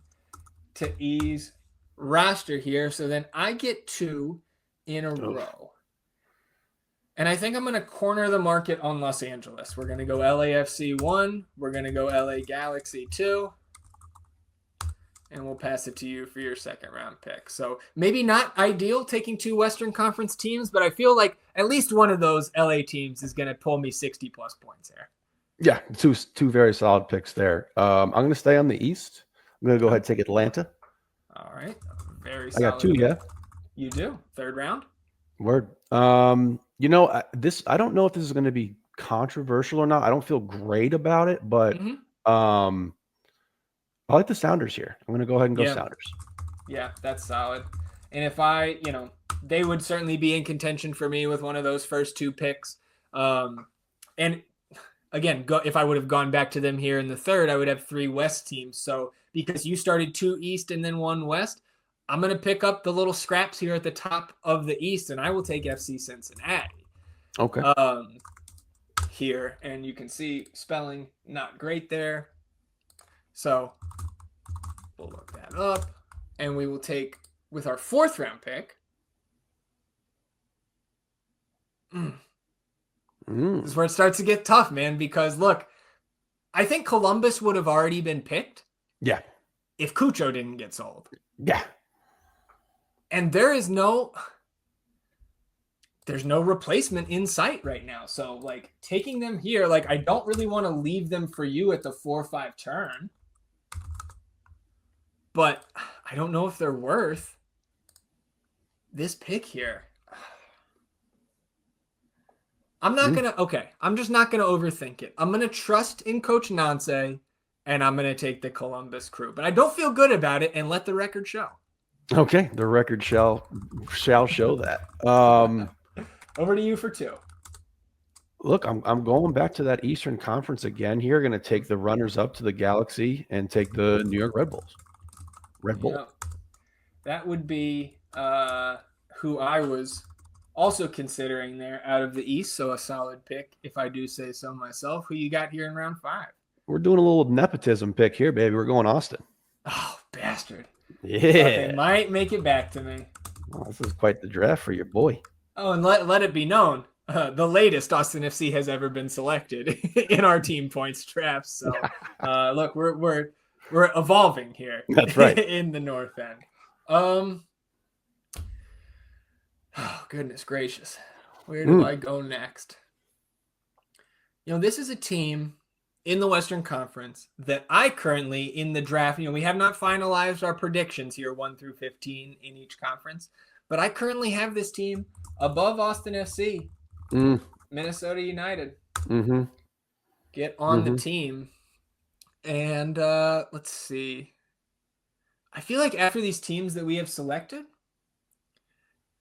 to E's roster here. So then I get 2 in a row. And I think I'm going to corner the market on Los Angeles. We're going to go LAFC 1. We're going to go LA Galaxy 2. And we'll pass it to you for your second round pick. So maybe not ideal taking 2 Western Conference teams, but I feel like at least one of those LA teams is going to pull me 60 plus points here. Yeah, two very solid picks there. I'm going to stay on the East. I'm going to go ahead and take Atlanta. All right. Very solid. I got 2, yeah. You do. Third round? Word. I don't know if this is going to be controversial or not. I don't feel great about it, but I like the Sounders here. I'm going to go ahead and go Sounders. Yeah, that's solid. And if they would certainly be in contention for me with one of those first 2 picks. And again, if I would have gone back to them here in the third, I would have 3 West teams. So because you started 2 East and then 1 West, I'm going to pick up the little scraps here at the top of the East, and I will take FC Cincinnati. Okay. Here, and you can see spelling not great there. So we'll look that up, and we will take with our 4th round pick. This is where it starts to get tough, man, because look, I think Columbus would have already been picked. Yeah. If Cucho didn't get sold. Yeah. And there's no replacement in sight right now. So like taking them here, like I don't really want to leave them for you at the 4-5 turn. But I don't know if they're worth this pick here. I'm just not going to overthink it. I'm going to trust in Coach Nance, and I'm going to take the Columbus Crew. But I don't feel good about it, and let the record show. Okay, the record shall show that. Over to you for 2. Look, I'm going back to that Eastern Conference again here. Going to take the runners up to the Galaxy and take the New York Red Bulls. Red Bull. Yeah. That would be who I was also considering there out of the East. So a solid pick, if I do say so myself. Who you got here in round 5? We're doing a little nepotism pick here, baby. We're going Austin. Oh, bastard. Yeah. They might make it back to me. Well, this is quite the draft for your boy. Oh, and let it be known, the latest Austin FC has ever been selected in our team points drafts. So, look, we're evolving here. That's right. In the North End. Oh, goodness gracious. Where do I go next? This is a team in the Western Conference that I currently in the draft, we have not finalized our predictions here 1 through 15 in each conference, but I currently have this team above Austin FC, Minnesota United. Get on the team. And let's see. I feel like after these teams that we have selected,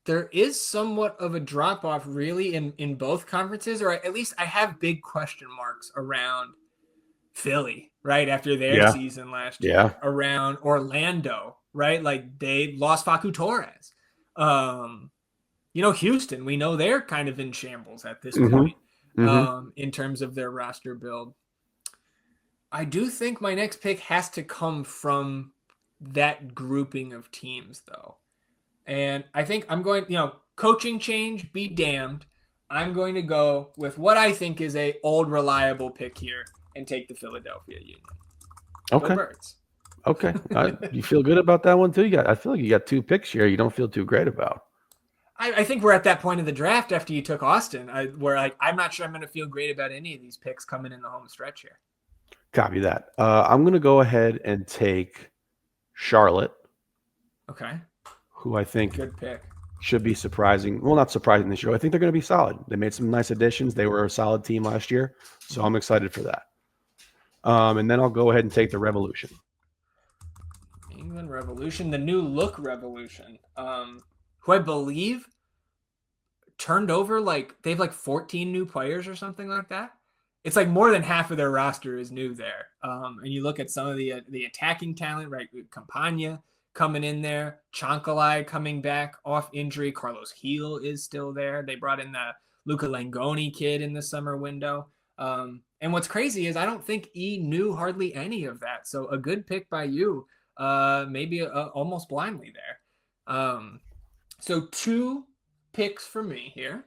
there is somewhat of a drop-off really in both conferences, or at least I have big question marks around Philly right after their season last year around Orlando, right? Like they lost Facu Torres. Houston, we know they're kind of in shambles at this point in terms of their roster build. I do think my next pick has to come from that grouping of teams, though. And I think I'm going, coaching change, be damned. I'm going to go with what I think is a old reliable pick here and take the Philadelphia Union. Okay. Go Birds. Okay. You feel good about that one too? I feel like you got 2 picks here you don't feel too great about. I think we're at that point of the draft after you took Austin, where I'm not sure I'm going to feel great about any of these picks coming in the home stretch here. Copy that. I'm going to go ahead and take Charlotte. Okay. Who I think good pick. Should be surprising. Well, not surprising this year. I think they're going to be solid. They made some nice additions. They were a solid team last year, so I'm excited for that. And then I'll go ahead and take the Revolution. England Revolution, the new look Revolution, who I believe turned over they have 14 new players or something like that. It's like more than half of their roster is new there. And you look at some of the attacking talent, right? Campagna coming in there, Chankalai coming back off injury. Carlos Heel is still there. They brought in the Luca Langoni kid in the summer window. And what's crazy is I don't think E knew hardly any of that. So a good pick by you, maybe almost blindly there. So 2 picks for me here.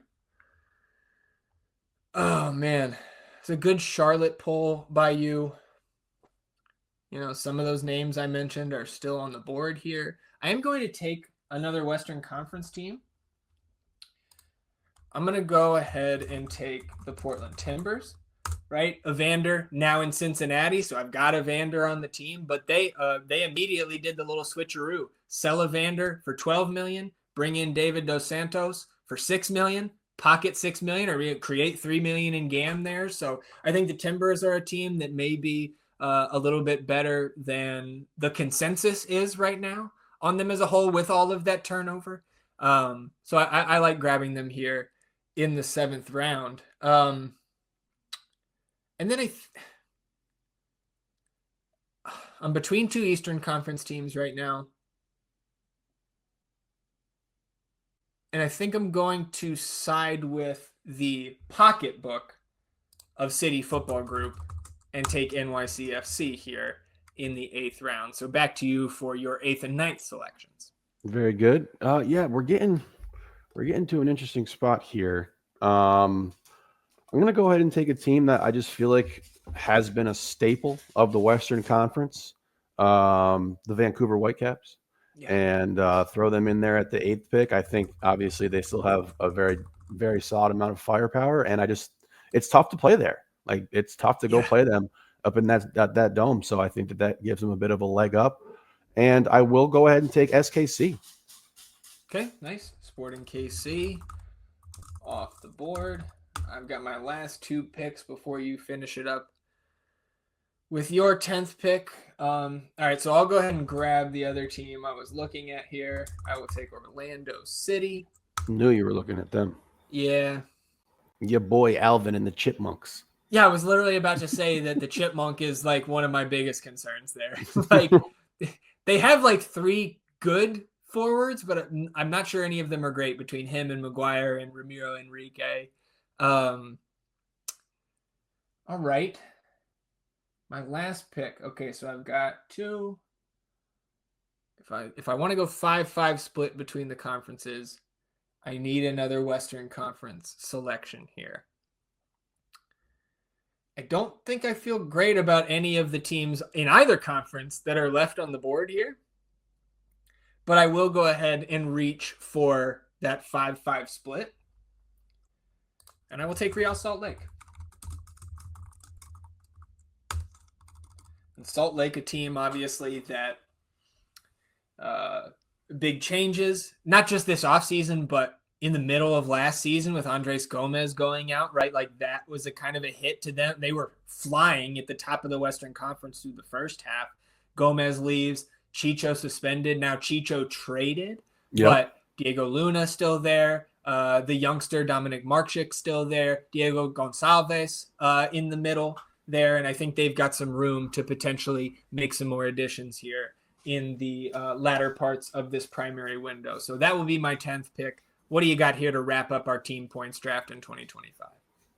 Oh, man. It's a good Charlotte pull by you. Some of those names I mentioned are still on the board here. I am going to take another Western Conference team. I'm going to go ahead and take the Portland Timbers, right? Evander now in Cincinnati, so I've got Evander on the team, but they immediately did the little switcheroo. Sell Evander for $12 million, bring in David Dos Santos for $6 million, pocket $6 million, or create $3 million in GAM there. So I think the Timbers are a team that may be a little bit better than the consensus is right now on them as a whole with all of that turnover. So I like grabbing them here in the 7th round. And then I'm between 2 Eastern Conference teams right now. And I think I'm going to side with the pocketbook of City Football Group and take NYCFC here in the 8th round. So back to you for your 8th and 9th selections. Very good. We're getting to an interesting spot here. I'm going to go ahead and take a team that I just feel like has been a staple of the Western Conference, the Vancouver Whitecaps, and throw them in there at the 8th pick. I think obviously they still have a very, very solid amount of firepower, and it's tough to play there. Like it's tough to go play them up in that dome. So I think that gives them a bit of a leg up. And I will go ahead and take SKC. Okay, nice. Sporting KC off the board. I've got my last 2 picks before you finish it up with your 10th pick. All right, so I'll go ahead and grab the other team I was looking at here. I will take Orlando City. Knew you were looking at them. Yeah. Your boy Alvin and the Chipmunks. Yeah, I was literally about to say that the Chipmunk is one of my biggest concerns there. They have 3 good forwards, but I'm not sure any of them are great between him and Maguire and Ramiro Enrique. All right. My last pick. Okay, so I've got 2. If I want to go 5-5 split between the conferences, I need another Western Conference selection here. I don't think I feel great about any of the teams in either conference that are left on the board here, but I will go ahead and reach for that 5-5 split, and I will take Real Salt Lake. And Salt Lake, a team, obviously, that big changes, not just this offseason, but in the middle of last season with Andres Gomez going out, right? That was a kind of a hit to them. They were flying at the top of the Western Conference through the first half. Gomez leaves, Chicho suspended. Now Chicho traded, but Diego Luna still there. The youngster Dominic Marchik still there. Diego Gonçalves in the middle. there, and I think they've got some room to potentially make some more additions here in the latter parts of this primary window. So that will be my 10th pick. What do you got here to wrap up our team points draft in 2025?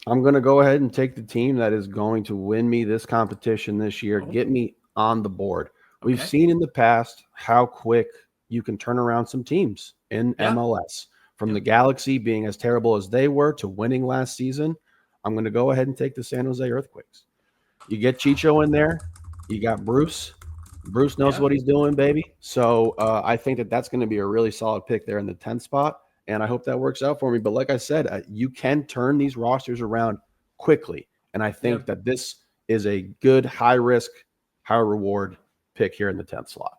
I'm going to go ahead and take the team that is going to win me this competition this year, get me on the board. Okay. We've seen in the past how quick you can turn around some teams in MLS. From the Galaxy being as terrible as they were to winning last season, I'm going to go ahead and take the San Jose Earthquakes. You get Chicho in there. You got Bruce. Bruce knows what he's doing, baby. So I think that that's going to be a really solid pick there in the 10th spot. And I hope that works out for me. But like I said, you can turn these rosters around quickly. And I think that this is a good high-risk, high-reward pick here in the 10th slot.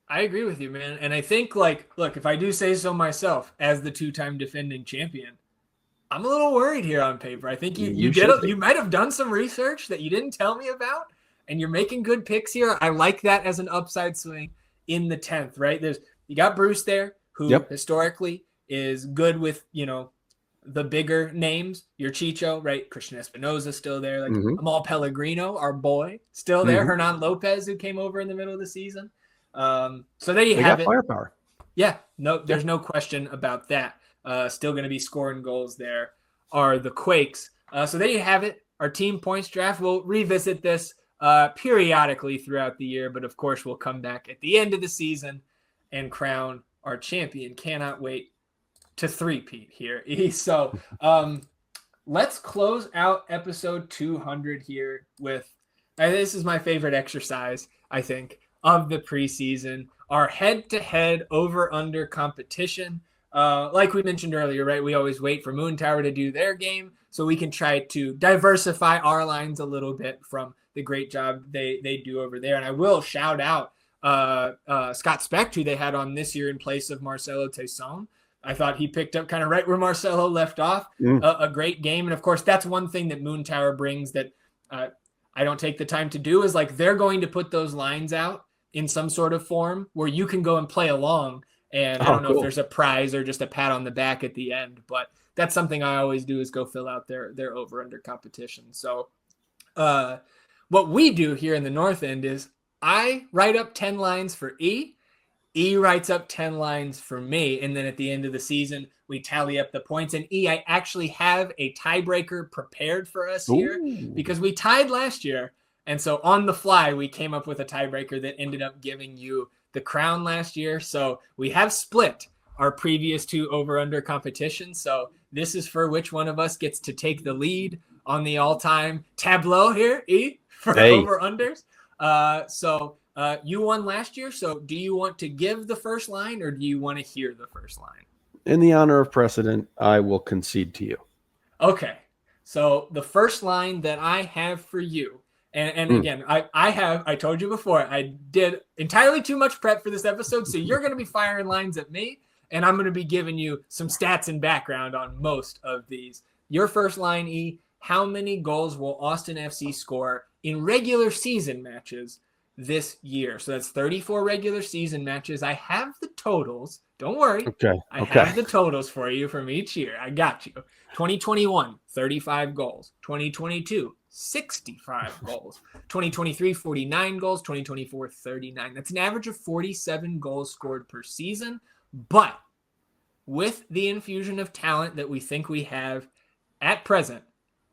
I agree with you, man. And I think, like, look, if I do say so myself, as the two-time defending champion, I'm a little worried here on paper. I think you might have done some research that you didn't tell me about, and you're making good picks here. I like that as an upside swing in the 10th, right? You got Bruce there, who historically is good with, the bigger names. Your Chicho, right? Christian Espinoza still there. Like Amal Pellegrino, our boy, still there. Hernan Lopez, who came over in the middle of the season. So there you have it. Firepower. Yeah, no, there's no question about that. Still going to be scoring goals there are the Quakes. So there you have it. Our team points draft. We'll revisit this periodically throughout the year, but of course we'll come back at the end of the season and crown our champion. Cannot wait to three-peat here. So let's close out episode 200 here with, this is my favorite exercise, I think, of the preseason, our head-to-head over-under competition. Like we mentioned earlier, right? We always wait for Moon Tower to do their game so we can try to diversify our lines a little bit from the great job they do over there. And I will shout out Scott Specht, who they had on this year in place of Marcelo Tesson. I thought he picked up kind of right where Marcelo left off. A great game. And of course, that's one thing that Moon Tower brings that I don't take the time to do, is like they're going to put those lines out in some sort of form where you can go and play along. And I don't know if there's a prize or just a pat on the back at the end, but that's something I always do, is go fill out their over-under competition. So what we do here in the North End is I write up 10 lines for E. E writes up 10 lines for me. And then at the end of the season, we tally up the points. And E, I actually have a tiebreaker prepared for us here because we tied last year. And so on the fly, we came up with a tiebreaker that ended up giving you the crown last year. So we have split our previous two over-under competitions. So this is for which one of us gets to take the lead on the all-time tableau here, E, for over-unders. So you won last year. So do you want to give the first line or do you want to hear the first line? In the honor of precedent, I will concede to you. Okay. So the first line that I have for you, and again, I told you before, I did entirely too much prep for this episode. So you're going to be firing lines at me, and I'm going to be giving you some stats and background on most of these. Your first line, E, how many goals will Austin FC score in regular season matches this year? So that's 34 regular season matches. I have the totals. Don't worry. I have the totals for you from each year. I got you. 2021, 35 goals. 2022, 65 goals. 2023, 49 goals. 2024, 39. That's an average of 47 goals scored per season. But with the infusion of talent that we think we have at present,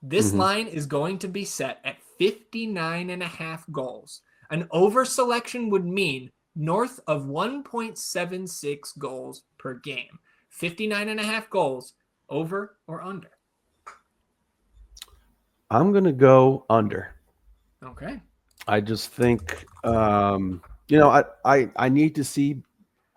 this line is going to be set at 59.5 goals. An over selection would mean north of 1.76 goals per game. 59.5 goals, over or under? I'm going to go under. Okay. I just think, I need to see.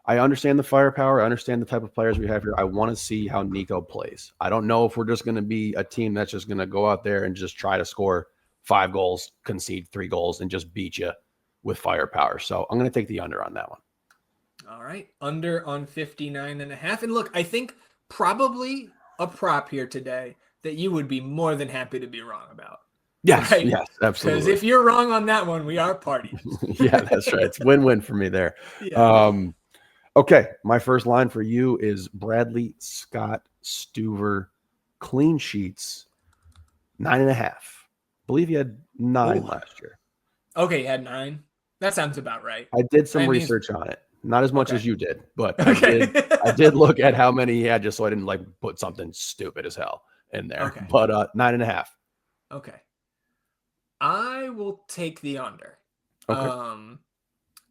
I understand the firepower. I understand the type of players we have here. I want to see how Nico plays. I don't know if we're just going to be a team that's just going to go out there and just try to score 5 goals, concede 3 goals, and just beat you with firepower. So I'm going to take the under on that one. All right. Under on 59.5. And look, I think probably a prop here today that you would be more than happy to be wrong about. Yes, right? Yes, absolutely. Because if you're wrong on that one, we are parties. Yeah, that's right. It's win-win for me there. Yeah. Okay, my first line for you is Bradley Scott Stuver, clean sheets, 9.5. believe he had 9 Ooh. last year. Okay, you had 9. That sounds about right. I did some I mean, research on it. Not as much Okay. as you did, but Okay. I did look at how many he had just so I didn't like put something stupid as hell in there. Okay. But 9.5. Okay. I will take the under. Okay.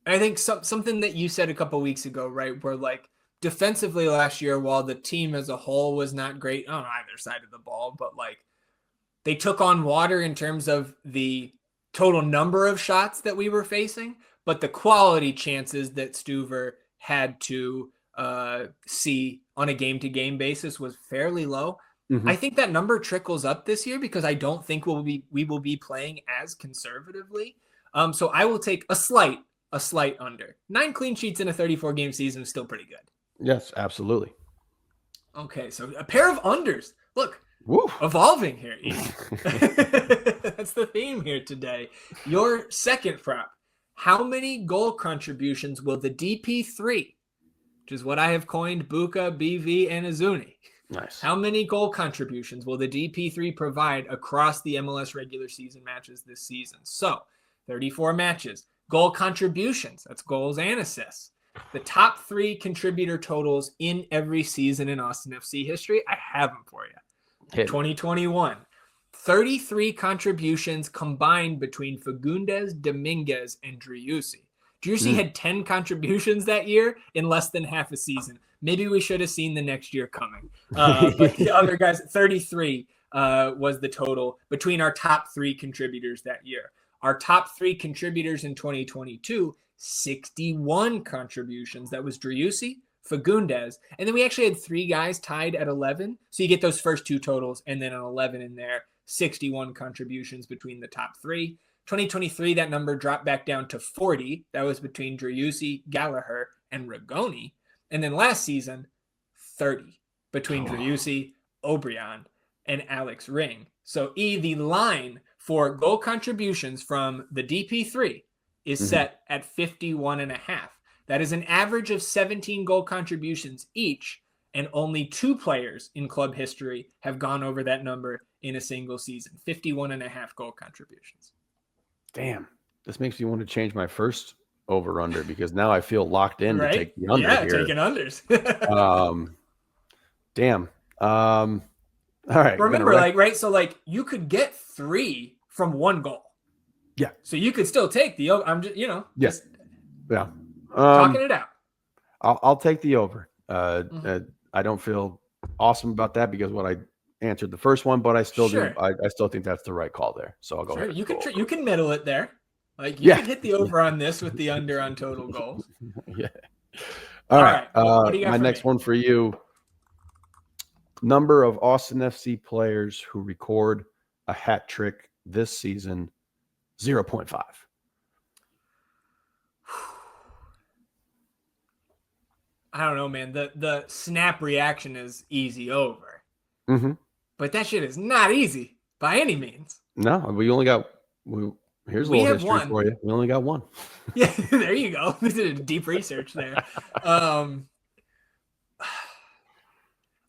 I think something that you said a couple weeks ago, right? Where like defensively last year, while the team as a whole was not great on either side of the ball, but like they took on water in terms of the total number of shots that we were facing, but the quality chances that Stuver had to see on a game-to-game basis was fairly low. Mhm. I think that number trickles up this year because I don't think we will be playing as conservatively. So I will take a slight under. 9 clean sheets in a 34 game season is still pretty good. Yes, absolutely. Okay, so a pair of unders. Look, Woo. evolving here, Ian. That's the theme here today. Your second prop. How many goal contributions will the DP3, which is what I have coined Buka, BV, and Uzuni. Nice. How many goal contributions will the DP3 provide across the MLS regular season matches this season? So, 34 matches. Goal contributions, that's goals and assists. The top 3 contributor totals in every season in Austin FC history, I have them for you. 2021, 33 contributions combined between Fagundes, Dominguez, and Driussi. Driussi had 10 contributions that year in less than half a season. Maybe we should have seen the next year coming. But the other guys, 33 was the total between our top 3 contributors that year. Our top 3 contributors in 2022, 61 contributions. That was Driussi, Fagundes, and then we actually had 3 guys tied at 11. So you get those first 2 totals and then an 11 in there, 61 contributions between the top 3. 2023, that number dropped back down to 40. That was between Driussi, Gallagher, and Rigoni. And then last season, 30 between Driussi, O'Brien, and Alex Ring. So the line for goal contributions from the DP3 is set at 51.5. That is an average of 17 goal contributions each, and only 2 players in club history have gone over that number in a single season. 51.5 goal contributions. Damn. This makes me want to change my first over-under because now I feel locked in Right? to take the under Yeah, here. taking unders. Damn. All right. Remember, so you could get 3 from 1 goal. Yeah. So you could still take the, I'm just, just Yeah. talking it out. I'll take the over. I don't feel awesome about that because what I answered the first one, but I still do. I still think that's the right call there. So I'll go ahead. You can middle it there. Like you can hit the over on this with the under on total goals. Yeah. All right. What do you got my for next me? one for you. Number of Austin FC players who record a hat trick this season, 0.5. I don't know, man. The snap reaction is easy over. But that shit is not easy by any means. No, we only got here's a little history one for you. We only got 1. Yeah, there you go. We did deep research there.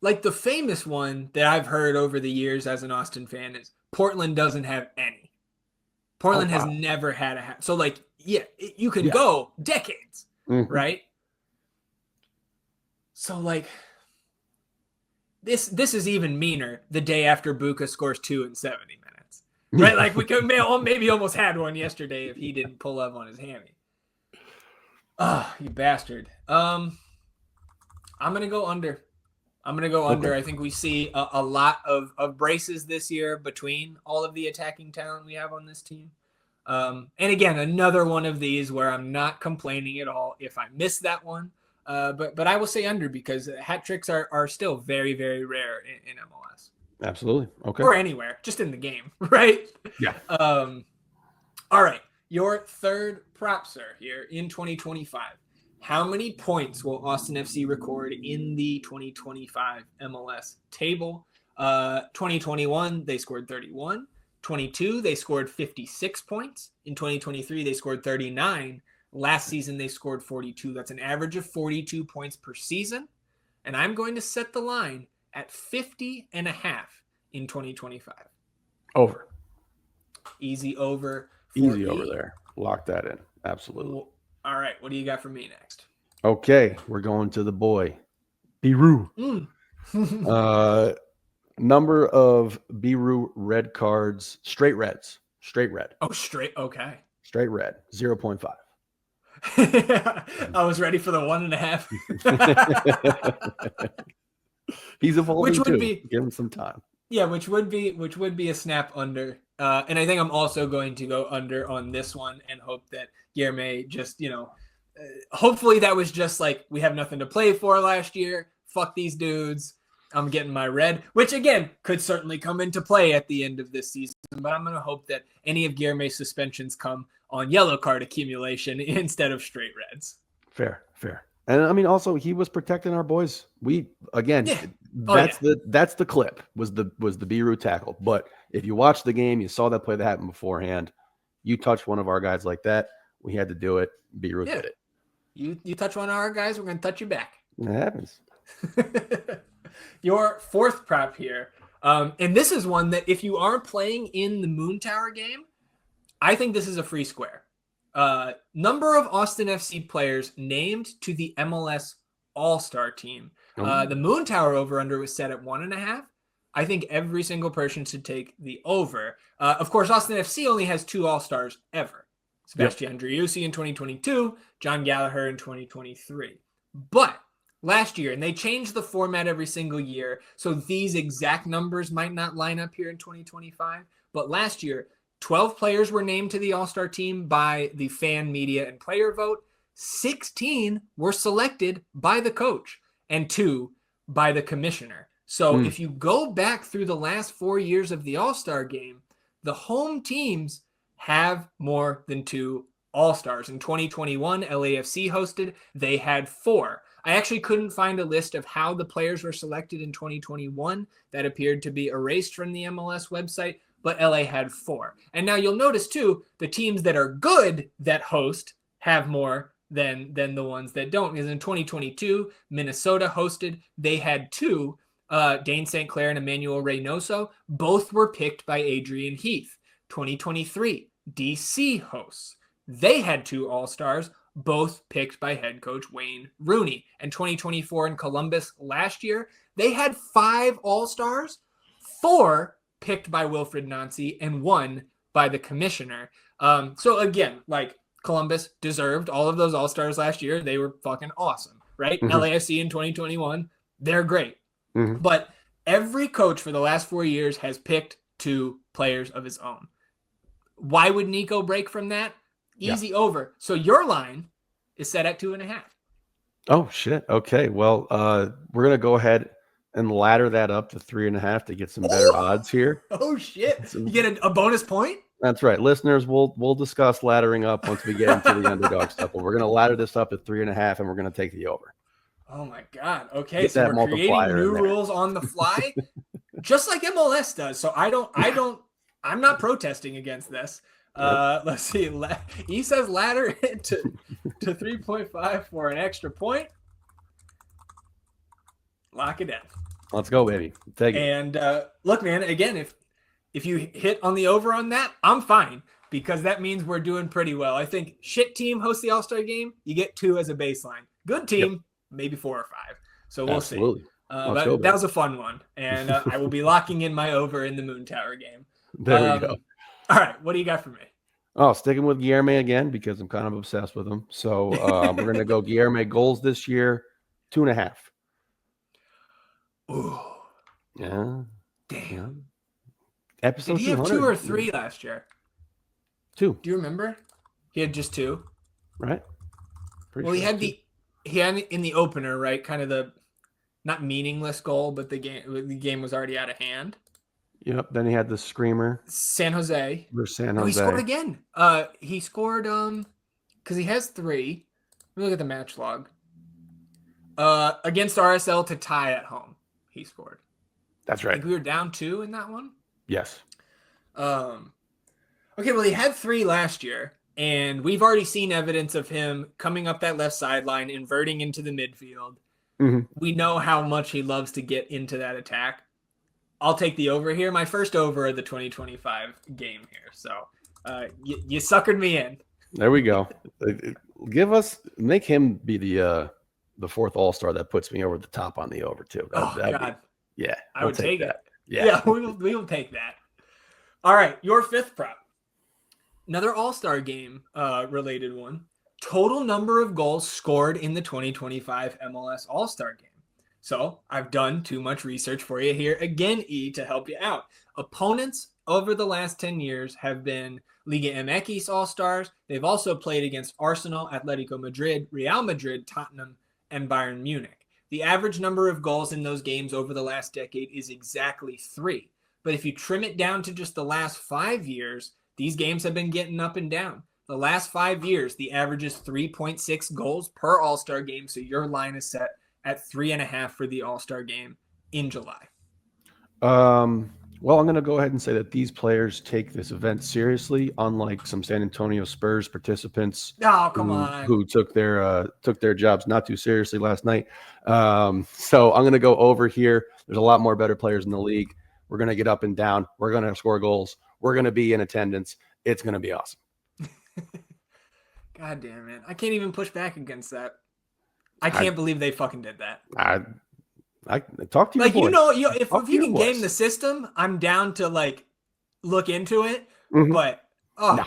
Like the famous one that I've heard over the years as an Austin fan is Portland doesn't have any. Portland has never had a hat. So like, you can go decades, right? So like this is even meaner the day after Buka scores 2 in 70 minutes. Right? Like we could maybe almost had one yesterday if he didn't pull up on his hammy. Oh, you bastard. I'm gonna go under. I think we see a lot of braces this year between all of the attacking talent we have on this team. And again, another one of these where I'm not complaining at all if I miss that one. But I will say under because hat tricks are still very, very rare in MLS. Absolutely. Okay. Or anywhere, just in the game, right? Yeah. All right. Your third prop, sir, here in 2025. How many points will Austin FC record in the 2025 MLS table? 2021, they scored 31. 22, they scored 56 points. In 2023, they scored 39. Last season, they scored 42. That's an average of 42 points per season. And I'm going to set the line at 50.5 in 2025. Over. Easy over. Easy over there. Lock that in. Absolutely. All right. What do you got for me next? Okay, we're going to the boy, Biru. Number of Biru red cards, straight reds, straight red. Oh, straight. Okay. Straight red, 0.5. I was ready for the 1.5. He's evolving Which would too. be, Give him some time. yeah, which would be a snap under. And I think I'm also going to go under on this one and hope that Guilherme just, hopefully that was just like, we have nothing to play for last year. Fuck these dudes. I'm getting my red, which again could certainly come into play at the end of this season. But I'm going to hope that any of Guilherme's suspensions come on yellow card accumulation instead of straight reds. Fair. And I mean, also he was protecting our boys. That's the clip was the Biru tackle. But if you watched the game, you saw that play that happened beforehand. You touched one of our guys like that, we had to do it. Biru did it. You touch one of our guys, we're going to touch you back. It happens. Your fourth prop here, and this is one that if you are playing in the Moon Tower game, I think this is a free square. Number of Austin FC players named to the MLS All-Star team. The Moon Tower over-under was set at 1.5. I think every single person should take the over. Of course, Austin FC only has 2 All-Stars ever. Sebastian Driussi in 2022, John Gallagher in 2023. But last year, and they changed the format every single year, so these exact numbers might not line up here in 2025. But last year, 12 players were named to the All-Star team by the fan, media, and player vote. 16 were selected by the coach and 2 by the commissioner. So if you go back through the last 4 years of the All-Star game, the home teams have more than 2 All-Stars. In 2021, LAFC hosted. They had 4. I actually couldn't find a list of how the players were selected in 2021. That appeared to be erased from the MLS website, but LA had 4. And now you'll notice too, the teams that are good that host have more than the ones that don't. Because in 2022, Minnesota hosted. They had 2, Dane St. Clair and Emmanuel Reynoso. Both were picked by Adrian Heath. 2023, DC hosts. They had 2 All-Stars, both picked by head coach Wayne Rooney. And 2024 in Columbus last year, they had 5 All-Stars, 4 picked by Wilfred Nancy and 1 by the commissioner. So again, like Columbus deserved all of those All-Stars last year. They were fucking awesome, right? LAFC in 2021, they're great. But every coach for the last 4 years has picked 2 players of his own. Why would Nico break from that? Easy over. So your line is set at 2.5. Oh, shit. Okay. Well, we're going to go ahead and ladder that up to 3.5 to get some better odds here. Oh, shit. You get a bonus point? That's right. Listeners, we'll discuss laddering up once we get into the underdog stuff. But we're going to ladder this up at 3.5, and we're going to take the over. Oh, my God. Okay. Get So that we're creating multiplier new in there. rules on the fly, just like MLS does. So I'm not protesting against this. Let's see. He says ladder it to 3.5 for an extra point. Lock it in. Let's go, baby. Take it. And look, man, again, if you hit on the over on that, I'm fine because that means we're doing pretty well. I think shit team hosts the All-Star game. You get 2 as a baseline. Good team, maybe 4 or 5. So we'll Absolutely. see. That was a fun one. And I will be locking in my over in the Moon Tower game. There we go. All right. What do you got for me? Oh, sticking with Guilherme again because I'm kind of obsessed with him. So we're going to go Guilherme goals this year, 2.5. Ooh. Yeah. Damn. Yeah. Episode Did he have 200. 2 or 3 last year? 2. Do you remember? He had just 2. Right. Well, he had in the opener, right? Kind of the not meaningless goal, but the game was already out of hand. Yep. Then he had the screamer. San Jose. Versus San No, Jose. he scored again. He scored because he has 3. Let me look at the match log. Against RSL to tie at home, he scored. That's I right. think we were down 2 in that one. Yes. Okay, well, he had 3 last year, and we've already seen evidence of him coming up that left sideline, inverting into the midfield. Mhm. We know how much he loves to get into that attack. I'll take the over here. My first over of the 2025 game here. So you suckered me in. There we go. Make him be the fourth All-Star that puts me over the top on the over too. God. I would take that. it. Yeah, we will take that. All right, your fifth prop. Another All-Star game related one. Total number of goals scored in the 2025 MLS All-Star game. So I've done too much research for you here again, E, to help you out. Opponents over the last 10 years have been Liga MX All-Stars. They've also played against Arsenal, Atletico Madrid, Real Madrid, Tottenham, and Bayern Munich. The average number of goals in those games over the last decade is exactly 3. But if you trim it down to just the last 5 years, these games have been getting up and down. The last 5 years, the average is 3.6 goals per All-Star game. So your line is set at 3.5 for the All-Star game in July. Well, I'm going to go ahead and say that these players take this event seriously, unlike some San Antonio Spurs participants who took their jobs not too seriously last night. So I'm going to go over here. There's a lot more better players in the league. We're going to get up and down. We're going to score goals. We're going to be in attendance. It's going to be awesome. God damn, man. I can't even push back against that. I can't believe they fucking did that. I talk to you. Like, if you can game the system, I'm down to like look into it. Mm-hmm. But no,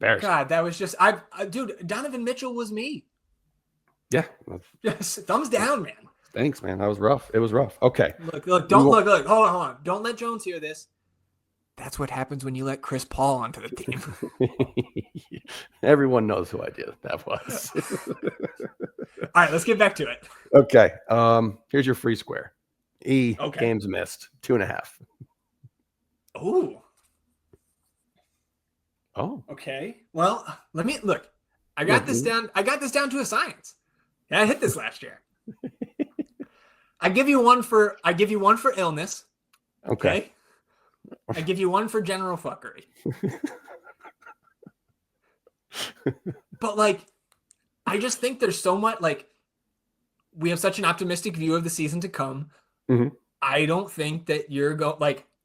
God, that was just dude. Donovan Mitchell was me. Yeah, yes, thumbs down, man. Thanks, man. That was rough. It was rough. Okay, look. Hold on. Don't let Jones hear this. That's what happens when you let Chris Paul onto the team. Everyone knows who I did. That was. All right, let's get back to it. Okay. Here's your free square. Games missed 2.5. Oh. Okay. Well, let me look. I got this down. I got this down to a science. Yeah, I hit this last year. I give you one for illness. Okay. I give you one for general fuckery. But like, I just think there's so much, like, we have such an optimistic view of the season to come. Mm-hmm. I don't think that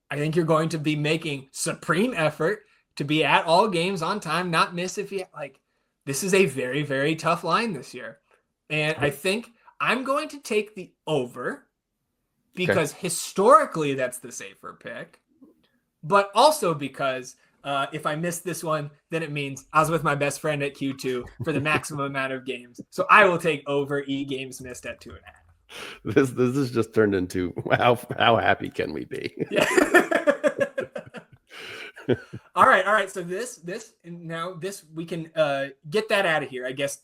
I think you're going to be making supreme effort to be at all games on time, not miss if you this is a very, very tough line this year. And I think I'm going to take the over because historically that's the safer pick. But also because if I miss this one, then it means I was with my best friend at Q2 for the maximum amount of games. So I will take over games missed at 2.5. This is just turned into how happy can we be? Yeah. All right. So this we can get that out of here. I guess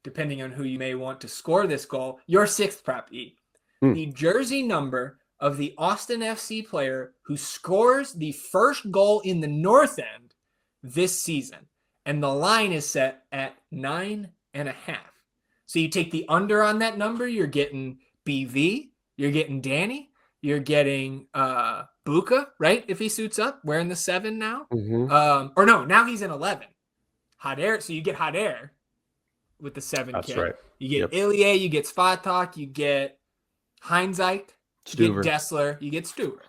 depending on who you may want to score this goal. Your sixth prop, E. The jersey number of the Austin FC player who scores the first goal in the North End this season. And the line is set at 9.5. So you take the under on that number, you're getting BV, you're getting Danny, you're getting Buka, right? If he suits up, wearing the 7 now. Mm-hmm. Or no, now he's in 11. Hot Air. So you get Hot Air with the 7 That's kit. right. You get Ilya, you get Svatak, you get Hindsight. You get Desler, you get Stuber.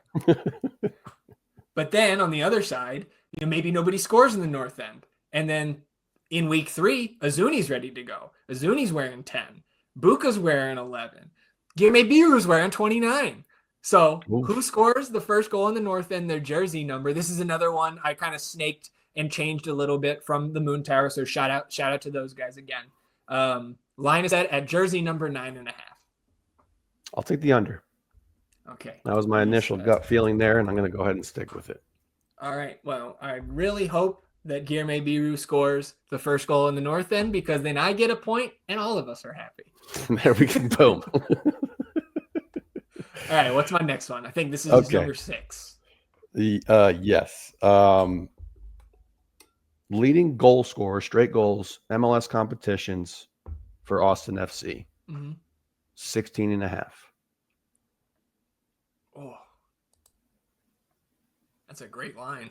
But then on the other side, maybe nobody scores in the North End. And then in week 3, Uzuni's ready to go. Uzuni's wearing 10. Buka's wearing 11. Guilherme Biru's wearing 29. So who scores the first goal in the North End, their jersey number? This is another one I kind of snaked and changed a little bit from the Moon Tower. So shout out to those guys again. Line is at jersey number 9.5. I'll take the under. Okay. That was my initial gut feeling there, and I'm going to go ahead and stick with it. All right. Well, I really hope that Guilherme Biru scores the first goal in the North End because then I get a point and all of us are happy. There we go. Boom. All right. What's my next one? I think this is number 6. Yes. Leading goal scorer, straight goals, MLS competitions for Austin FC. 16.5. Oh, that's a great line.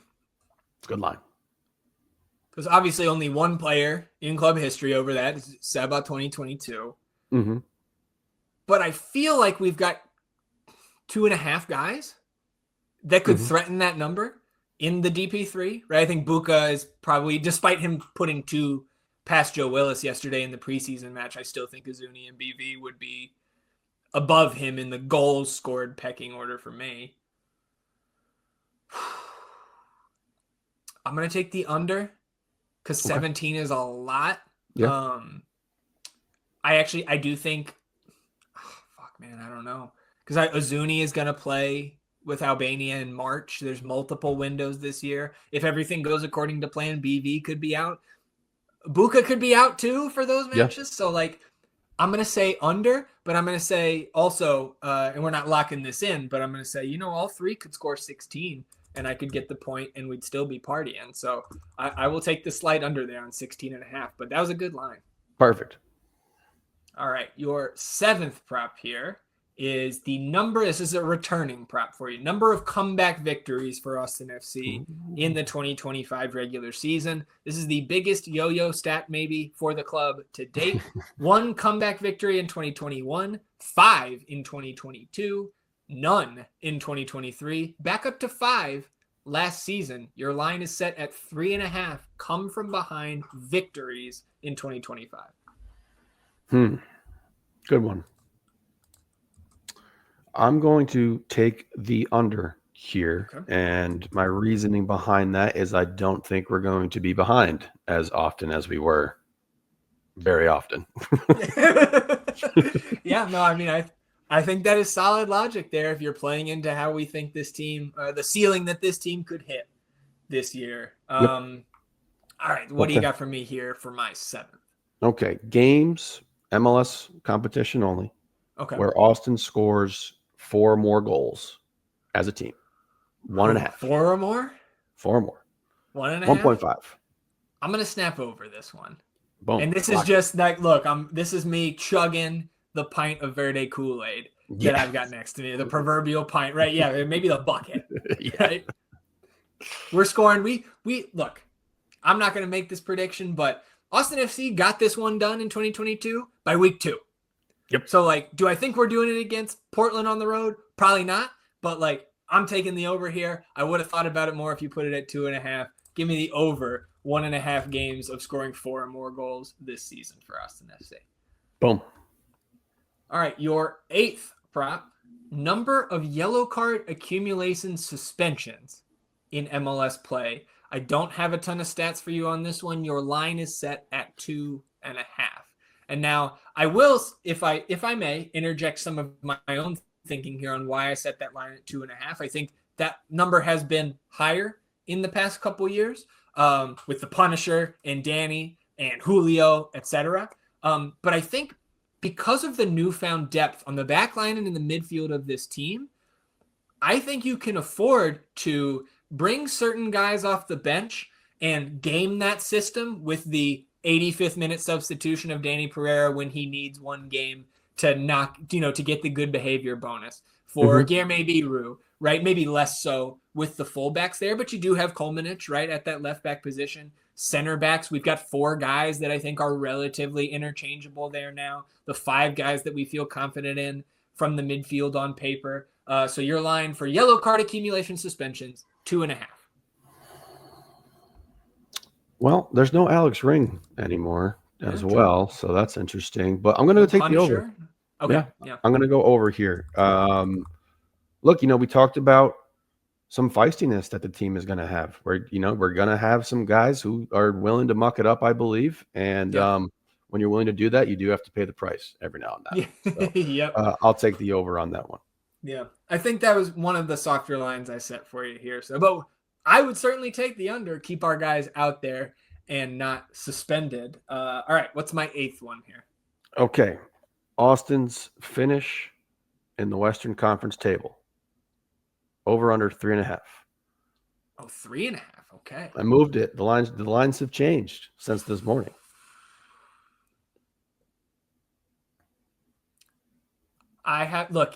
Good line. There's obviously only one player in club history over that. It's Saba 2022. Mm-hmm. But I feel like we've got 2.5 guys that could Mhm. threaten that number in the DP3, right? I think Buka is probably, despite him putting 2 past Joe Willis yesterday in the preseason match, I still think Uzuni and BV would be above him in the goals scored pecking order for me. I'm going to take the under because 17 is a lot. Yeah. I do think, fuck man, I don't know. Because Uzuni is going to play with Albania in March. There's multiple windows this year. If everything goes according to plan, BV could be out. Buka could be out too for those matches. Yeah. So like, I'm going to say under, but I'm going to say also, and we're not locking this in, but I'm going to say, all 3 could score 16 and I could get the point and we'd still be partying. So I will take the slight under there on 16.5, but that was a good line. Perfect. All right. Your 7th prop here is the number. This is a returning prop for you. Number of comeback victories for Austin FC in the 2025 regular season. This is the biggest yo-yo stat maybe for the club to date. 1 comeback victory in 2021, 5 in 2022, none in 2023, back up to 5 last season. Your line is set at 3.5 come from behind victories in 2025. Good one. I'm going to take the under here. Okay. And my reasoning behind that is I don't think we're going to be behind as often as we were very often. Yeah, no, I mean, I think that is solid logic there if you're playing into how we think this team, the ceiling that this team could hit this year. All right, what do you got for me here for my 7th? Okay, games, MLS competition only, where Austin scores 4 more goals as a team. 1.5. 4 or more? 4 more. 1.5? 1.5. I'm going to snap over this one. Boom. And this is just like, look, this is me chugging the pint of Verde Kool-Aid that I've got next to me, the proverbial pint, right? Yeah, maybe the bucket, right? We're scoring. We look, I'm not going to make this prediction, but Austin FC got this one done in 2022 by week 2. Yep. So like, do I think we're doing it against Portland on the road? Probably not, but like, I'm taking the over here. I would have thought about it more if you put it at 2.5. Give me the over 1.5 games of scoring 4 or more goals this season for Austin FC. Boom. All right, your 8th prop, number of yellow card accumulation suspensions in MLS play. I don't have a ton of stats for you on this one. Your line is set at 2.5. And now I will, if I may, interject some of my own thinking here on why I set that line at 2.5. I think that number has been higher in the past couple years with the Punisher and Danny and Julio, etc. But I think because of the newfound depth on the back line and in the midfield of this team, I think you can afford to bring certain guys off the bench and game that system with the 85th minute substitution of Danny Pereira when he needs one game to to get the good behavior bonus for Guilherme Biru, right? Maybe less so with the fullbacks there, but you do have Kolmanich, right, at that left back position. Center backs, we've got 4 guys that I think are relatively interchangeable there now. The 5 guys that we feel confident in from the midfield on paper. So your line for yellow card accumulation suspensions, 2.5. Well, there's no Alex Ring anymore as well, so that's interesting. But I'm going to take the over. Okay. Yeah, I'm going to go over here. Look, we talked about some feistiness that the team is going to have. We're going to have some guys who are willing to muck it up, I believe. And when you're willing to do that, you do have to pay the price every now and then. So, I'll take the over on that one. Yeah, I think that was one of the softer lines I set for you here. So, but I would certainly take the under, keep our guys out there and not suspended. All right, what's my 8th one here? Okay, Austin's finish in the Western Conference table. Over under 3.5. Oh, 3.5. Okay. I moved it. The lines have changed since this morning.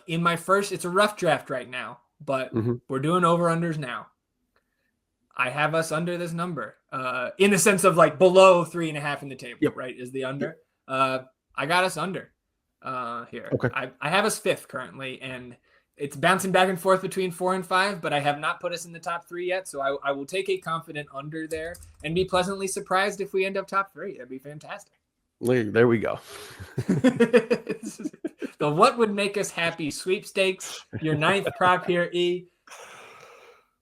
In my first, it's a rough draft right now, but we're doing over-unders now. I have us under this number in the sense of like below 3.5 in the table, right? Is the under. I got us under here. Okay. I have us 5th currently. And It's bouncing back and forth between 4 and 5, but I have not put us in the top 3 yet. So I will take a confident under there and be pleasantly surprised if we end up top 3. That'd be fantastic. There we go. The what would make us happy sweepstakes, your 9th prop here, E.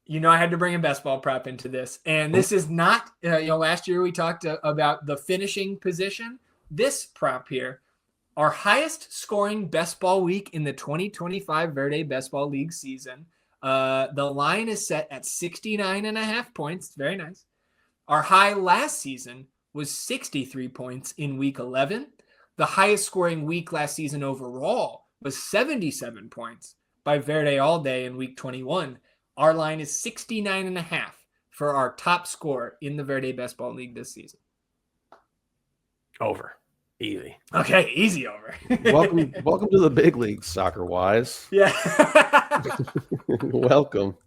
You know, I had to bring a best ball prop into this. And this is not, last year we talked about the finishing position. This prop here, our highest scoring best ball week in the 2025 Verde Best Ball League season. The line is set at 69.5 points. It's very nice. Our high last season was 63 points in week 11. The highest scoring week last season overall was 77 points by Verde All Day in week 21. Our line is 69.5 for our top score in the Verde Best Ball League this season. Over. Easy. Okay, easy over. Welcome to the big leagues, soccer wise. Yeah. Welcome.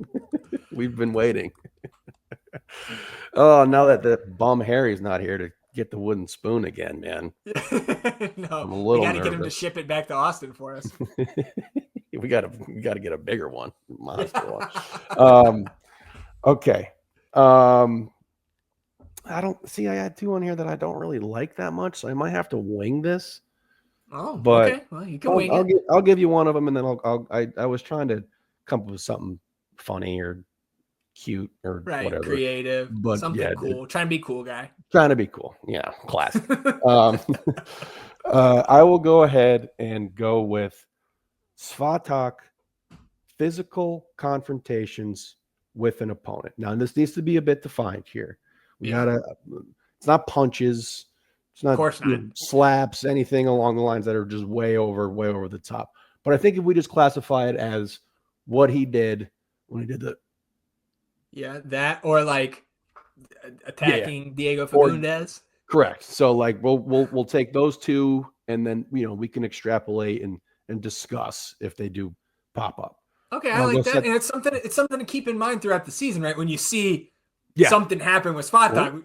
We've been waiting. Oh, now that the bum Harry's not here to get the wooden spoon again, man. No, I'm a little we got to get him to nervous. ship it back to Austin for us. we got to get a bigger one, monster one. Okay. I don't see. I had 2 on here that I don't really like that much, so I might have to wing this. Oh, But okay. Well, you can wing it. I'll give you one of them, and then I was trying to come up with something funny or cute or Right, whatever. creative, But something yeah, cool. Trying to be cool, guy. Trying to be cool. Yeah, classic. I will go ahead and go with Svatak physical confrontations with an opponent. Now, this needs to be a bit defined here. We gotta. It's not punches. It's not, Of course not. Slaps, anything along the lines that are just way over the top. But I think if we just classify it as what he did when he did the that or like attacking Diego Fagundes. Correct. So like we'll take those 2, and then we can extrapolate and discuss if they do pop up. Okay, I like that, and it's something to keep in mind throughout the season, right? When you see something happen with Svatak,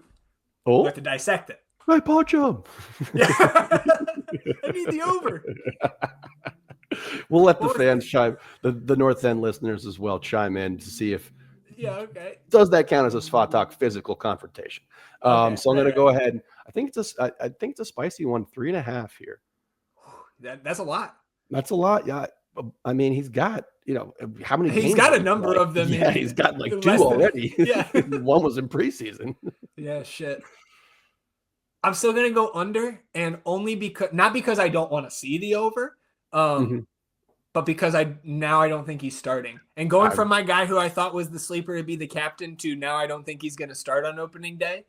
we have to dissect it. I punch him. Yeah. I need the over. We'll let the fans chime, the North End listeners as well chime in to see if does that count as a Svatak physical confrontation. So I'm going to go ahead. I think it's a spicy one, 3.5 here. That's a lot. That's a lot. Yeah. I mean, he's got, how many games? He's got a number of them. Yeah, he's got like 2 already. Yeah. One was in preseason. Yeah, shit. I'm still going to go under, and only not because I don't want to see the over, but because I don't think he's starting. And going from my guy who I thought was the sleeper to be the captain to now I don't think he's going to start on opening day.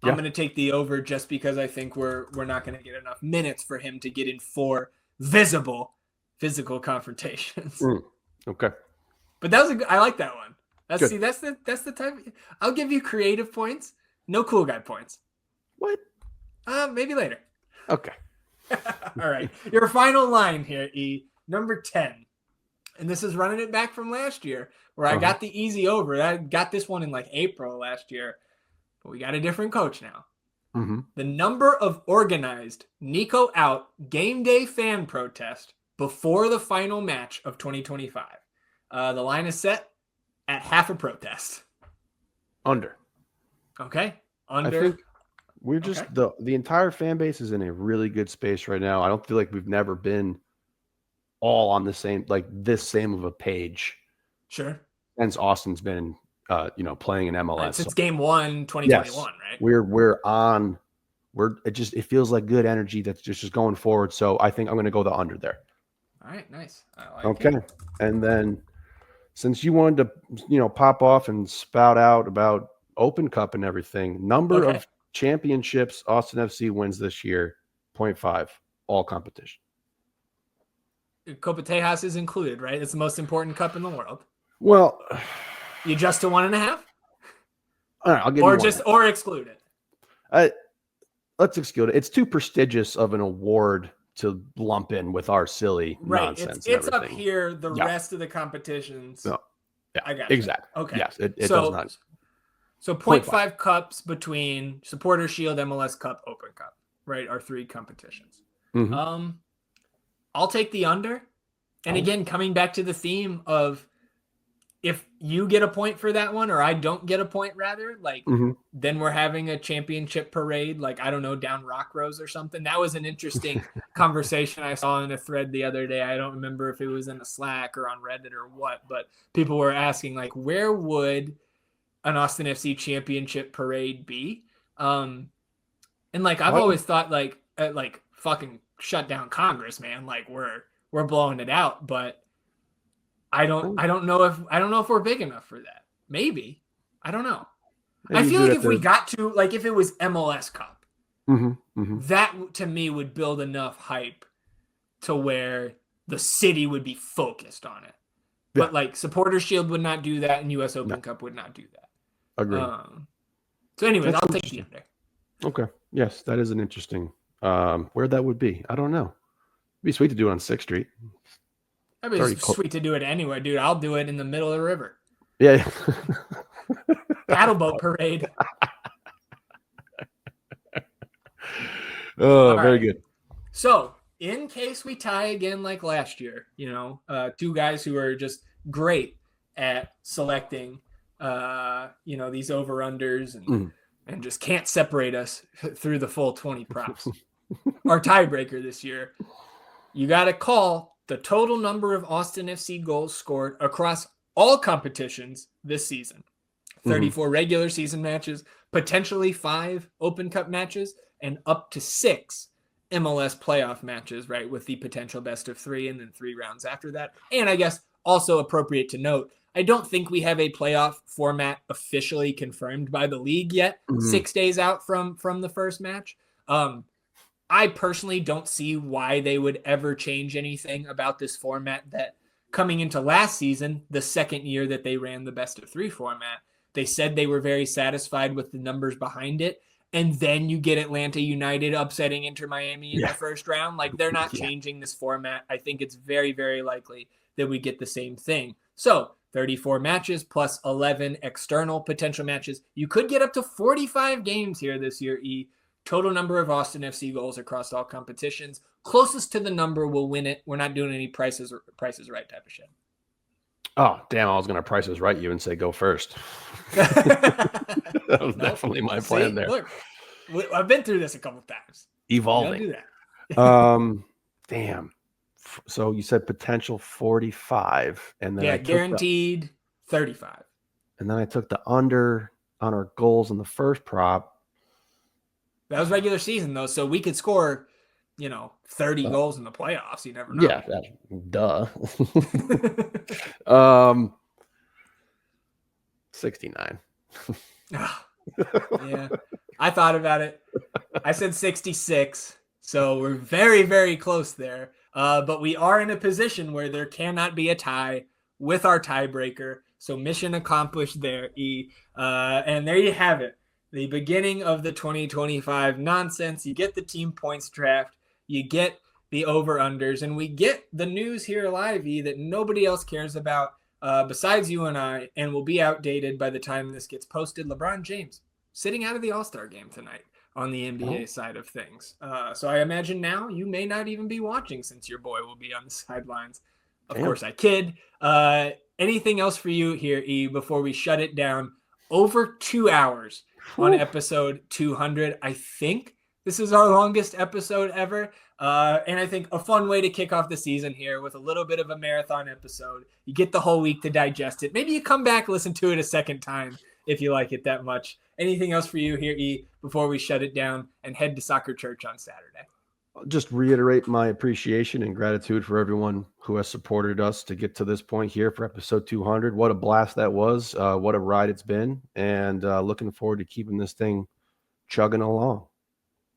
I'm going to take the over just because I think we're not going to get enough minutes for him to get in 4 visible physical confrontations. Okay. But that was I like that one. That's the type. I'll give you creative points, no cool guy points. What? Maybe later. Okay. All right. Your final line here, E, number 10. And this is running it back from last year where I got the easy over. I got this one in like April last year, but we got a different coach now. The number of organized Nico out game day fan protest before the final match of 2025. The line is set at half a protest. Under. Okay. Under. I think we're just the entire fan base is in a really good space right now. I don't feel like we've never been all on the same, like this same of a page. Sure. Since Austin's been, playing in MLS. Right, since game 1, 2021, right? We're on. It feels like good energy that's just going forward. So I think I'm going to go the under there. All right, nice. I like it. And then since you wanted to, pop off and spout out about Open Cup and everything, number of championships Austin FC wins this year, 0.5, all competition. Copa Tejas is included, right? It's the most important cup in the world. Well, you adjust to 1.5? All right, I'll give you or exclude it. Let's exclude it. It's too prestigious of an award to lump in with our silly nonsense. It's up here. The rest of the competitions. No. Yeah, I got you. Exactly. Okay. Yes, it does not. So 0.5 cups between Supporter Shield, MLS Cup, Open Cup, right? Our 3 competitions. I'll take the under. And again, coming back to the theme of if you get a point for that one, or I don't get a point, rather, like then we're having a championship parade, like, I don't know, down Rock Rose or something. That was an interesting conversation I saw in a thread the other day. I don't remember if it was in a Slack or on Reddit or what, but people were asking, like, where would an Austin FC championship parade be? And like, I've always thought, like fucking shut down Congress, man. Like, we're blowing it out, but I don't know if we're big enough for that. Maybe. I don't know. Maybe I feel like if we got to, like, if it was MLS Cup, that to me would build enough hype to where the city would be focused on it. But like Supporter Shield would not do that, and US Open Cup would not do that. Agree. So anyways, I'll take the under. Okay. Yes, that is an interesting where that would be. I don't know. It'd be sweet to do it on 6th Street. I mean, it's sweet to do it anywhere, dude. I'll do it in the middle of the river. Yeah. Paddle boat parade. Oh, very good. So, in case we tie again like last year, two guys who are just great at selecting, these over-unders and just can't separate us through the full 20 props. Our tiebreaker this year, you got to call the total number of Austin FC goals scored across all competitions this season. 34 regular season matches, potentially 5 Open Cup matches, and up to 6 MLS playoff matches, right, with the potential best of 3 and then 3 rounds after that. And I guess also appropriate to note, I don't think we have a playoff format officially confirmed by the league yet, 6 days out from the first match. I personally don't see why they would ever change anything about this format that coming into last season, the second year that they ran the best of 3 format, they said they were very satisfied with the numbers behind it. And then you get Atlanta United upsetting Inter Miami in the first round. Like, they're not changing this format. I think it's very, very likely that we get the same thing. So 34 matches plus 11 external potential matches. You could get up to 45 games here this year, E. Total number of Austin FC goals across all competitions. Closest to the number will win it. We're not doing any prices right type of shit. Oh, damn. I was going to prices right you and say go first. That was definitely my plan there. Look, I've been through this a couple of times. Evolving. Don't do that. Damn. So you said potential 45. And then guaranteed 35. And then I took the under on our goals in the first prop. That was regular season, though, so we could score, 30 goals in the playoffs. You never know. Yeah, duh. 69. Yeah, I thought about it. I said 66, so we're very, very close there. But we are in a position where there cannot be a tie with our tiebreaker. So mission accomplished there, E. And there you have it. The beginning of the 2025 nonsense. You get the team points draft. You get the over-unders. And we get the news here live, E, that nobody else cares about besides you and I, and will be outdated by the time this gets posted. LeBron James sitting out of the All-Star game tonight on the NBA side of things. So I imagine now you may not even be watching since your boy will be on the sidelines. Of course, I kid. Anything else for you here, E, before we shut it down? Over 2 hours on episode 200. I think this is our longest episode ever. And I think a fun way to kick off the season here with a little bit of a marathon episode. You get the whole week to digest it. Maybe you come back, listen to it a second time if you like it that much. Anything else for you here, E, before we shut it down and head to soccer church on Saturday? I'll just reiterate my appreciation and gratitude for everyone who has supported us to get to this point here for episode 200. What a blast that was. What a ride it's been. And looking forward to keeping this thing chugging along.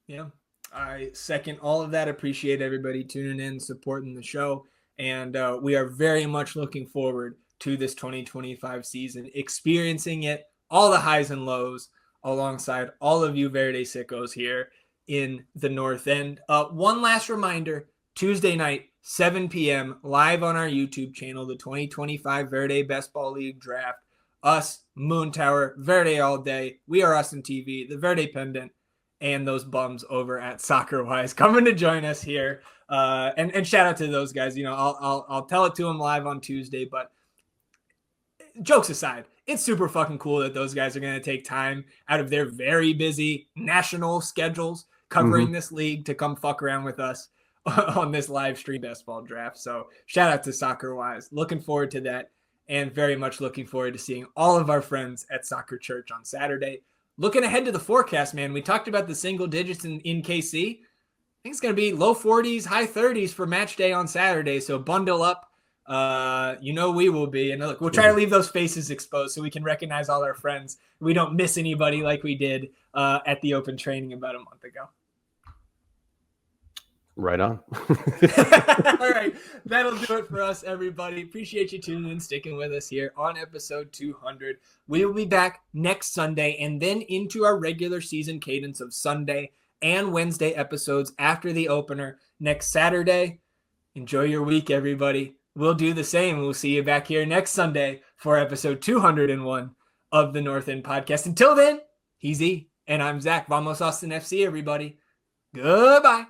Yeah, I second all of that. Appreciate everybody tuning in, supporting the show. And we are very much looking forward to this 2025 season, experiencing it, all the highs and lows, alongside all of you Verde sickos here in the North End. One last reminder, Tuesday night, 7 p.m., live on our YouTube channel, the 2025 Verde Best Ball League Draft. Us, Moon Tower, Verde all day. We are Austin TV, the Verde Pendant, and those bums over at Soccer Wise coming to join us here. And shout out to those guys. You know, I'll tell it to them live on Tuesday, but jokes aside, it's super fucking cool that those guys are going to take time out of their very busy national schedules covering this league to come fuck around with us on this live stream basketball draft. So shout out to Soccer Wise. Looking forward to that, and very much looking forward to seeing all of our friends at Soccer Church on Saturday. Looking ahead to the forecast, man, we talked about the single digits in KC. I think it's going to be low 40s, high 30s for match day on Saturday. So bundle up. You know we will be. And look, we'll try to leave those faces exposed so we can recognize all our friends. We don't miss anybody like we did at the open training about a month ago. Right on. All right. That'll do it for us, everybody. Appreciate you tuning in, sticking with us here on episode 200. We will be back next Sunday and then into our regular season cadence of Sunday and Wednesday episodes after the opener next Saturday. Enjoy your week, everybody. We'll do the same. We'll see you back here next Sunday for episode 201 of the North End Podcast. Until then, he's E, and I'm Zach. Vamos Austin FC, everybody. Goodbye.